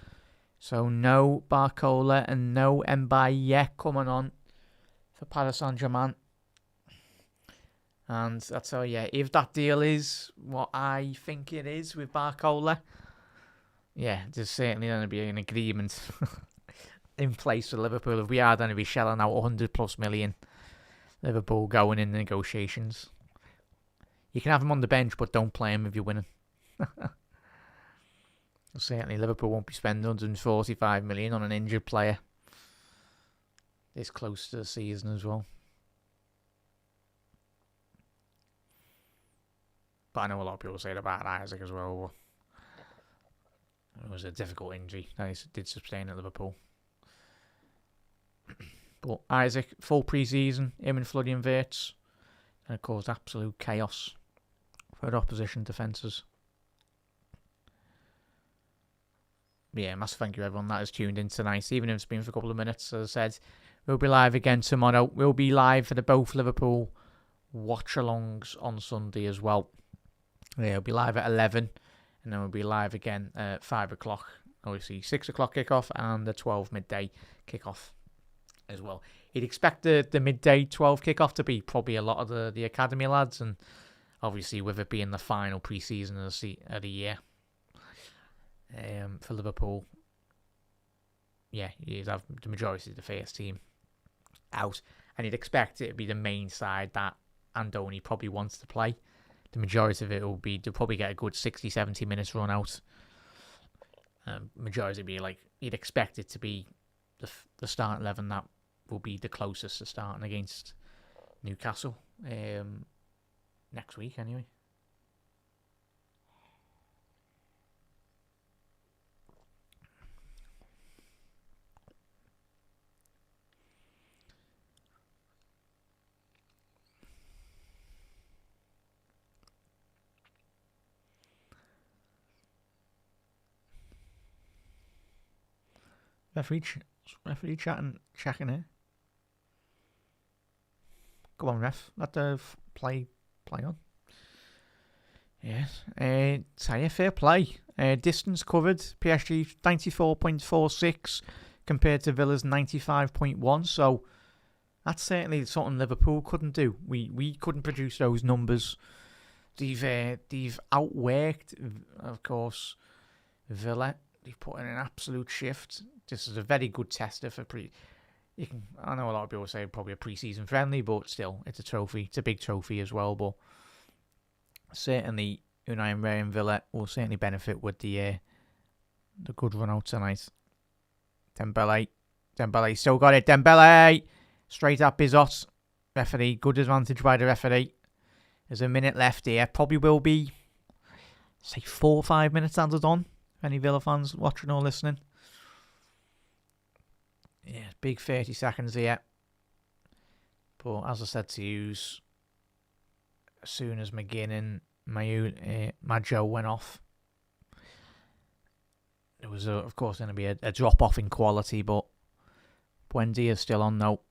So no Barcola and no Mbaye yet coming on for Paris Saint-Germain. And that's how, yeah, if that deal is what I think it is with Barcola, yeah, there's certainly going to be an agreement in place for Liverpool. If we are going to be shelling out 100 plus million, Liverpool going in negotiations. You can have him on the bench, but don't play him if you're winning. Certainly, Liverpool won't be spending 145 million on an injured player this close to the season as well. But I know a lot of people say about Isaac as well. It was a difficult injury that he did sustain at Liverpool. But Isaac, full pre-season, him and Florian Wirtz, and it caused absolute chaos for the opposition defences. Yeah, massive thank you everyone that has tuned in tonight, even if it's been for a couple of minutes. As I said, we'll be live again tomorrow. We'll be live for the both Liverpool watch-alongs on Sunday as well. Yeah, we'll be live at 11, and then we'll be live again at 5 o'clock. Obviously, 6 o'clock kickoff and the 12 midday kickoff as well. You'd expect the midday 12 kickoff to be probably a lot of the academy lads, and obviously with it being the final pre-season of the year for Liverpool, yeah, you'd have the majority of the first team out, and you'd expect it to be the main side that Andoni probably wants to play. The majority of it will be, they'll probably get a good 60-70 minutes run out. Majority will be like, you'd expect it to be the start 11 that will be the closest to starting against Newcastle next week anyway. Referee checking here. Come on, ref. Let the play on. Yes. So yeah, fair play. Distance covered. PSG 94.46 compared to Villa's 95.1. So that's certainly something Liverpool couldn't do. We couldn't produce those numbers. They've outworked, of course, Villa. They've put in an absolute shift. This is a very good tester for I know a lot of people say probably a pre-season friendly, but still, it's a trophy. It's a big trophy as well. But certainly, Unai Emery and Villa will certainly benefit with the good run out tonight. Dembele still got it. Dembele straight at Bizot. Referee, good advantage by the referee. There's a minute left here. Probably will be, say, 4 or 5 minutes added on. Any Villa fans watching or listening. Yeah, big 30 seconds here. But as I said to you, as soon as McGinn and Maggio went off, there was, of course, going to be a drop-off in quality, but Buendia is still on, though.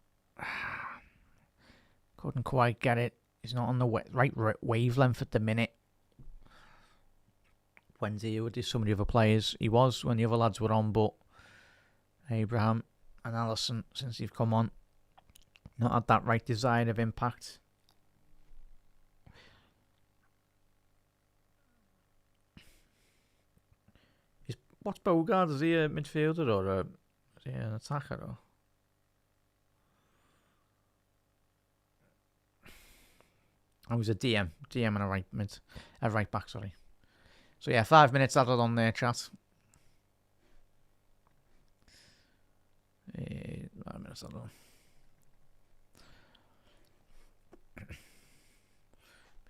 Couldn't quite get it. He's not on the right wavelength at the minute. Buendia with some of the other players. He was when the other lads were on, but Abraham and Alisson, since you've come on, not had that right design of impact. What's Bogard? Is he a midfielder or is he an attacker? Or? Oh, he's a DM and a right back. Sorry. So yeah, 5 minutes added on there, chat. 5 minutes added on.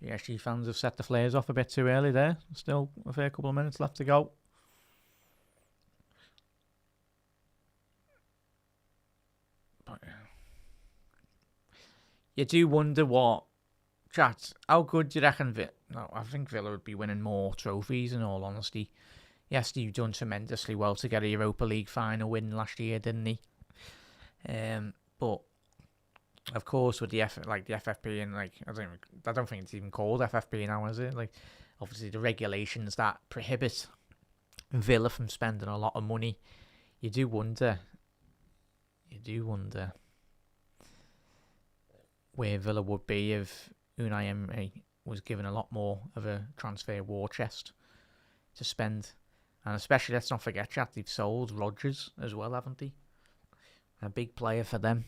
PSG fans have set the flares off a bit too early there. Still a fair couple of minutes left to go. You do wonder what, chat, how good do you reckon I think Villa would be winning more trophies in all honesty. Yes, you've done tremendously well to get a Europa League final win last year, didn't he? But of course with the FFP and I don't think it's even called FFP now, is it? Like obviously the regulations that prohibit Villa from spending a lot of money. You do wonder where Villa would be if Unai Emery was given a lot more of a transfer war chest to spend. And especially, let's not forget, chat, they've sold Rodgers as well, haven't they? A big player for them.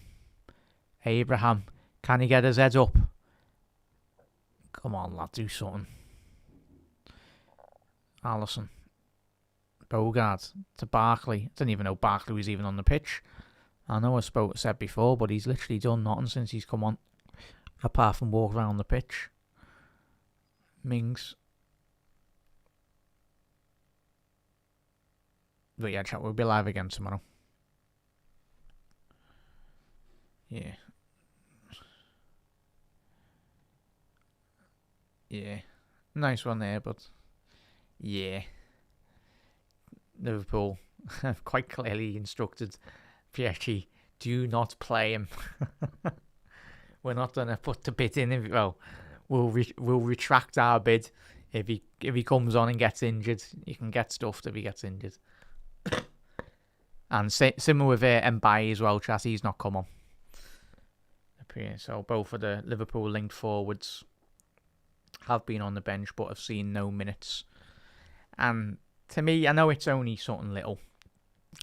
Abraham, can he get his head up? Come on, lad, do something. Alisson. Bogard to Barkley. I didn't even know Barkley was even on the pitch. I know I said before, but he's literally done nothing since he's come on. Apart from walk around the pitch. Mings. But yeah, chat, we'll be live again tomorrow. Yeah. Yeah. Nice one there, but yeah. Liverpool have quite clearly instructed PSG, do not play him. We're not going to put the bid in. We'll retract our bid if he comes on and gets injured. You can get stuffed if he gets injured. And similar with Mbaye as well, chat. He's not come on. So both of the Liverpool linked forwards have been on the bench but have seen no minutes. And to me, I know it's only something little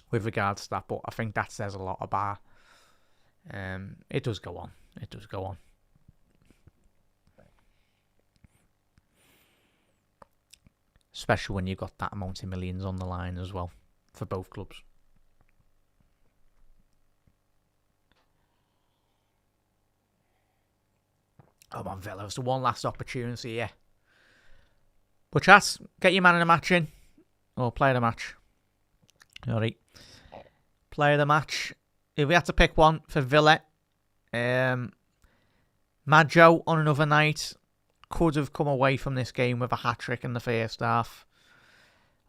with regards to that, but I think that says a lot about. It does go on. It does go on. Especially when you've got that amount of millions on the line as well for both clubs. Come on, Villa. It's the one last opportunity, yeah. But chat, get your man in the match in. Or play the match. Alright. Play the match. If we had to pick one for Villa, Maggio on another night could have come away from this game with a hat-trick in the first half.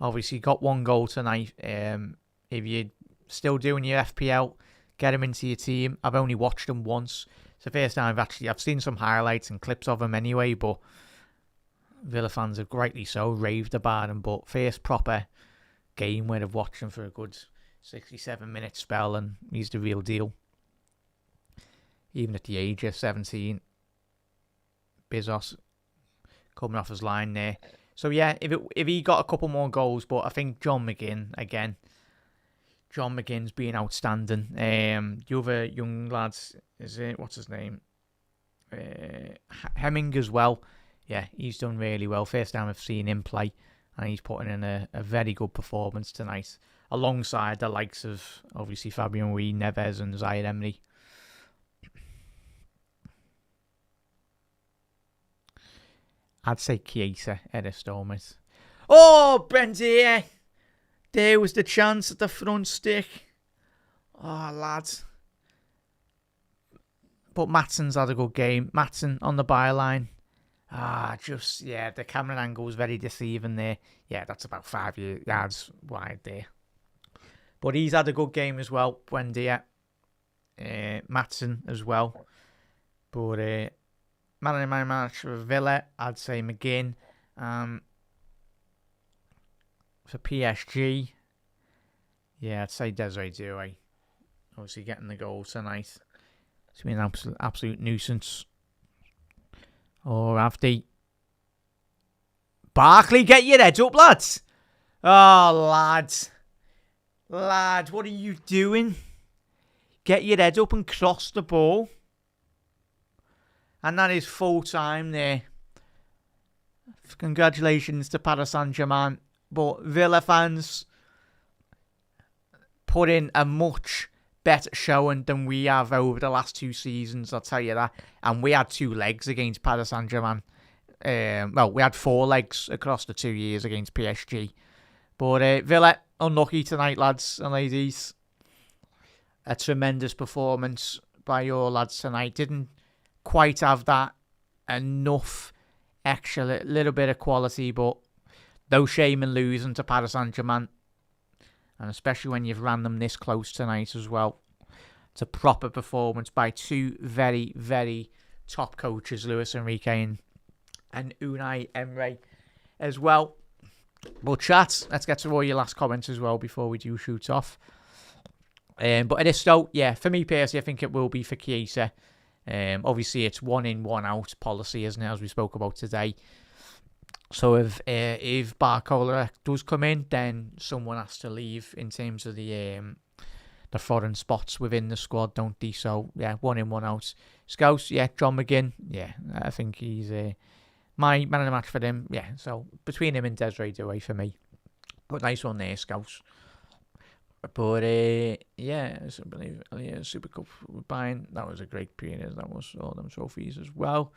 Obviously got one goal tonight. If you still doing your FPL, get him into your team. I've only watched him once. It's the first time I've seen some highlights and clips of him anyway, but Villa fans have rightly so raved about him. But first proper game where I've watched him for a good 67-minute spell, and he's the real deal. Even at the age of 17, Bezos coming off his line there. So yeah, if he got a couple more goals, but I think John McGinn's being outstanding. The other young lads, what's his name? Hemming as well. Yeah, he's done really well. First time I've seen him play, and he's putting in a very good performance tonight, alongside the likes of, obviously, Fabian Ruiz, Neves and Zaire Emery. I'd say Chiesa at a stomach. Oh, Benzier! There was the chance at the front stick. Oh, lads. But Matsson's had a good game. Maatsen on the byline. The camera angle was very deceiving there. Yeah, that's about 5 yards wide there. But he's had a good game as well, Buendia. Maatsen as well. But man in my match for Villa, I'd say McGinn. For PSG, yeah, I'd say Desiree Doué. Obviously getting the goal tonight. It's been an absolute nuisance. Or Avdi. Barkley, get your head up, lads. Oh, lads. Lad, what are you doing? Get your head up and cross the ball. And that is full time there. Congratulations to Paris Saint-Germain. But Villa fans put in a much better showing than we have over the last 2 seasons, I'll tell you that. And we had 2 legs against Paris Saint-Germain. We had 4 legs across the 2 years against PSG. But Villa, unlucky tonight, lads and ladies. A tremendous performance by your lads tonight. Didn't quite have that enough extra little bit of quality, but no shame in losing to Paris Saint-Germain. And especially when you've ran them this close tonight as well. It's a proper performance by 2 very, very top coaches, Luis Enrique and Unai Emery as well. But chat, let's get to all your last comments as well before we do shoot off. But it is still, yeah, for me personally, I think it will be for Chiesa. Obviously, it's 1 in, 1 out policy, isn't it, as we spoke about today. So if Barcola does come in, then someone has to leave in terms of the foreign spots within the squad, don't they? So yeah, 1 in, 1 out. Scouts, yeah, John McGinn, yeah, I think he's my man of the match for him. Yeah, so between him and Desiree Doué for me. But nice one there, Scouts. But yeah, I believe Super Cup buying, that was a great period. That was all them trophies as well.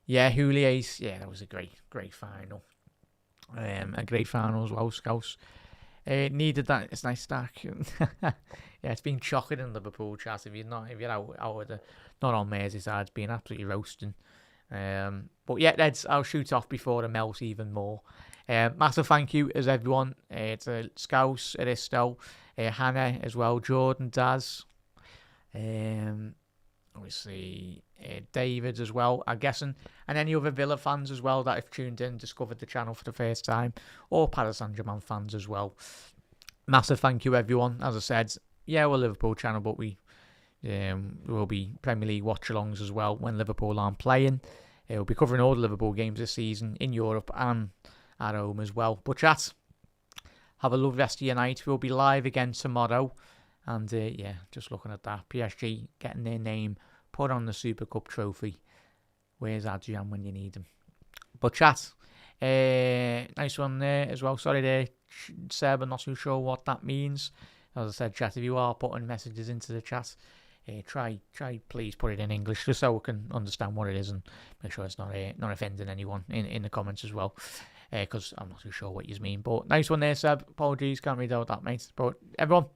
Yeah, Houlier's, yeah, that was a great final. A great final as well, Scouts. Needed that. It's nice stack. Yeah, it's been shocking in Liverpool chat. If you're out not on Merseyside, it's been absolutely roasting. But yeah, I'll shoot off before the melt even more. Massive thank you as everyone. To Scouts, Aristo, Hannah as well, Jordan, Daz. Obviously, David as well, I'm guessing, and any other Villa fans as well that have tuned in, discovered the channel for the first time, or Paris Saint-Germain fans as well. Massive thank you, everyone. As I said, yeah, we're a Liverpool channel, but we will be Premier League watch-alongs as well when Liverpool aren't playing. We'll be covering all the Liverpool games this season in Europe and at home as well. But chat, have a lovely rest of your night. We'll be live again tomorrow. And yeah, just looking at that. PSG getting their name put on the Super Cup trophy. Where's Adrian when you need him? But chat, nice one there as well. Sorry there, Seb, I'm not too sure what that means. As I said, chat, if you are putting messages into the chat, try please put it in English just so we can understand what it is and make sure it's not offending anyone in the comments as well. Because I'm not too sure what you mean. But nice one there, Seb. Apologies, can't read out that, mate. But everyone,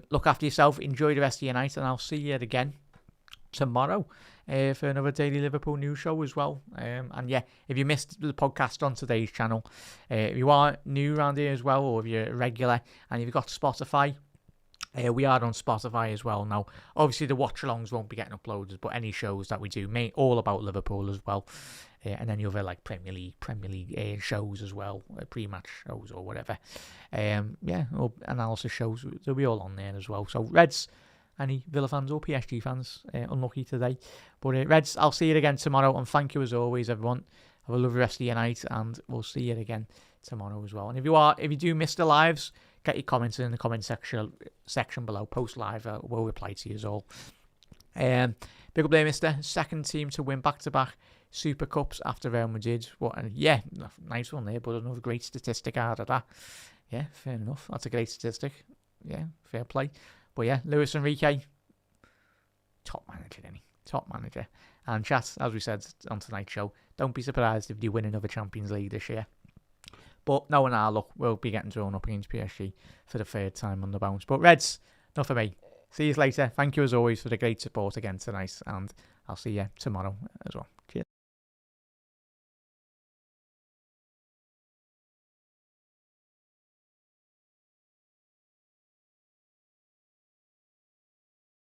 look after yourself, enjoy the rest of your night, and I'll see you again tomorrow for another Daily Liverpool News show as well. And yeah, if you missed the podcast on today's channel, if you are new around here as well, or if you're a regular and you've got Spotify, We are on Spotify as well now. Obviously, the watch-alongs won't be getting uploaded, but any shows that we do, all about Liverpool as well. And any other like Premier League shows as well, pre-match shows or whatever. Or analysis shows, they'll be all on there as well. So Reds, any Villa fans or PSG fans, unlucky today. But Reds, I'll see you again tomorrow, and thank you as always, everyone. Have a lovely rest of your night, and we'll see you again tomorrow as well. And if you do miss the lives, get your comments in the comment section below. Post live, we'll reply to you all. Big up there, mister. Second team to win back-to-back Super Cups after Real Madrid. Nice one there, but another great statistic out of that. Yeah, fair enough. That's a great statistic. Yeah, fair play. But yeah, Luis Enrique, top manager, isn't he? Top manager. And chat, as we said on tonight's show, don't be surprised if they win another Champions League this year. But knowing our luck, we'll be getting drawn up against PSG for the third time on the bounce. But Reds, enough for me. See you later. Thank you as always for the great support again tonight, and I'll see you tomorrow as well.